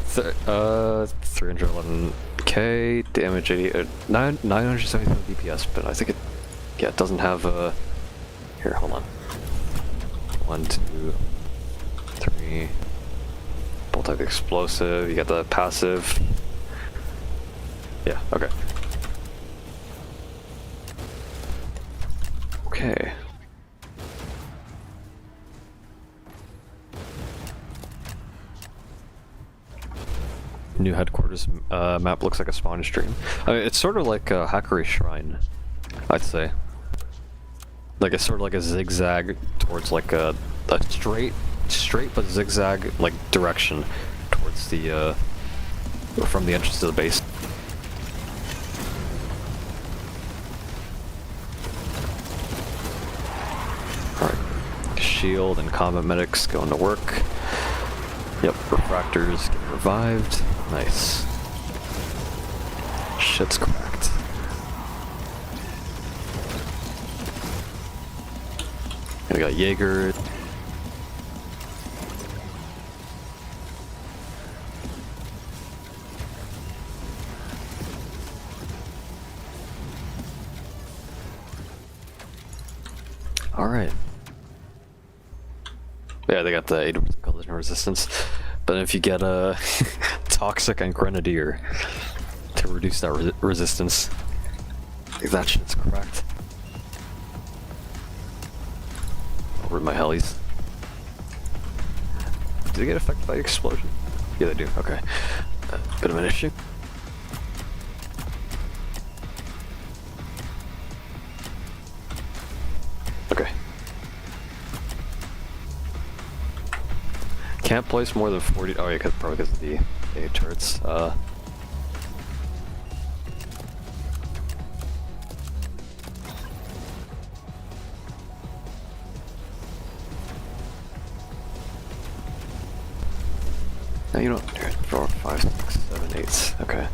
311k damage, 977 DPS, but I think it doesn't have here, hold on. 1, 2, 3. Bolt type explosive. You got the passive. Yeah. Okay. Okay. New headquarters map looks like a spawn stream. I mean, it's sort of like a Hackery Shrine, I'd say. Like it's sort of like a zigzag towards like a straight but zigzag like direction towards the from the entrance to the base. Alright. Shield and combat medics going to work. Yep, refractors getting revived. Nice. Shit's cracked. And we got Jaeger. Alright. Yeah, they got the 80% collision resistance. But if you get a Toxic and Grenadier to reduce that resistance, that shit's cracked. Over my helis. Do they get affected by explosion? Yeah, they do. Okay. Bit of an issue. Okay. Can't place more than 40. Oh yeah, probably because of the A turrets. No, you don't. 4, 5, 6, 7, 8. Okay.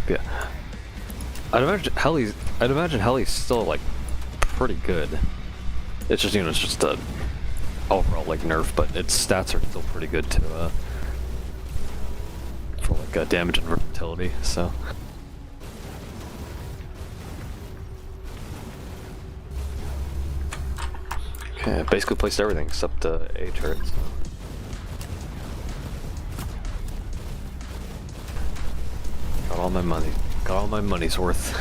Yeah. I'd imagine Heli's still like pretty good. It's just, you know, it's just a overall like nerf, but its stats are still pretty good to for like damage and versatility. So. Okay, I basically placed everything except A turrets. Got all my money. Got all my money's worth.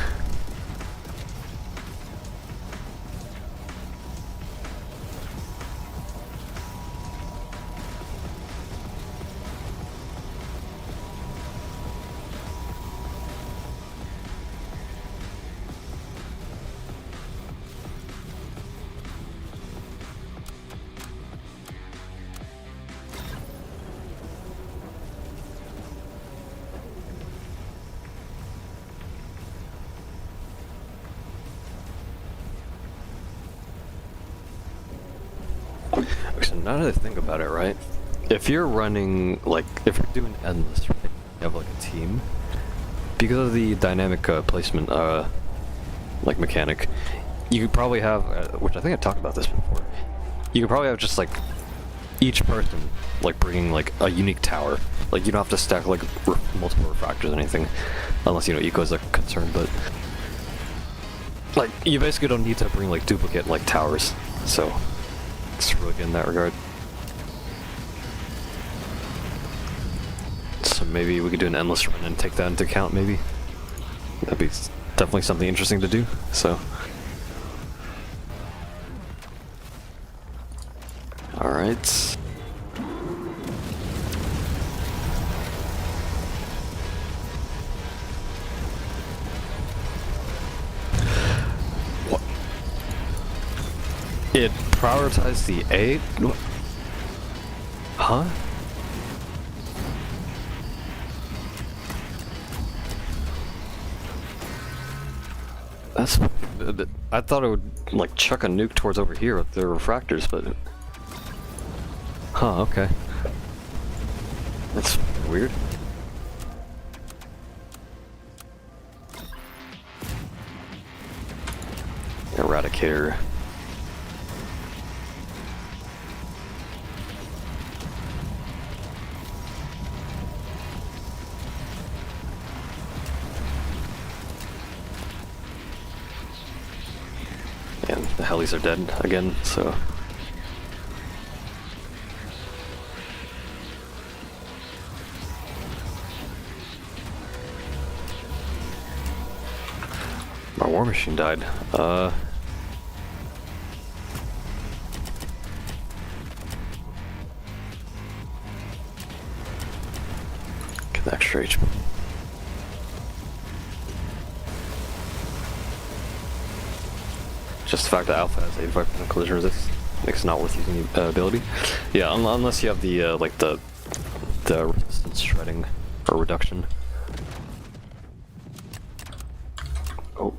so now that I think about it, right? If you're running, like, if you're doing endless, right? You have like a team. Because of the dynamic placement, like mechanic, you could probably have, which I think I talked about this before. You could probably have just like each person like bringing like a unique tower. Like you don't have to stack like multiple refractors or anything, unless you know eco is a concern. But like you basically don't need to bring like duplicate like towers. So it's really good in that regard. So maybe we could do an endless run and take that into account. Maybe that'd be definitely something interesting to do. So. Alright. What? It prioritized the 8? Huh? That's... I thought it would, like, chuck a nuke towards over here with the refractors, but... Huh, okay. That's weird. Eradicator. And the helis are dead again, so... My war machine died. Get the extra HP. Just the fact that Alpha has 85% collision resist makes it not worth using the ability. Yeah, unless you have the like the resistance shredding or reduction. Oh.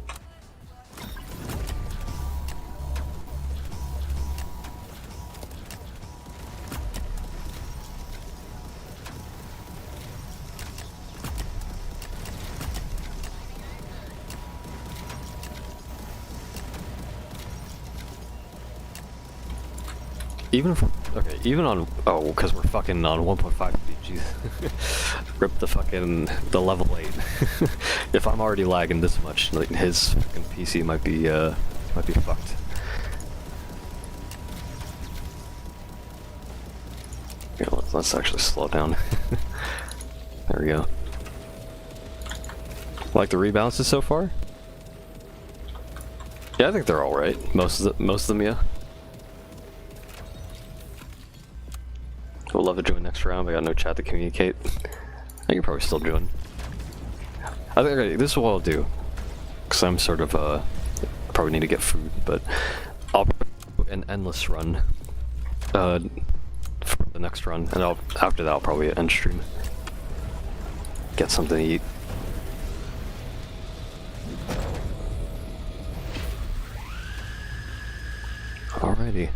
Even if, okay, even on, oh, because we're fucking on 1.5 speed, jeez. Rip the level 8. If I'm already lagging this much, like, his fucking PC might be fucked. Yeah, let's actually slow down. There we go. Like the rebalances so far? Yeah, I think they're alright. Most of them, yeah. We'll love to join next round. I got no chat to communicate. I can probably still join. I think okay, this is what I'll do, because I'm sort of probably need to get food, but I'll do an endless run for the next run, and after that I'll probably end stream. Get something to eat. Alrighty.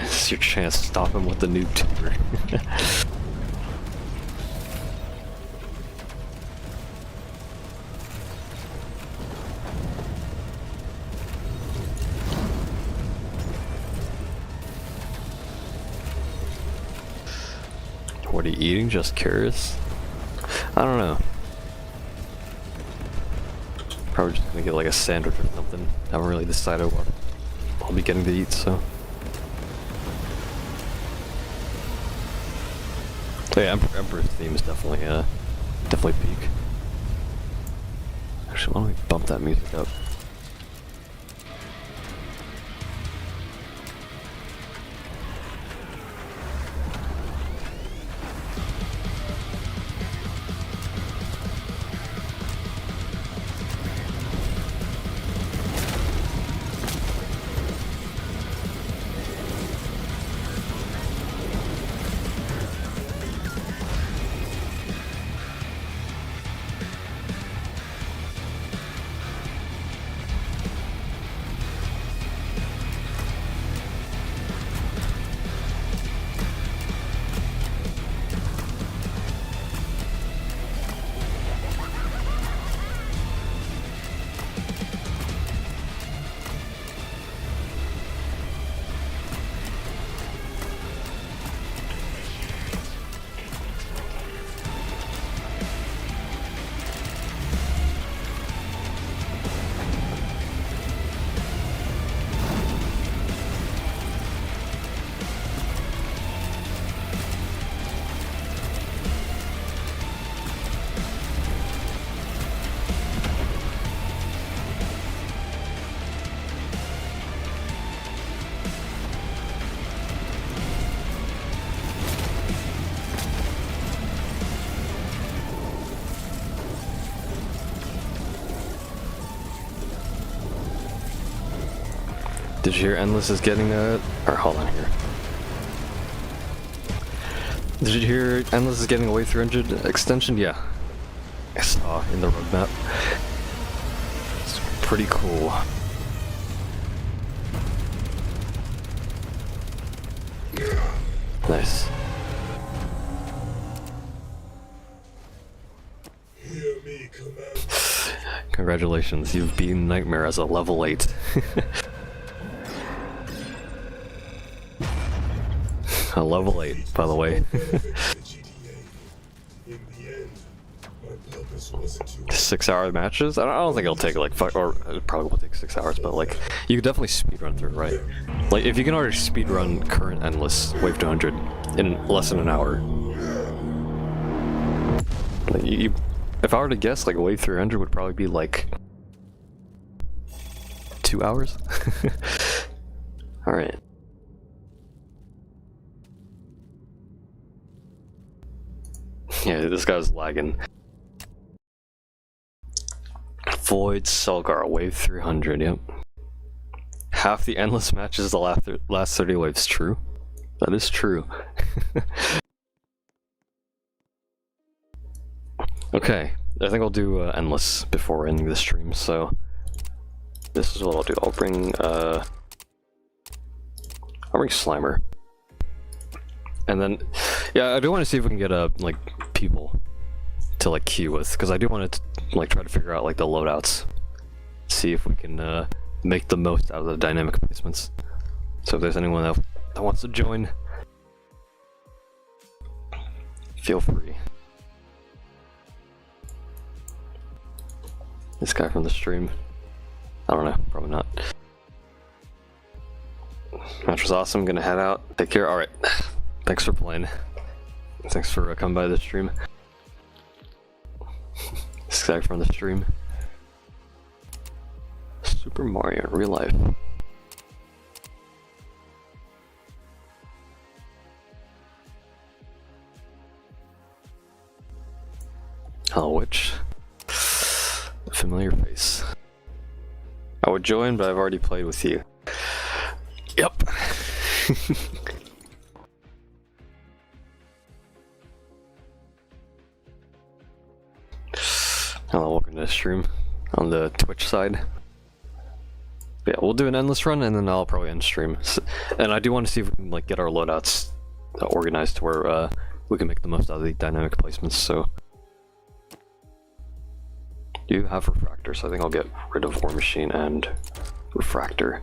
This is your chance to stop him with the noob tuber. What are you eating? Just curious. I don't know. Probably just gonna get like a sandwich or something. I haven't really decided what I'll be getting to eat, so. So yeah, Emperor's theme is definitely peak. Actually, why don't we bump that music up? Did you hear Endless is getting a... Or hold on here. Did you hear Endless is getting a Wave 300 extension? Yeah. I saw in the roadmap. It's pretty cool. Nice. Congratulations, you've beaten Nightmare as a level 8. A level 8, by the way. 6-hour matches? I don't think it'll take like or it probably will take 6 hours, but like you could definitely speedrun through, right? Like if you can already speedrun current Endless Wave 200 in less than an hour. Like if I were to guess, like Wave 300 would probably be like 2 hours. All right. Yeah, this guy's lagging. Void Selgar, Wave 300, yep. Half the Endless matches the last 30 waves, true? That is true. Okay, I think I'll do Endless before ending the stream, so... This is what I'll do, I'll bring Slimer. And then, yeah, I do want to see if we can get like people to like queue with, because I do want to like try to figure out like the loadouts, see if we can make the most out of the dynamic placements. So if there's anyone that wants to join, feel free. This guy from the stream, I don't know, probably not. Match was awesome, gonna head out, take care, alright. Thanks for playing. Thanks for coming by the stream. This guy from the stream. Super Mario in real life. Hello, Witch. A familiar face. I would join, but I've already played with you. Yep. Hello, welcome to the stream on the Twitch side. Yeah, we'll do an Endless run and then I'll probably end stream. And I do want to see if we can like get our loadouts organized to where we can make the most out of the dynamic placements. So you have Refractor, so I think I'll get rid of War Machine and Refractor.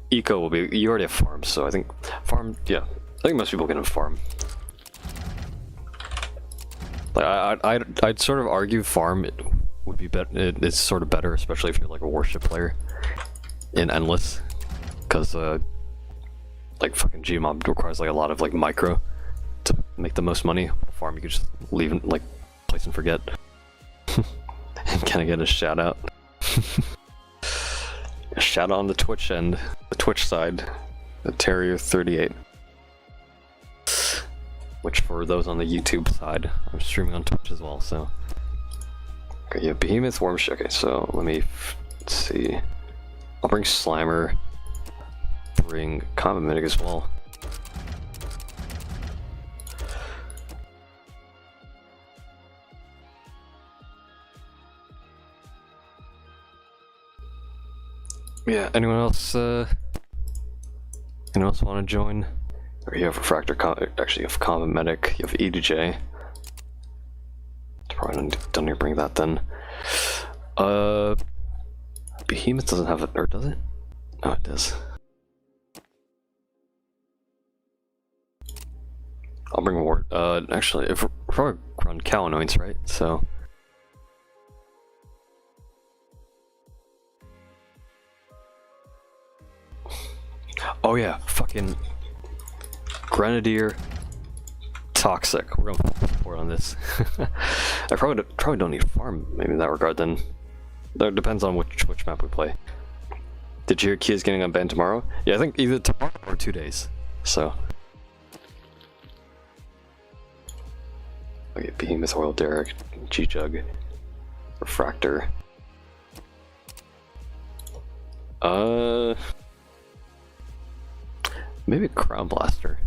Eco will be, you already have Farm, so I think Farm, yeah, I think most people can have Farm. Like I'd sort of argue Farm would be better. It's sort of better, especially if you're like a Warship player in Endless, because like fucking Gmob requires like a lot of like micro to make the most money. Farm you could just leave and like place and forget, and kind of get a shout out. A shout out on the Twitch end, the Twitch side, the Terrier 38. Which for those on the YouTube side, I'm streaming on Twitch as well, so. Okay, yeah, Behemoth, War Machine. Okay, so let's see. I'll bring Slimer, bring Combat Medic as well. Yeah, anyone else want to join? Or you have Refractor, actually you have Combat Medic, you have EDJ. Probably don't need to bring that then. Behemoth doesn't have it, or does it? Oh, it does. I'll bring Ward. Actually, if we're probably run Cow Annoyance, right? So. Oh yeah, fucking Grenadier, Toxic. We're going to support on this. I probably don't need Farm maybe in that regard then. That depends on which map we play. Did you hear Kia's getting unbanned tomorrow? Yeah, I think either tomorrow or 2 days. So. Okay, Behemoth, Oil Derrick, G-Jug, Refractor. Maybe a Crown Blaster.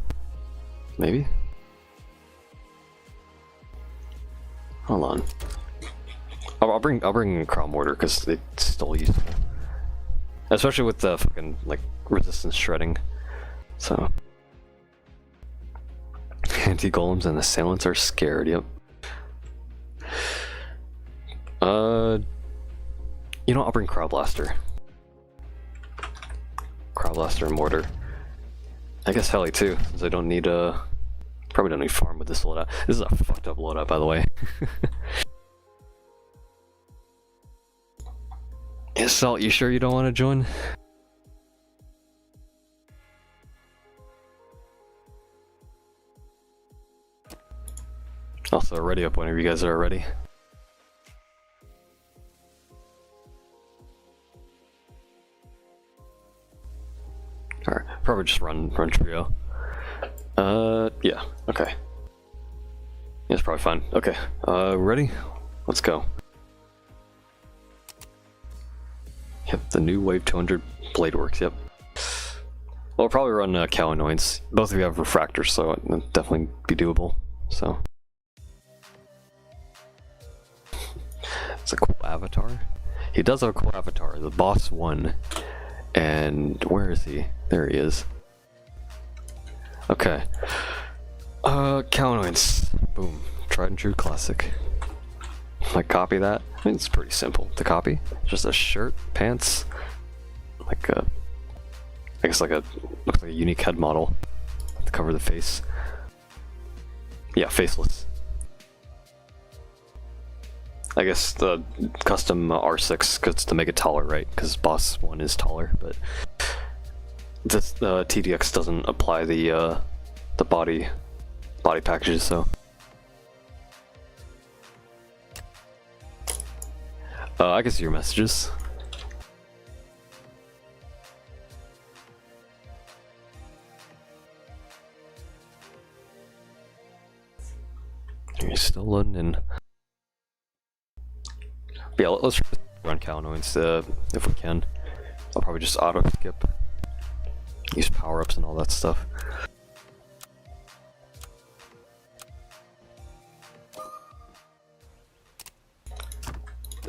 Maybe? Hold on. I'll bring Crown Mortar because it's still useful. Especially with the fucking, like, resistance shredding. So. Anti-golems and assailants are scared, yep. You know, I'll bring Crowd Blaster. Crowd Blaster and Mortar. I guess Heli too, since I don't need probably don't need farm with this loadout. This is a fucked up loadout, by the way. Yeah, Salt, you sure you don't want to join? Also, ready up whenever you guys are ready. Alright, probably just run trio. Yeah, okay. Yeah, it's probably fine. Okay, ready? Let's go. Yep, the new Wave 200 blade works, yep. We'll probably run Cow Annoyance. Both of you have Refractors, so it'll definitely be doable, so. It's a cool avatar. He does have a cool avatar, the boss one. And where is he? There he is. Okay. Cow Annoyance. Boom. Tried and true classic. Like, copy that. I mean, it's pretty simple to copy. Just a shirt, pants, like a, I guess like a, looks like a unique head model to cover the face. Yeah, faceless. I guess the custom R6 because to make it taller, right? Because boss 1 is taller, but this TDX doesn't apply the body packages, so. I can see your messages. You're still loading in. Yeah, let's run Cow Annoyance if we can. I'll probably just auto skip. Use power-ups and all that stuff.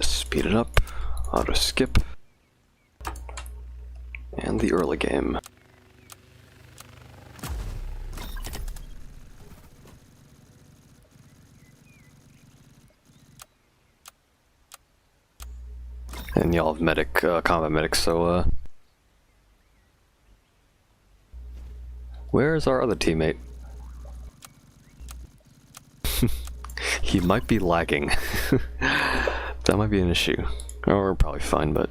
Speed it up, auto skip, and the early game. And y'all have medic, combat medics, so where's our other teammate? He might be lagging. That might be an issue. Or we're probably fine, but...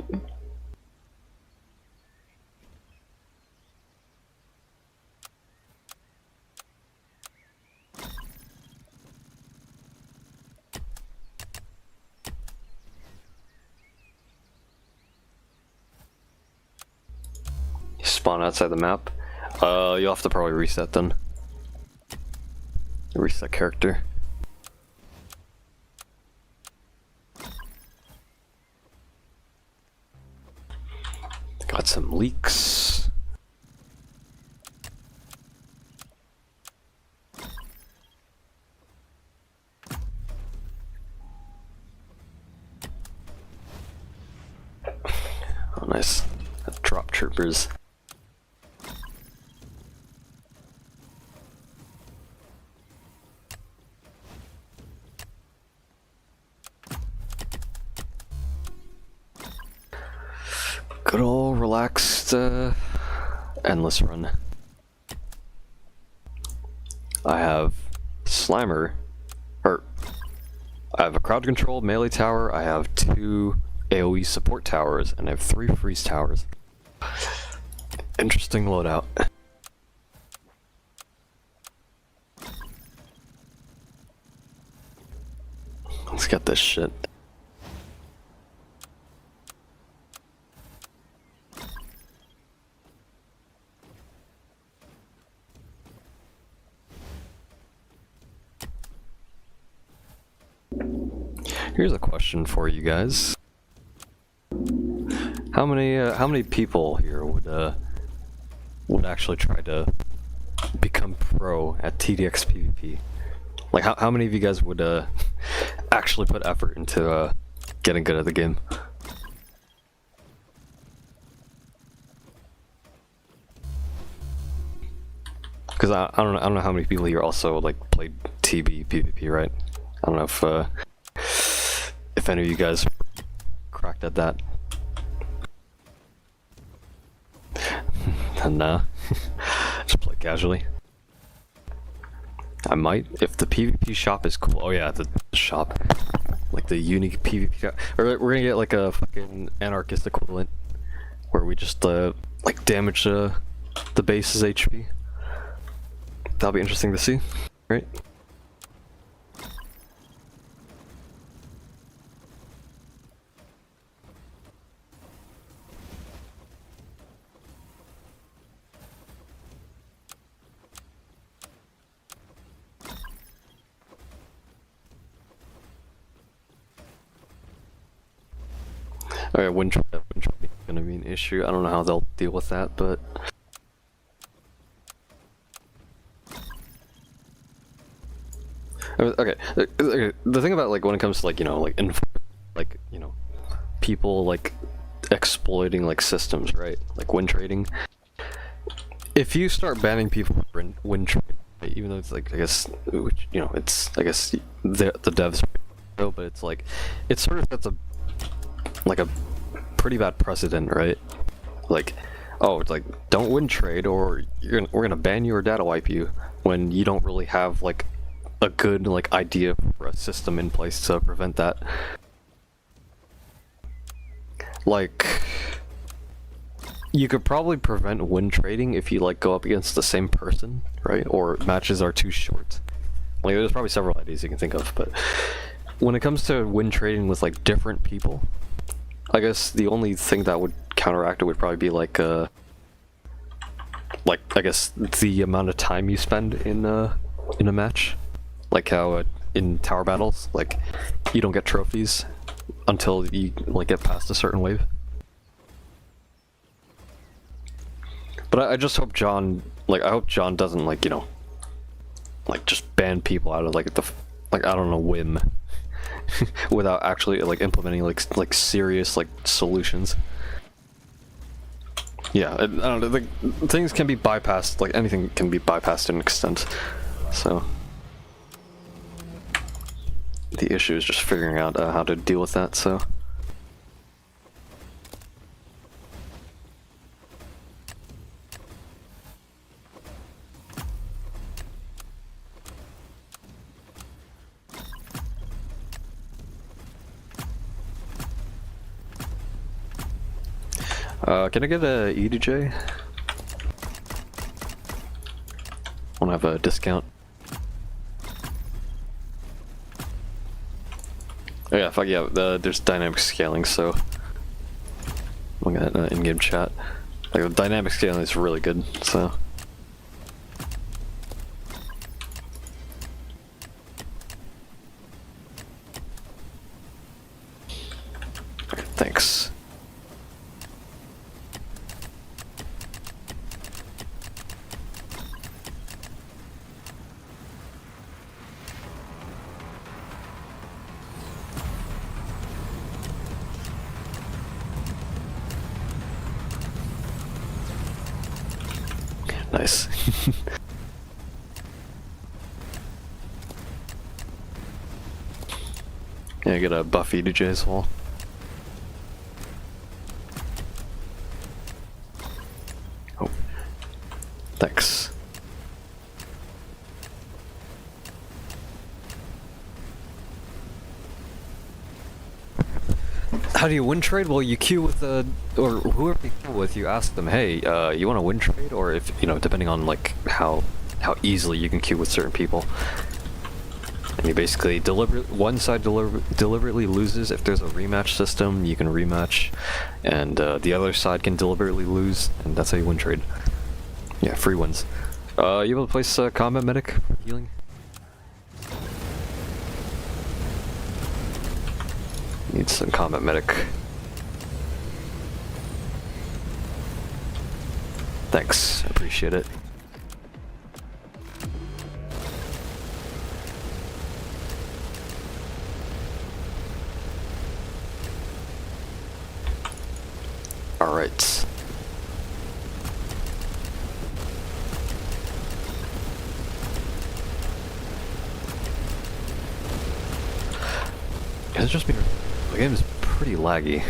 You spawn outside the map. You'll have to probably reset then. Reset character. Got some leaks. Oh, nice. Drop troopers. Good old relaxed, endless run. I have Slimer, or I have a crowd control melee tower, I have 2 AoE support towers, and I have 3 freeze towers. Interesting loadout. Let's get this shit. Here's a question for you guys. How many people here would would actually try to become pro at TDX PvP? Like, how many of you guys would actually put effort into getting good at the game? Because I don't know how many people here also like played TB PvP, right? I don't know if any of you guys cracked at that. Nah, just play casually. I might, if the PvP shop is cool. Oh yeah, the shop. Like the unique PvP shop. Or we're gonna get like a fucking anarchist equivalent. Where we just, like damage the base's HP. That'll be interesting to see, right? Okay, wind trap is gonna be an issue. I don't know how they'll deal with that, but okay. The thing about like when it comes to like people like exploiting like systems, right? Like wind trading. If you start banning people for wind trading, right, even though it's like it's I guess the devs, but it's like it sort of sets a pretty bad precedent, right? Like, oh, it's like don't win trade or we're gonna ban you or data wipe you when you don't really have like a good like idea for a system in place to prevent that. Like, you could probably prevent win trading if you like go up against the same person, right? Or matches are too short. Like, there's probably several ideas you can think of, but when it comes to win trading with like different people, I guess the only thing that would counteract it would probably be like I guess the amount of time you spend in a match, like how in tower battles, like you don't get trophies until you like get past a certain wave. But I just hope John, I hope John doesn't like just ban people out of like I don't know, whim. Without actually like implementing like serious like solutions. Yeah, I don't know, like, things can be bypassed, like anything can be bypassed to an extent. So the issue is just figuring out how to deal with that. So can I get a EDJ? Wanna have a discount? Oh yeah, fuck yeah, there's dynamic scaling, so I'm looking at in-game chat. Like, the dynamic scaling is really good, so. Thanks. Nice. Yeah, get a Buffy to Jay's wall. Oh. Thanks. How do you win trade? Well, you queue with or whoever you queue with, you ask them, hey, you want to win trade? Or if, depending on like how easily you can queue with certain people. And you basically one side deliberately loses. If there's a rematch system, you can rematch. And the other side can deliberately lose, and that's how you win trade. Yeah, free wins. You able to place combat medic for healing? Need some combat medic. Thanks, appreciate it. Alright. It's just been, the game is pretty laggy.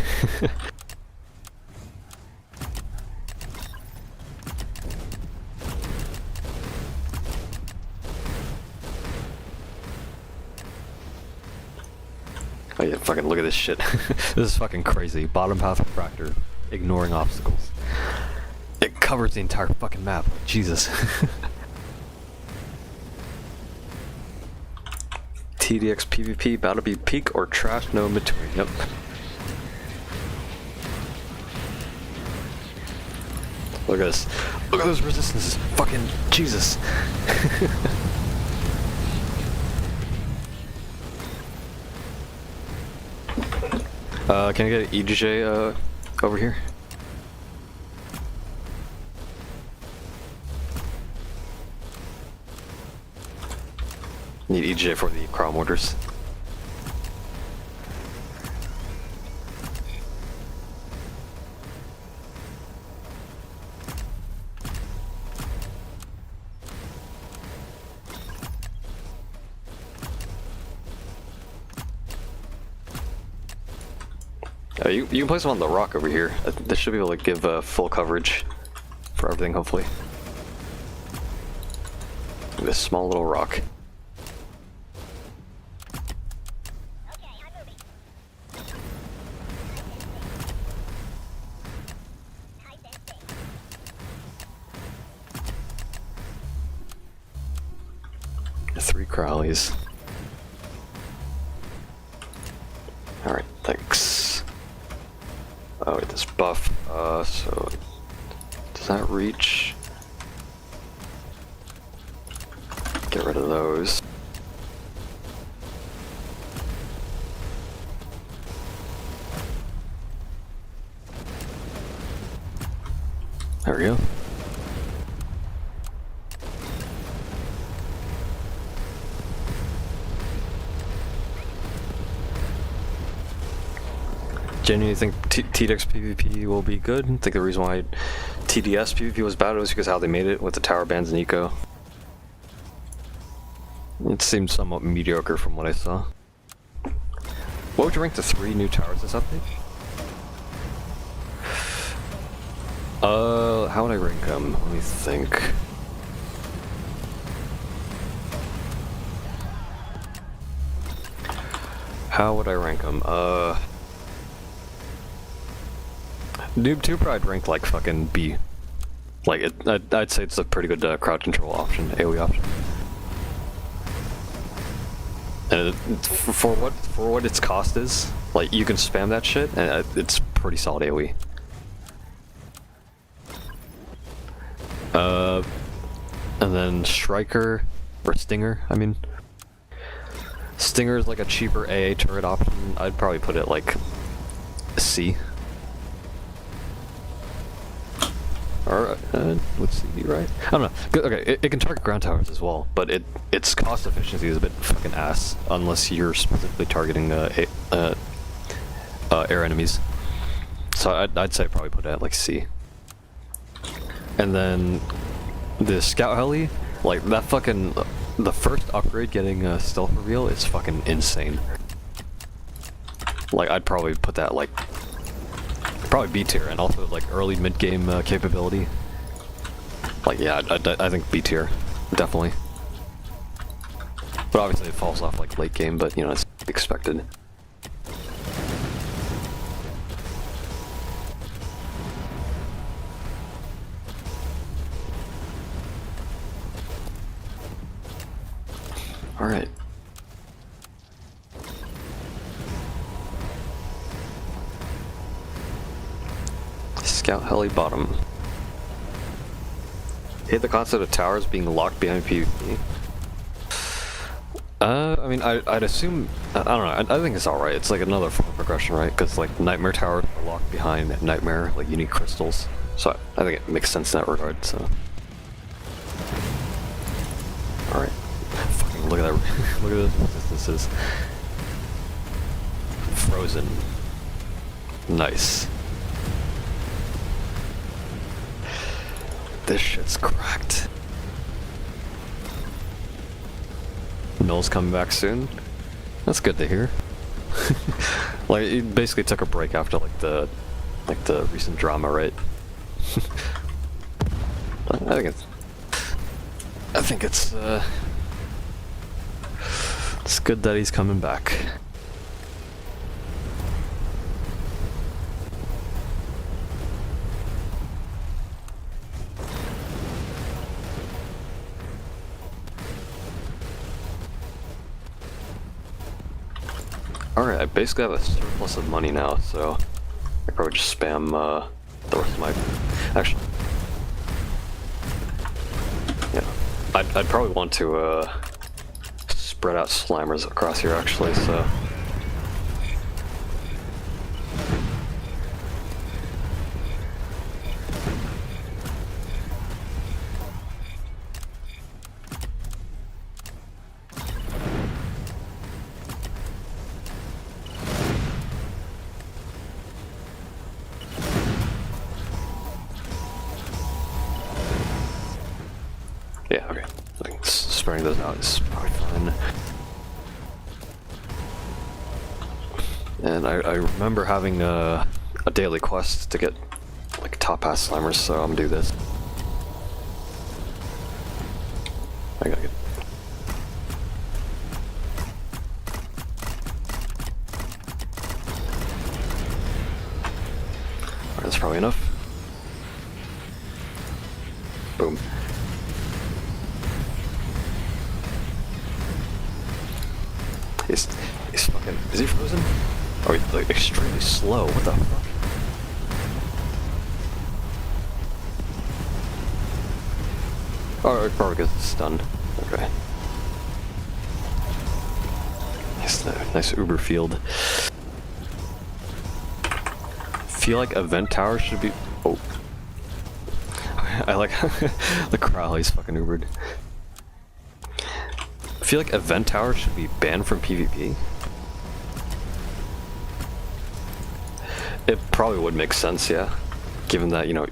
Oh yeah, fucking look at this shit. This is fucking crazy. Bottom path refractor, ignoring obstacles. It covers the entire fucking map. Jesus. TDX PvP, about to be peak or trash, no in between. Yep. Look at this. Look at those resistances. Fucking Jesus. Can I get an EJ over here? Need EJ for the chrome orders. You can place them on the rock over here. This should be able to give full coverage for everything, hopefully. This small little rock. Three Crowleys. Alright, thanks. Oh wait, this buff, so does that reach? Get rid of those. There we go. Genuinely think TDX PvP will be good. I think the reason why TDS PvP was bad was because how they made it with the tower bands and eco. It seemed somewhat mediocre from what I saw. What would you rank the 3 new towers this update? How would I rank them? Let me think. How would I rank them? Noob Tuber I'd rank like fucking B. Like, I'd say it's a pretty good crowd control option, AoE option. And for what its cost is, like, you can spam that shit, and it's pretty solid AoE. And then Striker, or Stinger, I mean. Stinger is like a cheaper AA turret option. I'd probably put it like C. Or would C be right? I don't know. Okay, it can target ground towers as well, but its cost efficiency is a bit fucking ass unless you're specifically targeting air enemies. So I'd say probably put it at like C. And then the scout heli, like that fucking the first upgrade getting stealth reveal is fucking insane. Like I'd probably put that like. Probably B tier, and also like early mid game capability. Like yeah, I think B tier, definitely. But obviously it falls off like late game, but you know it's expected. All right. Scout heli bottom. Hate the concept of towers being locked behind PvP. I mean, I'd assume, I don't know, I think it's alright. It's like another form of progression, right? Because like Nightmare towers are locked behind Nightmare, like unique crystals. So I think it makes sense in that regard, so. Alright. Fucking look at that. Look at those distances. Frozen. Nice. This shit's cracked. Noel's coming back soon. That's good to hear. Like, he basically took a break after like the recent drama, right? I think it's good that he's coming back. Alright, I basically have a surplus of money now, so I probably just spam the rest of my... Actually... Yeah. I'd probably want to spread out Slimers across here, actually, so... Yeah, okay. I think spreading those out is probably fine. And I remember having a daily quest to get like top pass Slimers, so I'm gonna do this. I gotta get... Alright, that's probably enough. Boom. He's fucking... Is he frozen? Oh, he's like extremely slow. What the fuck? Oh, probably because it's stunned. Okay. Nice Uber field. Feel like event tower should be... Oh. I like the Crowley's fucking Ubered. I feel like event towers should be banned from PvP. It probably would make sense, yeah. Given that, you know,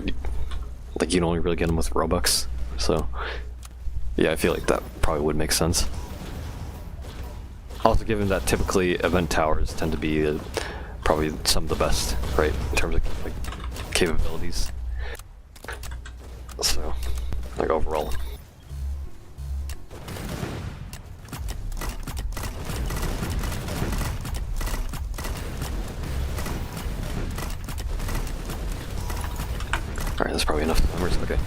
like you can only really get them with Robux. So, yeah, I feel like that probably would make sense. Also, given that typically event towers tend to be probably some of the best, right, in terms of like capabilities. So, like overall. Alright, that's probably enough numbers, okay.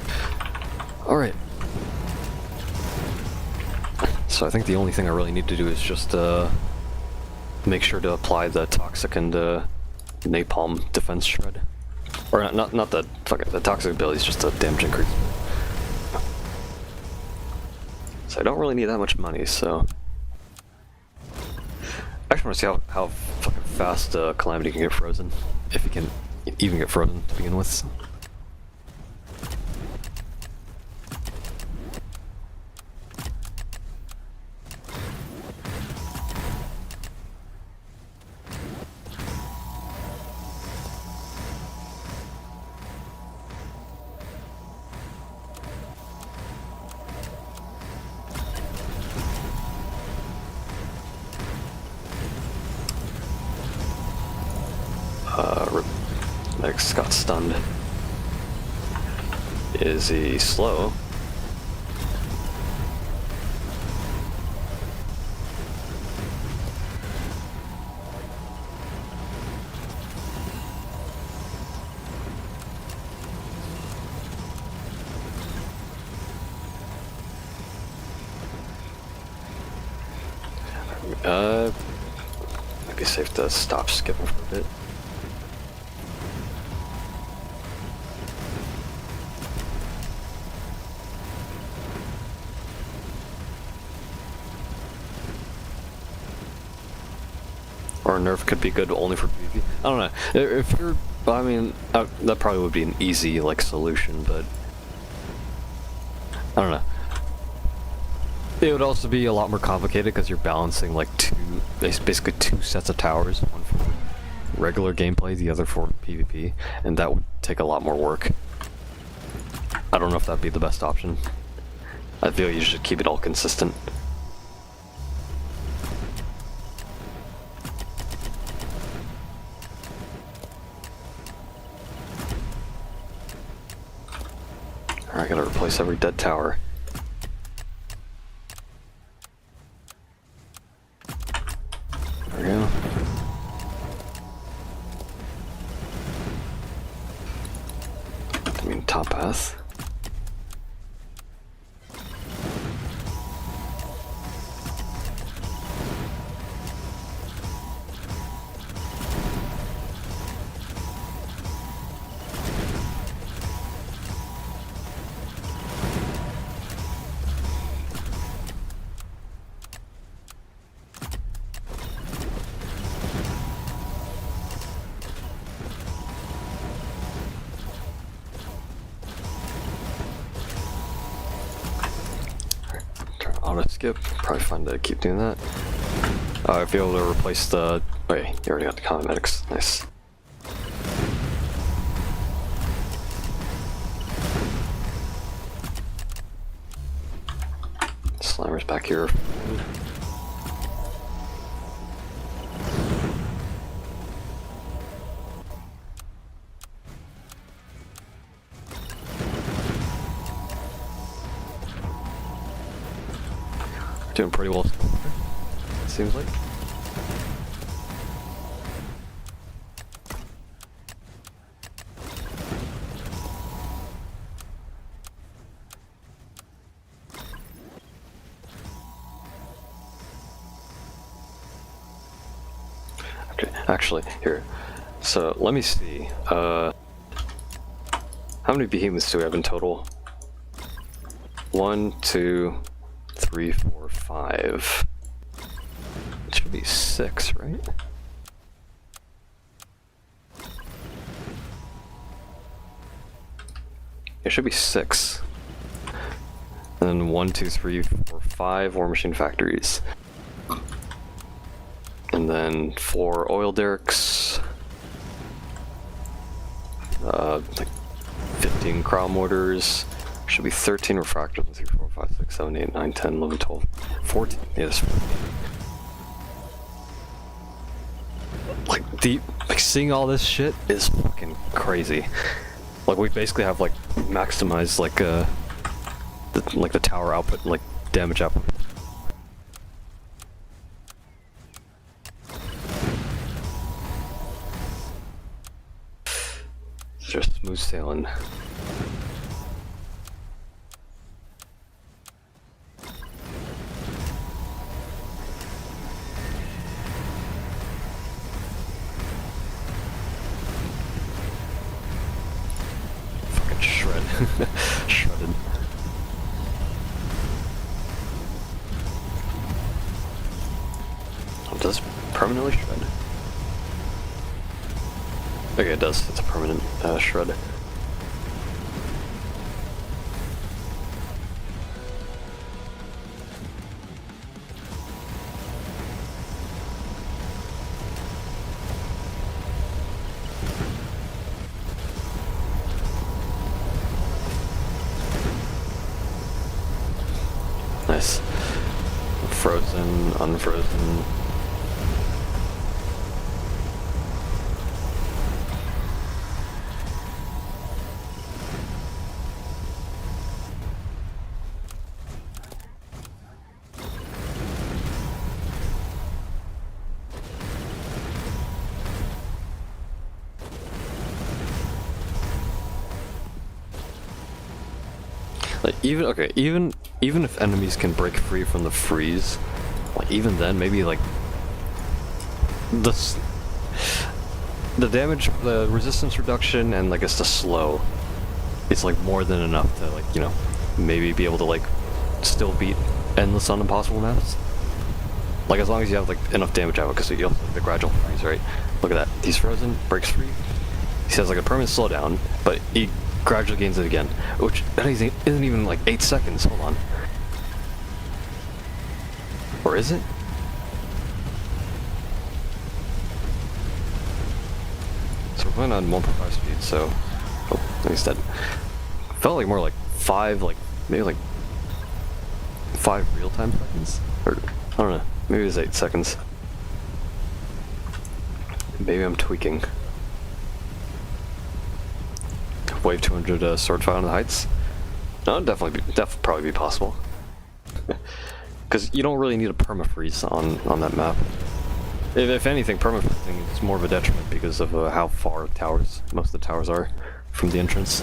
Alright. So I think the only thing I really need to do is just make sure to apply the toxic and napalm defense shred. Or not the fucking the toxic ability, it's just a damage increase. So I don't really need that much money, so I actually want to see how fucking fast Calamity can get frozen. If he can even get frozen to begin with. Next got stunned. Is he slow? Might be safe to stop skipping for a bit. Or nerf could be good only for PvP. I don't know. If you're Well, I mean, that probably would be an easy, like, solution, but I don't know. It would also be a lot more complicated because you're balancing, like, basically two sets of towers, one for regular gameplay, the other for PvP, and that would take a lot more work. I don't know if that'd be the best option. I feel you should keep it all consistent. Alright, I gotta replace every dead tower. There we go. I mean, top path. Auto skip, probably fun to keep doing that. I'd be able to replace the. Wait, you already got the cosmetics. Nice. Slimer's back here. Doing pretty well, it seems like. Okay, actually, here. So, let me see. How many behemoths do we have in total? 1, 2, 3, 4, 5. It should be 6, right? It should be 6. And then 1, 2, 3, 4, 5 War Machine factories. And then 4 oil derricks. Like 15 cryo mortars. Should be 13 refractors. 1, 2, 3, 4, 5, 6, 7, 8, 9, 10, 11, 12, 14. Yes. Like seeing all this shit is fucking crazy. Like we basically have like maximized like the tower output, like damage output. It's just smooth sailing. Shredded. It does permanently shred. Okay, it does. It's a permanent shred. Nice. Frozen, unfrozen. Like even if enemies can break free from the freeze, like even then maybe like the damage, the resistance reduction, and I guess the slow, it's like more than enough to, like, you know, maybe be able to like still beat endless on impossible maps. Like as long as you have like enough damage out, because you also have the gradual freeze, right? Look at that. He's frozen, breaks free. he says like a permanent slowdown, but he gradually gains it again, which that isn't even like 8 seconds. Hold on. Or is it? So we're playing on 1.5 speed, so... Oh, he's dead. Felt like more like 5, like, maybe like 5 real-time seconds? Or, I don't know, maybe it was 8 seconds. Maybe I'm tweaking. Wave 200 sword fight on the heights? No, definitely probably be possible. Because you don't really need a permafreeze on that map. If anything, permafreezing is more of a detriment because of how far most of the towers are from the entrance.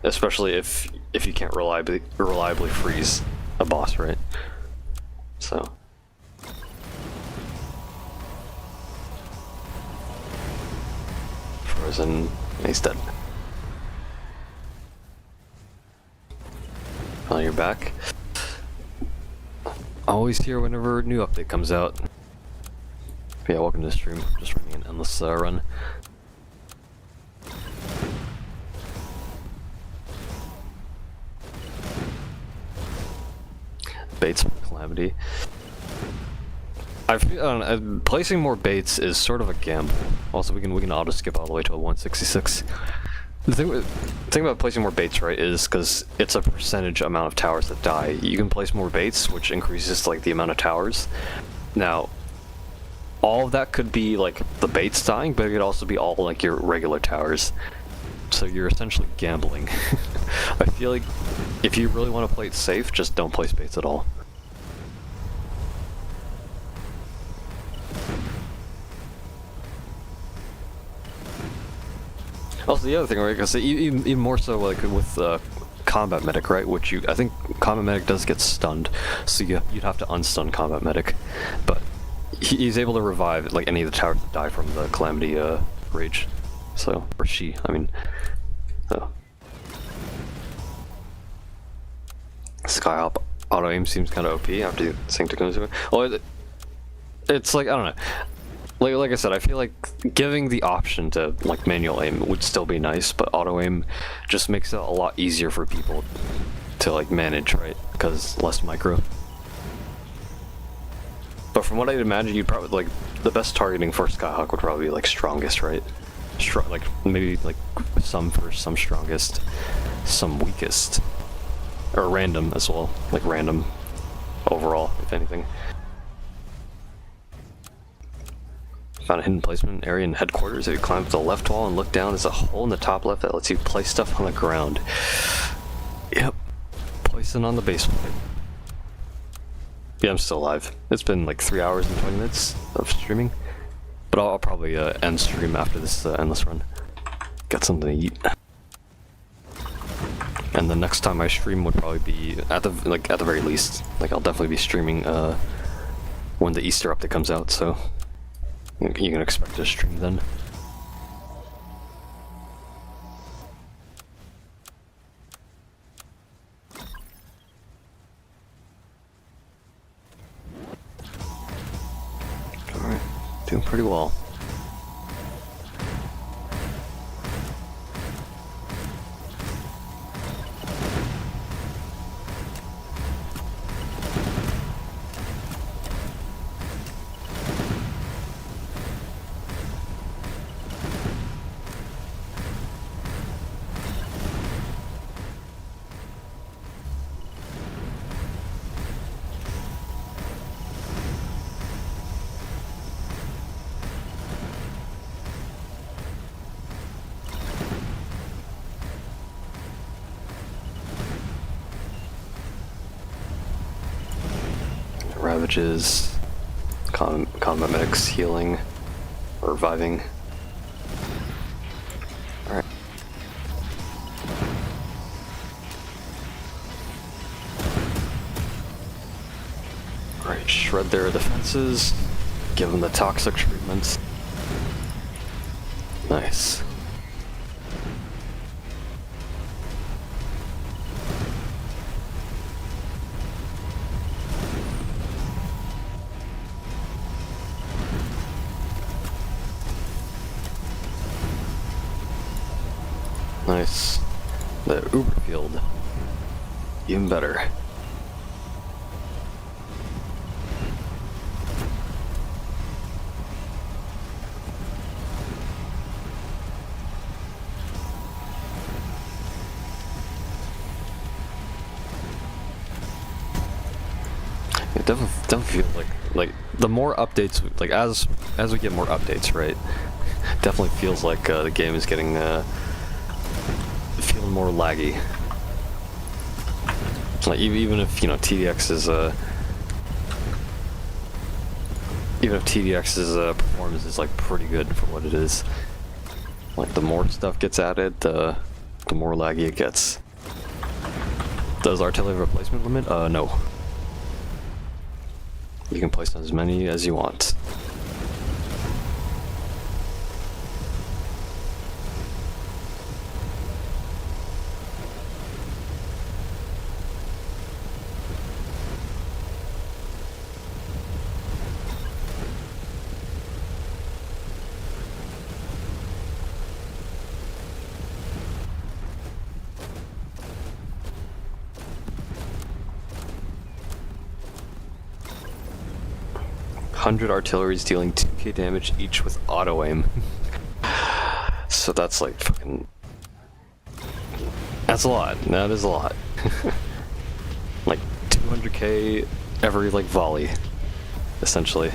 Especially if you can't reliably freeze a boss, right? So. Frozen, he's dead. Oh, you're back. Always here whenever a new update comes out. Yeah, welcome to the stream. Just running an endless run. Baits for Calamity. I don't know, placing more baits is sort of a gamble. Also, we can auto skip all the way to a 166. The thing about placing more baits, right, is because it's a percentage amount of towers that die. You can place more baits, which increases like the amount of towers. Now, all of that could be like the baits dying, but it could also be all like your regular towers. So you're essentially gambling. I feel like if you really want to play it safe, just don't place baits at all. Also, the other thing, right, because even more so, like with Combat Medic, right, which I think Combat Medic does get stunned, so you'd have to unstun Combat Medic, but he's able to revive like any of the towers that die from the Calamity rage, so, or she, I mean, so. Skyhop auto aim seems kind of OP after saying to go. Well, it's like, I don't know. Like I said, I feel like giving the option to like manual aim would still be nice, but auto aim just makes it a lot easier for people to like manage, right? Because less micro. But from what I'd imagine, you'd probably like the best targeting for Skyhawk would probably be like strongest, right? Like maybe like some first, some strongest, some weakest, or random as well, like random overall, if anything. Found a hidden placement area in headquarters. If you climb up the left wall and look down, there's a hole in the top left that lets you place stuff on the ground. Yep. Placing on the base plate. Yeah, I'm still alive. It's been like 3 hours and 20 minutes of streaming. But I'll probably end stream after this endless run. Got something to eat. And the next time I stream would probably be at the very least. Like I'll definitely be streaming when the Easter update comes out, so you can expect a stream then. Alright, doing pretty well. Ravages, combat medics healing, or reviving. Alright. Alright, shred their defenses, give them the toxic treatments. Nice. Nice. The Uber field. Even better. It definitely feels like the more updates, like as we get more updates, right? Definitely feels like the game is getting feeling more laggy. Like even if TDX is even if TDX's performance is like pretty good for what it is, like the more stuff gets added, the more laggy it gets. Does artillery replacement limit? No. You can place as many as you want. Hundred artilleries dealing 2k damage each with auto aim. So that's like fucking. That's a lot. That is a lot. Like 200k every like volley, essentially.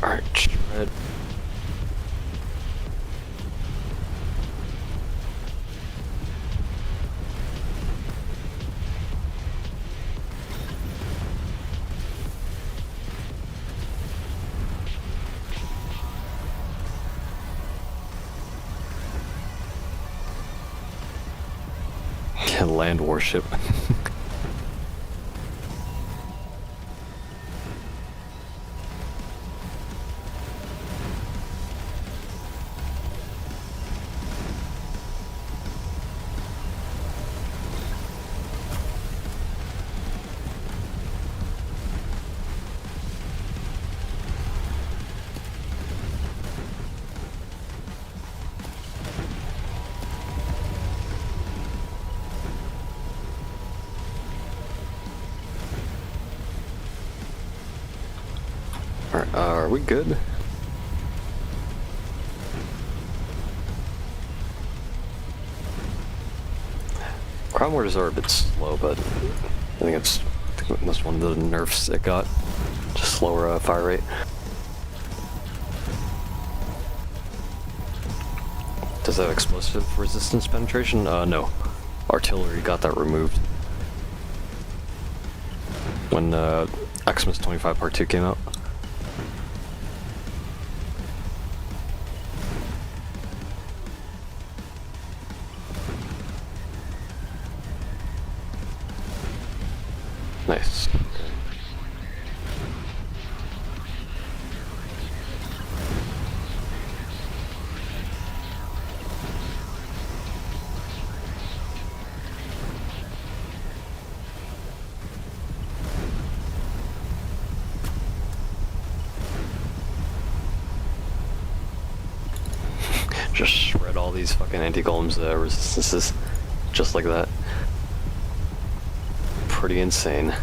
Alright, shred. Land warship. Are we good? Crowd mortars are a bit slow, but I think that's one of the nerfs it got. Just slower fire rate. Does that have explosive resistance penetration? No. Artillery got that removed when Xmas 25 Part 2 came out. Nice. Just shred all these fucking anti-golems resistances just like that. Pretty insane.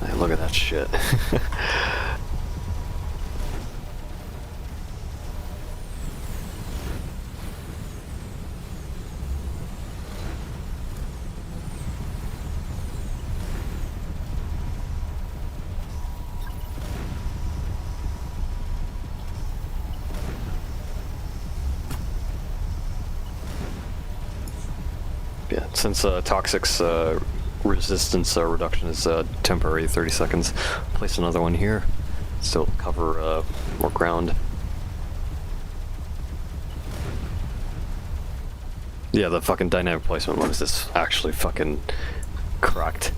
Hey, look at that shit. Yeah, since Toxic's resistance reduction is temporary, 30 seconds, place another one here. Still cover more ground. Yeah, the fucking dynamic placement one is just actually fucking cracked.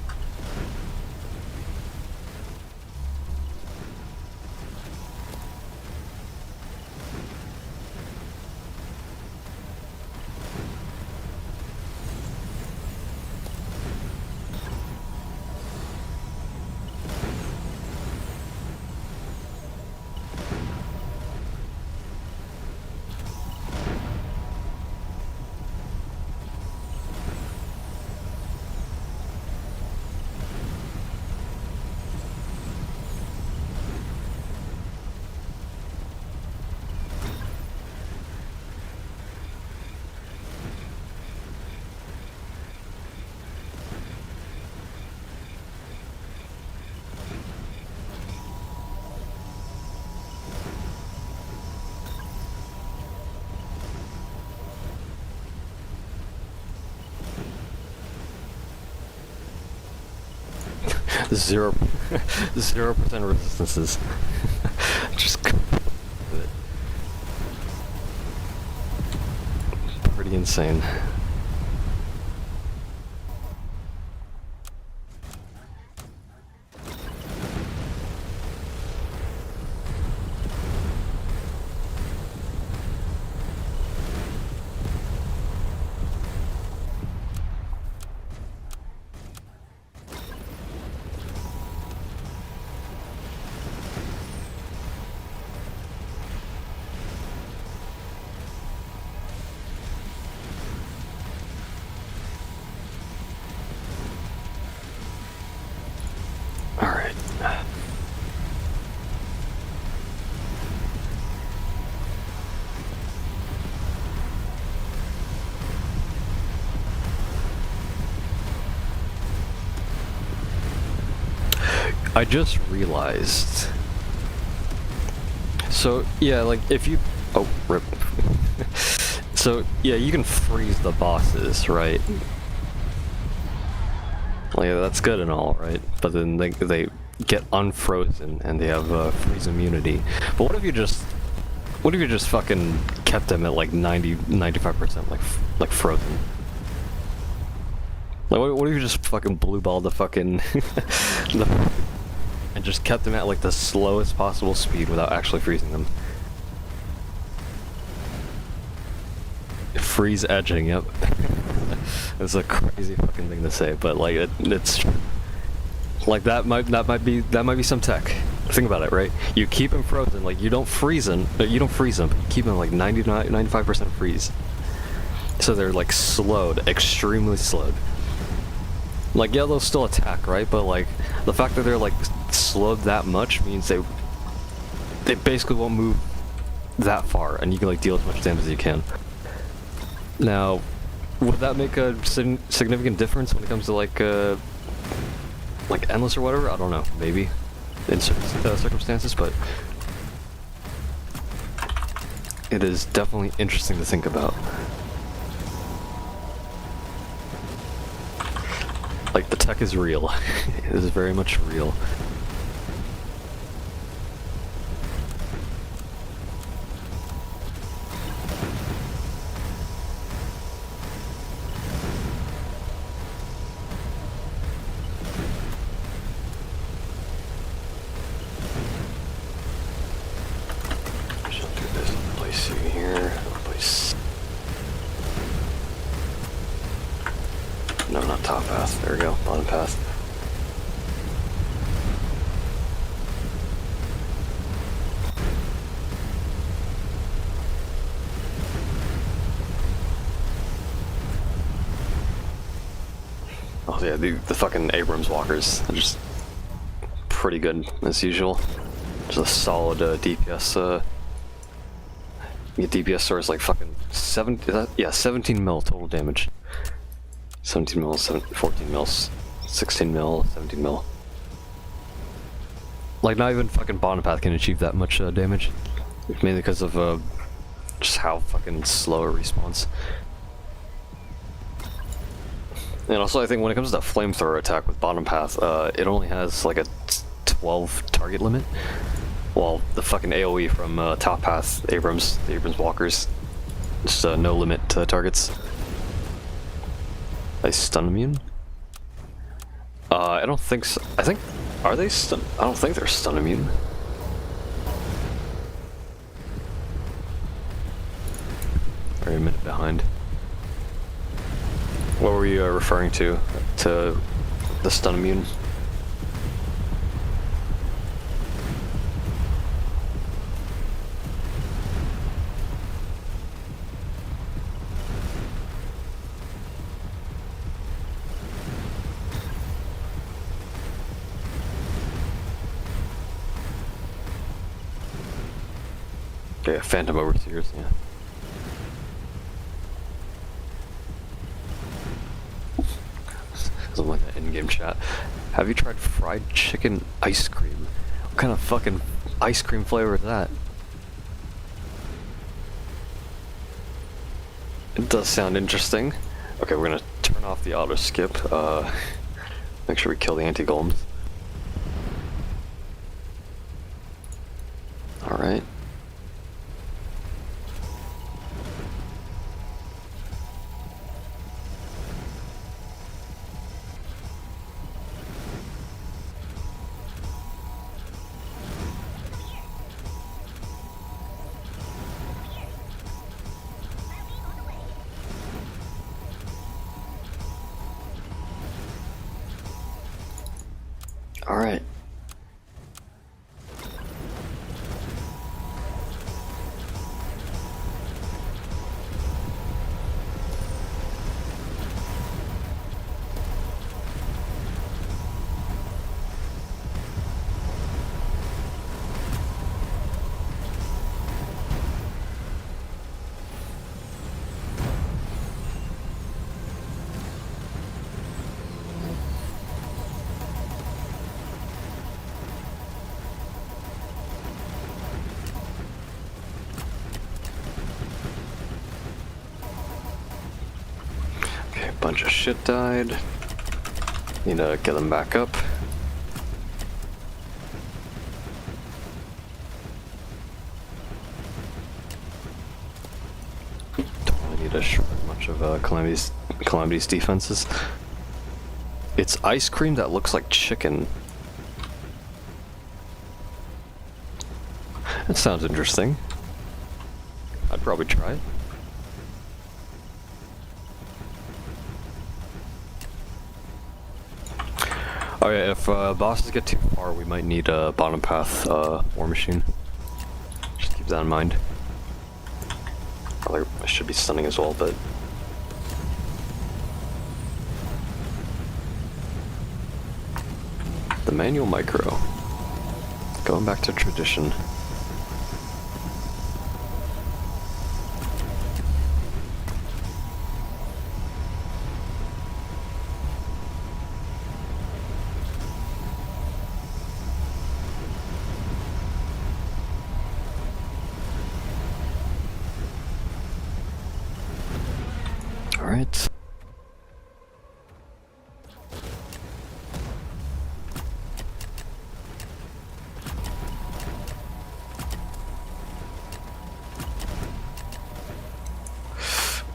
Zero, 0% resistances. Just go with it. Pretty insane. Alright. I just realized. So, yeah, like, if you... Oh, rip. So, yeah, you can freeze the bosses, right? Like, that's good and all, right? But then they get unfrozen and they have freeze immunity. But what if you just fucking kept them at like 95% like frozen? Like, what if you just fucking blue balled the fucking and just kept them at like the slowest possible speed without actually freezing them? Freeze edging, yep. It's a crazy fucking thing to say, but like it's like that might be some tech. Think about it, right? You keep them frozen, like you don't freeze them, but you keep them like 95% freeze. So they're like slowed, extremely slowed. Like, yeah, they'll still attack, right? But like the fact that they're like slowed that much means they basically won't move that far, and you can like deal as much damage as you can. Now, would that make a significant difference when it comes to like endless or whatever? I don't know, maybe in certain circumstances, but it is definitely interesting to think about. Like, the tech is real. It is very much real. No, not top path. There we go. Bottom path. Oh yeah, the fucking Abrams walkers are just pretty good as usual. Just a solid DPS. Your DPS source like fucking 17 mil total damage. 17 mil, 14 mils, 16 mil, 17 mil. Like, not even fucking bottom path can achieve that much damage. Mainly because of just how fucking slow it respawns. And also, I think when it comes to that flamethrower attack with bottom path, it only has like a 12 target limit. While the fucking AoE from top path, the Abrams walkers, just no limit to targets. Are they stun immune? I don't think so. Are they stun? I don't think they're stun immune. We're a minute behind. What were you referring to the stun immune? Yeah, Phantom Overseers, yeah. Something like that in-game chat. Have you tried fried chicken ice cream? What kind of fucking ice cream flavor is that? It does sound interesting. Okay, we're gonna turn off the auto skip. Make sure we kill the anti-golems. Alright. Bunch of shit died. Need to get them back up. Totally need to shred much of Calamity's defenses. It's ice cream that looks like chicken. That sounds interesting. I'd probably try it. Oh yeah, if bosses get too far, we might need a bottom path war machine. Just keep that in mind. Probably I should be stunning as well, but... The manual micro. Going back to tradition. Alright.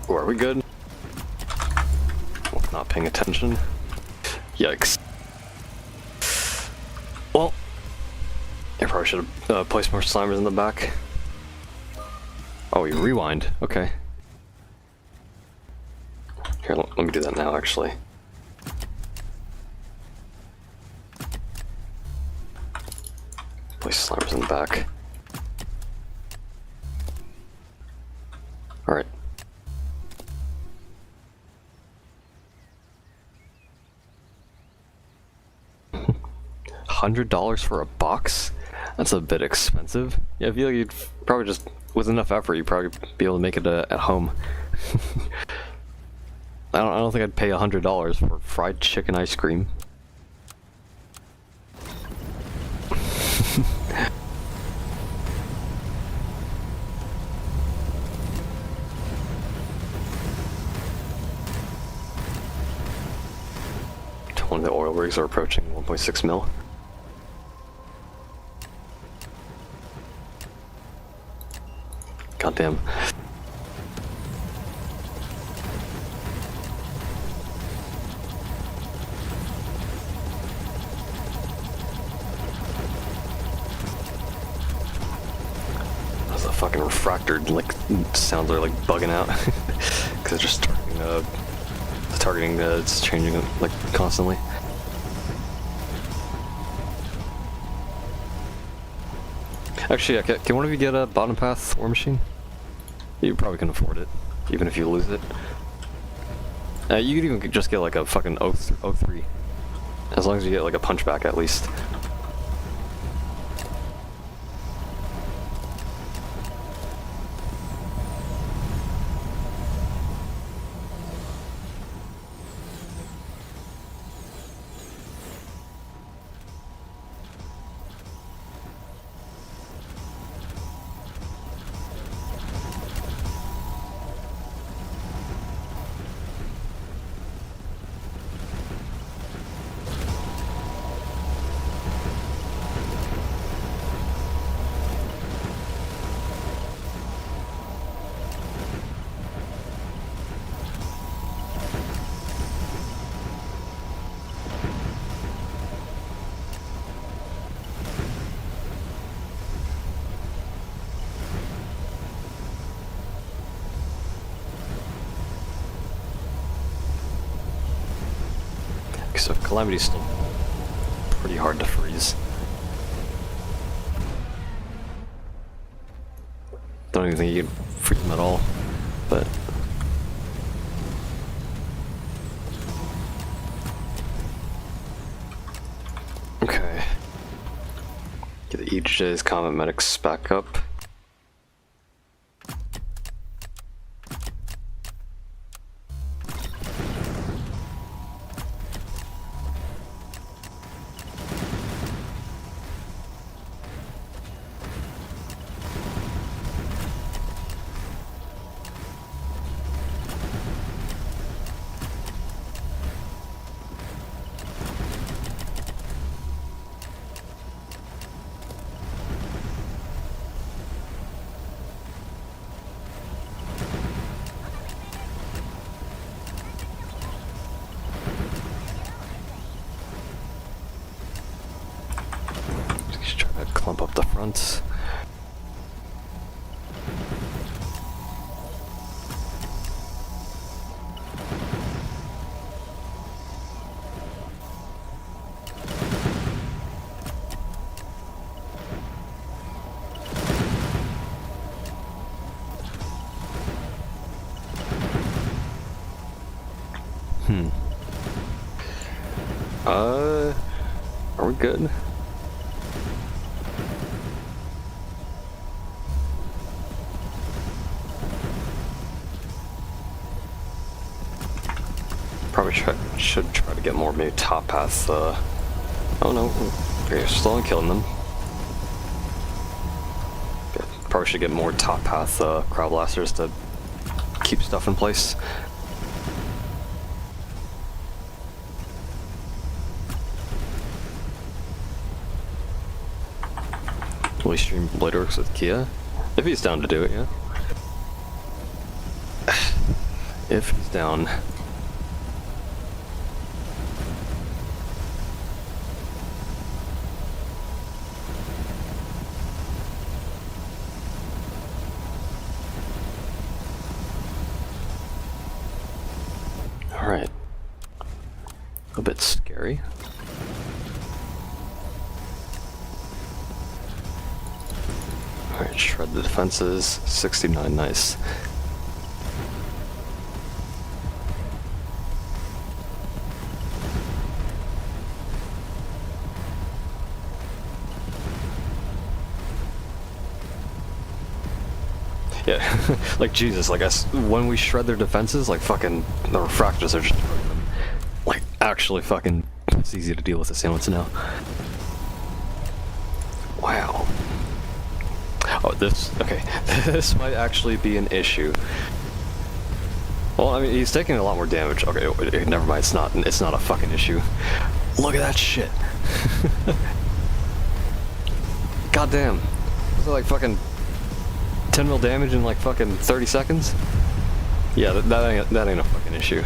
Oh, are we good? Not paying attention. Yikes. Well, I probably should have placed more slimers in the back. Oh, we rewind. Okay. Here, let me do that now, actually. Place slimers in the back. Alright. $100 for a box? That's a bit expensive. Yeah, I feel like you'd probably just, with enough effort, you'd probably be able to make it at home. I don't think I'd pay $100 for fried chicken ice cream. One of the oil rigs are approaching 1.6 mil. Goddamn. That's a fucking refractor, like, sounds are like bugging out. Because it's just targeting, it's changing like constantly. Actually, yeah, can one of you get a bottom path war machine? You probably can afford it, even if you lose it. You could even just get like a fucking 03, as long as you get like a punchback at least. So Calamity's still pretty hard to freeze. Don't even think you can freeze them at all, but... Okay. Get each day's combat medics back up. Just try to clump up the front. Are we good? Probably should try to get more maybe top paths. Oh no, you're still on killing them. Yeah, probably should get more top path crowd blasters to keep stuff in place. Will he stream Bladeworks with Kia? If he's down to do it, yeah. If he's down. Alright. A bit scary. Alright, shred the defenses. 69, nice. Yeah, like Jesus, like when we shred their defenses, like fucking the refractors are just destroying them. Like actually fucking, it's easy to deal with assailants now. Wow. Oh, okay, this might actually be an issue. Well, I mean, he's taking a lot more damage. Okay, never mind, it's not a fucking issue. Look at that shit. God damn. Is it like fucking 10 mil damage in like fucking 30 seconds? Yeah, that ain't a fucking issue.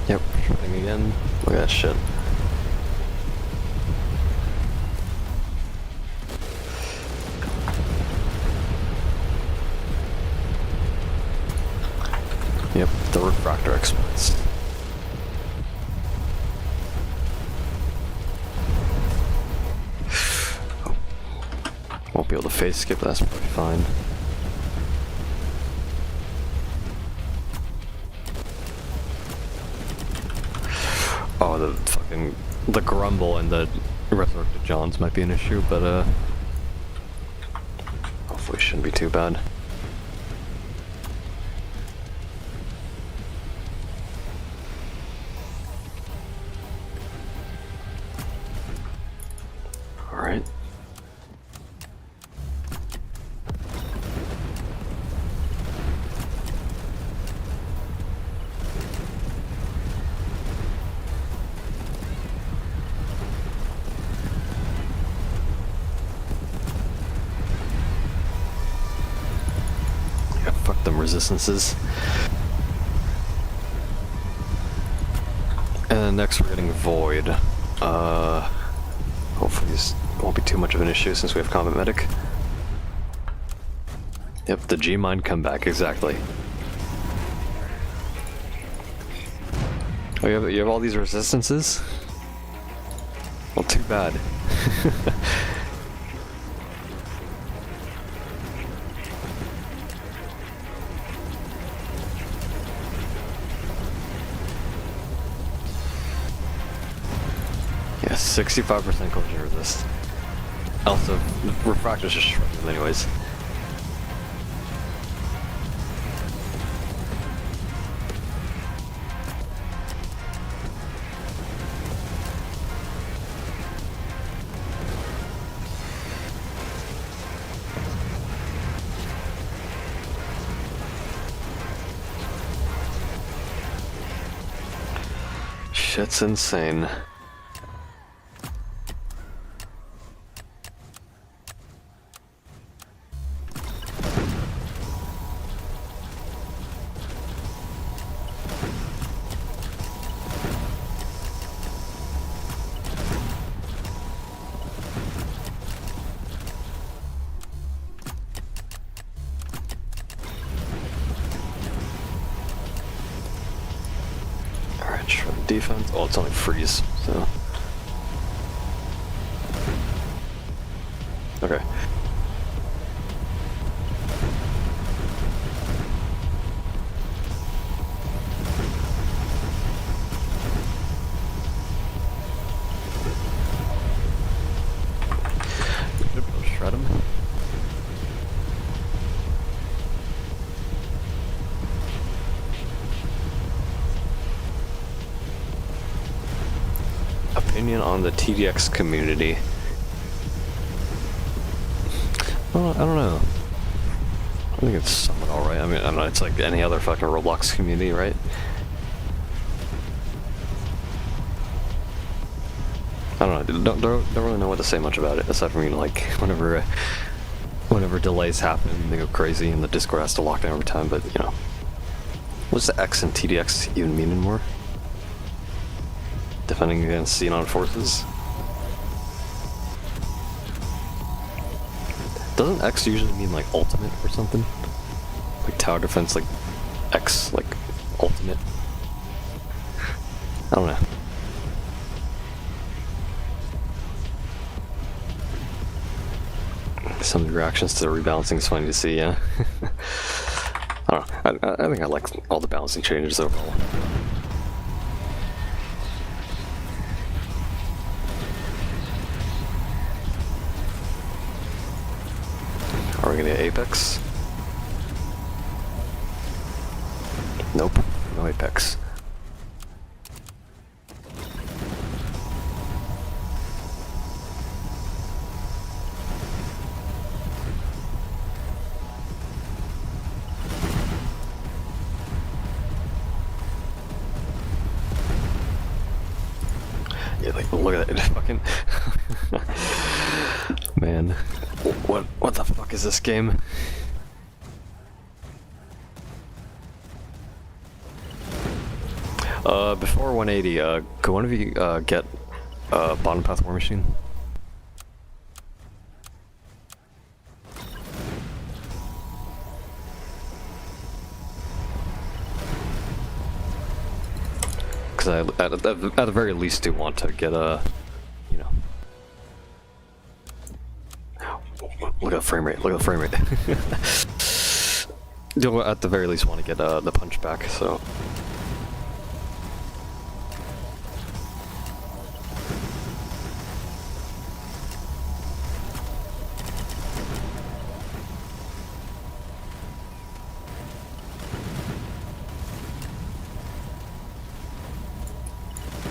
Yep, shooting again. Look at that shit. Yep, the refractor explodes. Oh. Won't be able to phase skip, that's probably fine. Oh, the grumble and the resurrected Johns might be an issue, but hopefully it shouldn't be too bad. Alright. Yeah, fuck them resistances. And next we're getting Void. Hopefully these won't be too much of an issue since we have Combat Medic. Yep, the G-Mine comeback, exactly. Oh, you have all these resistances? Well, too bad. Yeah, 65% collision resist. Also, refractors just shred them anyways. Shit's insane. Defense. Oh, it's only freeze, so. Okay. Shred him. Opinion on the TDX community. Well, I don't know. I think it's somewhat alright. I mean, I don't know, it's like any other fucking Roblox community, right? I don't know, don't really know what to say much about it, aside from, you know, like, whenever delays happen, they go crazy and the Discord has to lock down every time, but, you know. What's the X in TDX even mean anymore? Defending against Xenon forces. Doesn't X usually mean like ultimate or something? Like tower defense, like X, like ultimate? I don't know. Some of the reactions to the rebalancing is funny to see, yeah. I don't know. I think I like all the balancing changes overall. Are we gonna get Apex? Nope, no Apex. Yeah, like, look at it, fucking... Man. What the fuck is this game? Before 180, could one of you, get, bottom path war machine? Because I, at the very least, do want to get a, you know... Look at the frame rate, look at the frame rate. Do at the very least want to get the punch back, so...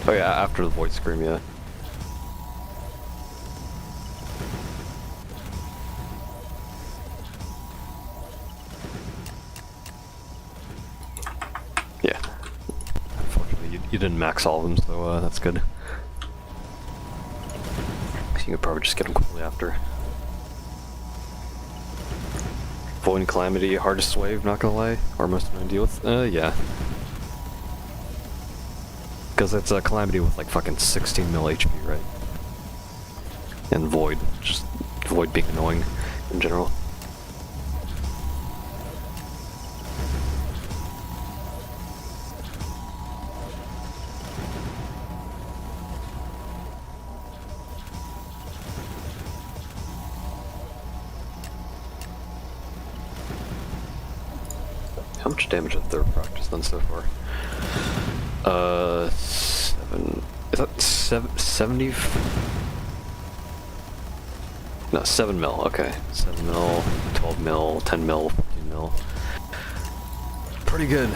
Oh yeah, after the void scream, yeah. Yeah. Unfortunately, you didn't max all of them, so that's good. You could probably just get them quickly after. Void and Calamity, hardest wave, not gonna lie. Or most of them deal with. Yeah. Because it's a Calamity with like fucking 16 mil HP, right? and void. Just void being annoying in general. How much damage has third practice done so far? 7. Is that 70? No, 7 mil. Okay, 7 mil, 12 mil, 10 mil, 15 mil. Pretty good.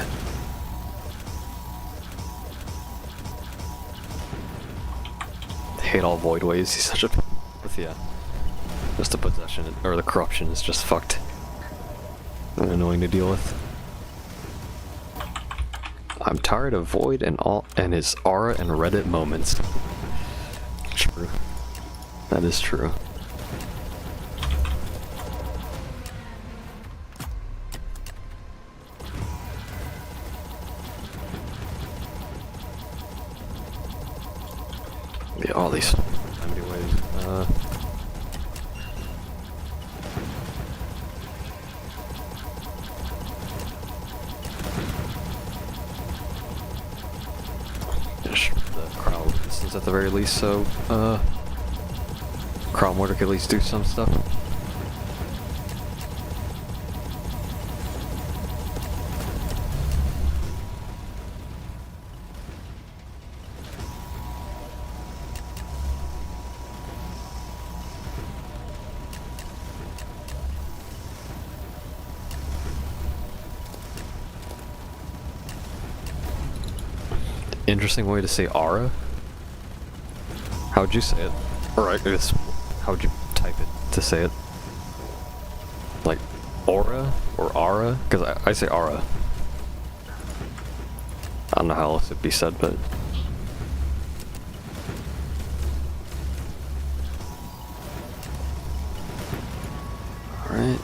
I hate all void ways. He's such a. Yeah. Just the possession or the corruption is just fucked and annoying to deal with. I'm tired of Void and his aura and Reddit moments. True. That is true. Yeah, all these anyways. The crowd is at the very least, so Crown Mortar could at least do some stuff. Interesting way to say aura. How would you say it? Or I guess, how would you type it to say it? Like aura or aura? Because I say aura. I don't know how else it'd be said, but alright.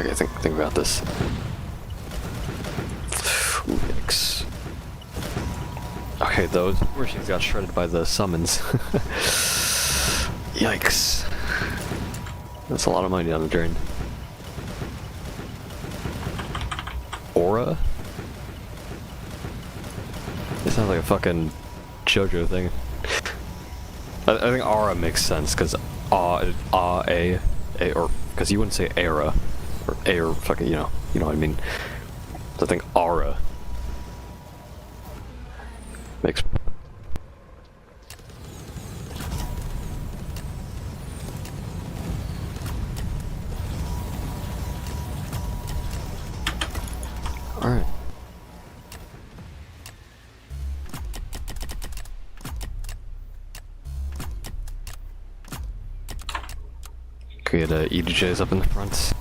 Okay, think about this. Ooh, yikes. Okay, those machines got shredded by the summons. Yikes. That's a lot of money down the drain. Aura? It sounds like a fucking JoJo thing. I think aura makes sense, because or because you wouldn't say era, or air, fucking, you know what I mean. So I think aura makes. Alright. Could get EDJs up in the front.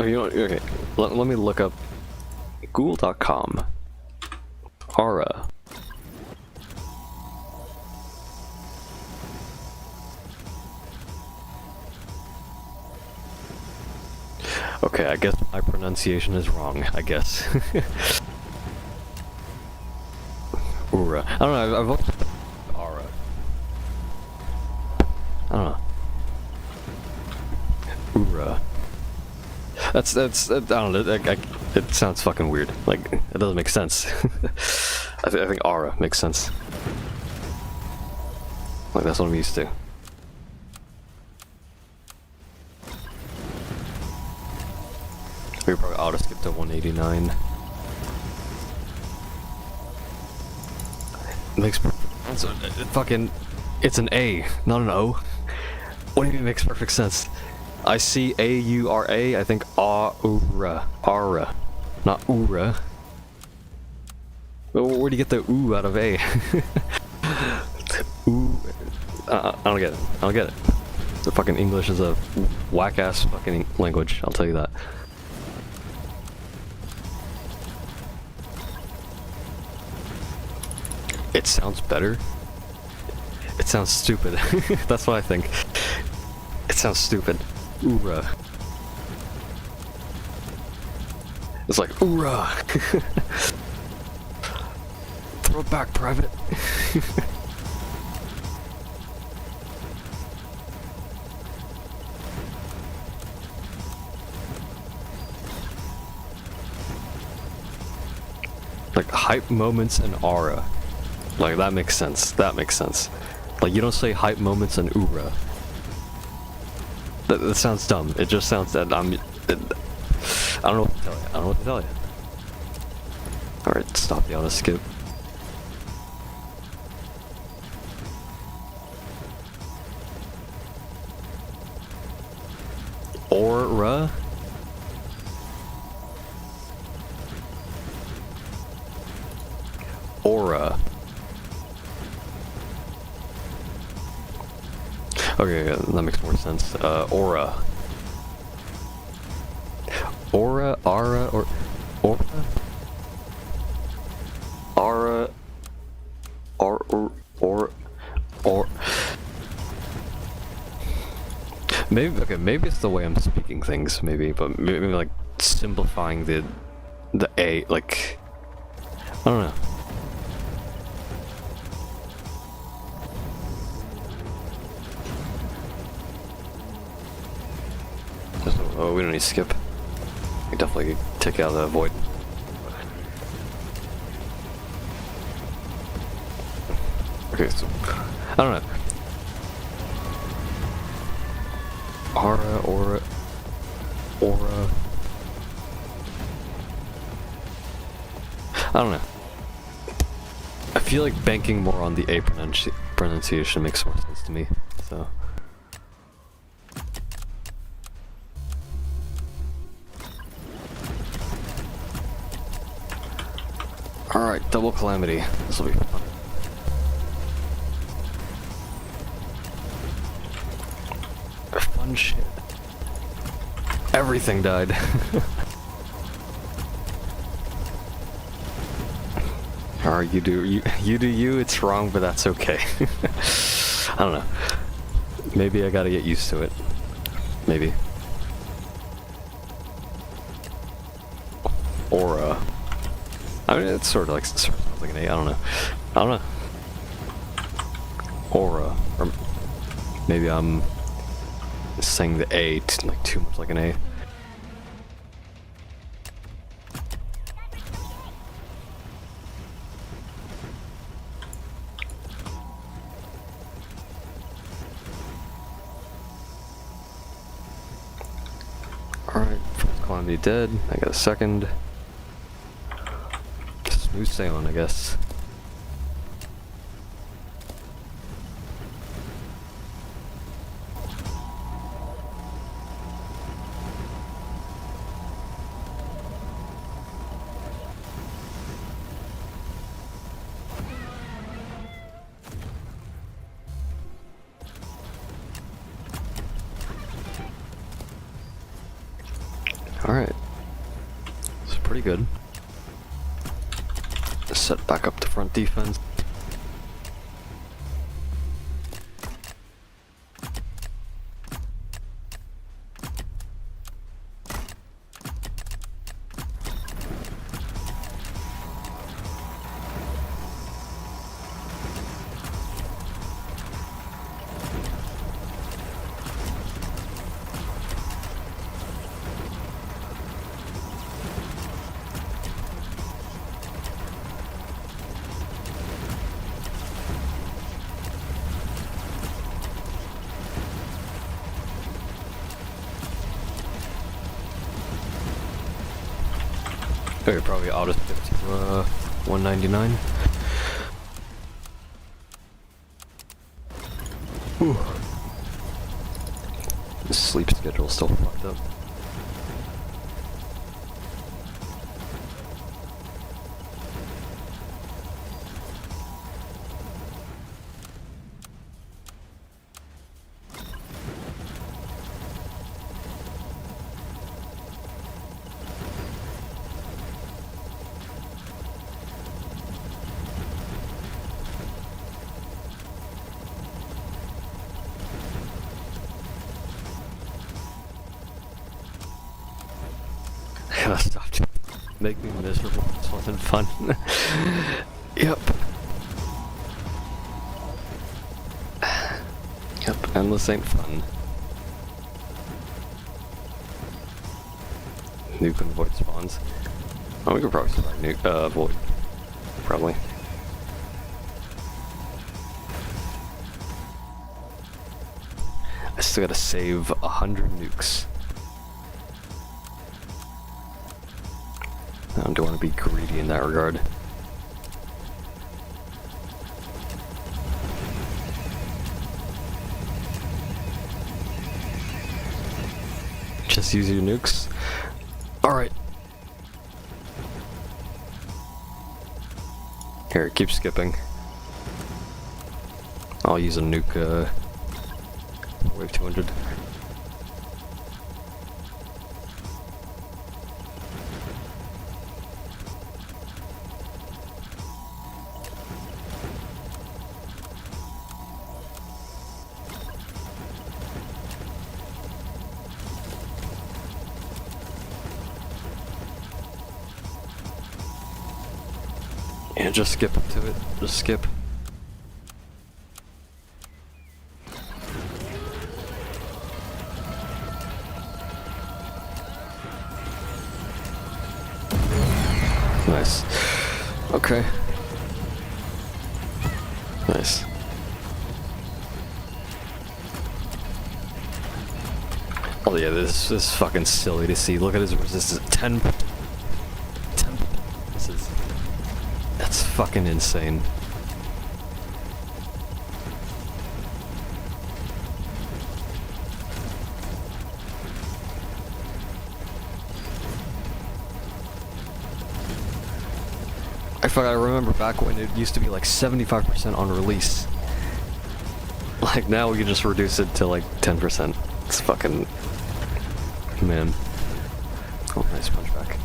Oh, you know what? Okay, let me look up Google.com. Aura. Okay, I guess my pronunciation is wrong, I guess. Aura. I don't know, I've looked at aura. I don't know. Aura. I don't know, it sounds fucking weird. Like, it doesn't make sense. I think aura makes sense. Like, that's what I'm used to. We probably ought to skip to 189. It makes it's an A, not an O. What do you mean it makes perfect sense? I see A-U-R-A, I think aura, not ura. Where do you get the ooh out of A? Ooh, I don't get it, The fucking English is a whack-ass fucking language, I'll tell you that. It sounds better. It sounds stupid. That's what I think. It sounds stupid. Oorah. It's like, oorah! Throw it back, Private. Like, hype moments and aura. Like, that makes sense. That makes sense. Like, you don't say hype moments and oorah. That sounds dumb. It just sounds that I don't know what to tell you. I don't know what to tell you. Alright, stop the auto skip. Aura? Aura. Okay, yeah, that makes more sense. Aura. Aura, aura, or... Aura? Aura... Or... Maybe, okay, maybe it's the way I'm speaking things, maybe, but maybe like, simplifying the A, like... I don't know. Oh, we don't need to skip. We definitely take out the void. Okay, so I don't know. Aura. I don't know. I feel like banking more on the A pronunciation makes more sense to me. So. Alright, double calamity. This will be fun. Fun shit. Everything died. Alright, you do you, it's wrong, but that's okay. I don't know. Maybe I gotta get used to it. Maybe. Aura. I mean, it's sort of like an A. I don't know. Aura, or maybe I'm saying the A like too much like an A. All right, first calamity dead. I got a second. Smooth sailing, I guess. Alright. It's pretty good. Set back up the front defense. Okay, probably auto skip to 199. Whew. The sleep schedule's still fucked up. gotta stop. Make me miserable. This wasn't fun. Yep. Yep, endless ain't fun. Nuke and void spawns. Oh, we could probably survive nuke, void. Probably. I still gotta save 100 nukes. I don't want to be greedy in that regard. Just use your nukes. Alright. Here, keep skipping. I'll use a nuke, wave 200. Yeah, just skip to it. Just skip. Nice. Okay. Nice. Oh yeah, this is fucking silly to see. Look at his resistance. 10. That's fucking insane. I remember back when it used to be like 75% on release. Like now we can just reduce it to like 10%. It's fucking... man. Oh, nice punchback.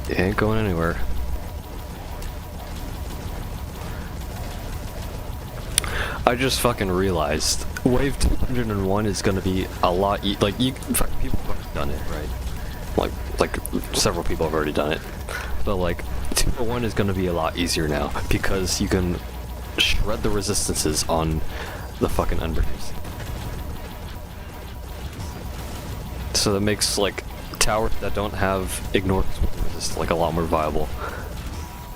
It ain't going anywhere. I just fucking realized wave 201 is gonna be a lot like people have already done it, right? Like several people have already done it. But like 201 is gonna be a lot easier now because you can shred the resistances on the fucking unbreakers. So that makes like towers that don't have ignore resist like a lot more viable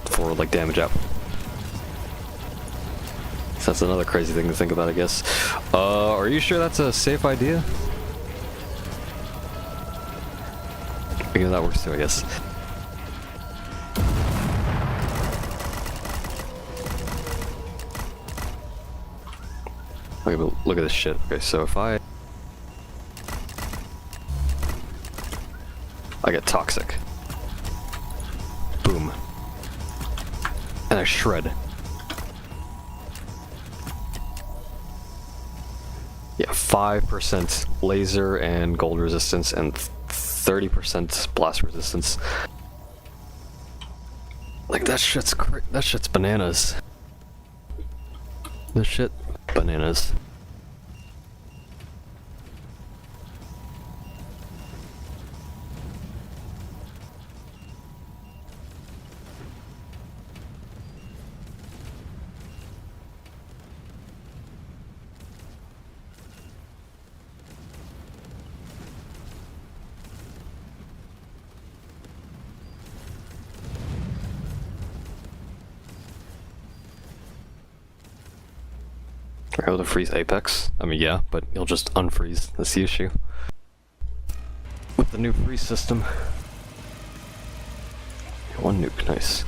for like damage output. So that's another crazy thing to think about, I guess. Are you sure that's a safe idea? Yeah, that works too, I guess. Okay, but look at this shit. Okay, so if I get toxic. Boom. And I shred. Yeah, 5% laser and gold resistance and 30% blast resistance. Like that shit's bananas. This shit bananas. Are you able to freeze Apex? I mean, yeah, but you'll just unfreeze. That's the issue. With the new freeze system. One nuke, nice.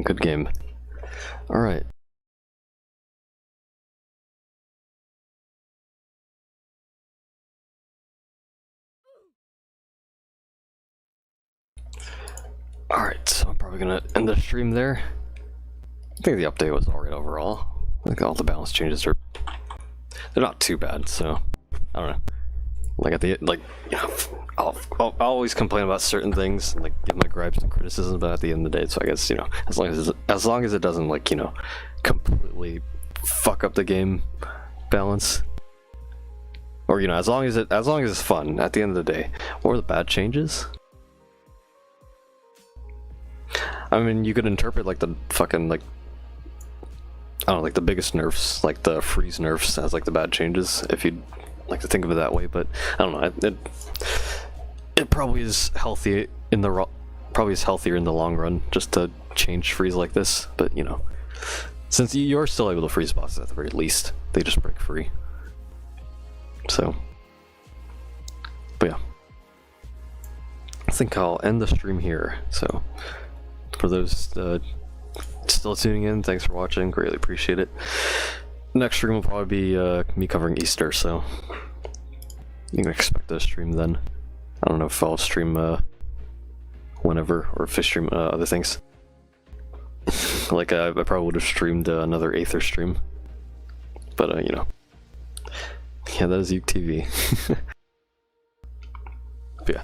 Good game. Alright. Alright, so I'm probably gonna end the stream there. I think the update was alright overall. I think all the balance changes they're not too bad, so I don't know. Like at the like, you know, I'll always complain about certain things and like give my gripes and criticism, but at the end of the day, so I guess, you know, as long as it doesn't like, you know, completely fuck up the game balance. Or, you know, as long as it's fun at the end of the day. Or the bad changes. I mean, you could interpret like the fucking like, I don't know, like the biggest nerfs, like the freeze nerfs as like the bad changes, if you'd like to think of it that way. But I don't know, it probably is healthy in the probably is healthier in the long run just to change freeze like this. But you know, since you're still able to freeze bosses at the very least, they just break free. So, but yeah, I think I'll end the stream here. So, for those still tuning in, thanks for watching. Greatly appreciate it. Next stream will probably be me covering Easter, so you can expect a stream then. I don't know if I'll stream whenever, or if I stream other things. Like I probably would have streamed another Aether stream, but you know. Yeah, that is Uke TV. But yeah,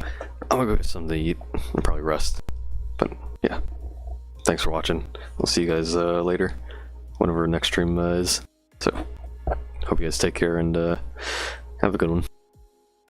I'm gonna go get something to eat and probably rest. But yeah, thanks for watching. We'll see you guys later, whenever next stream is. So, hope you guys take care and have a good one.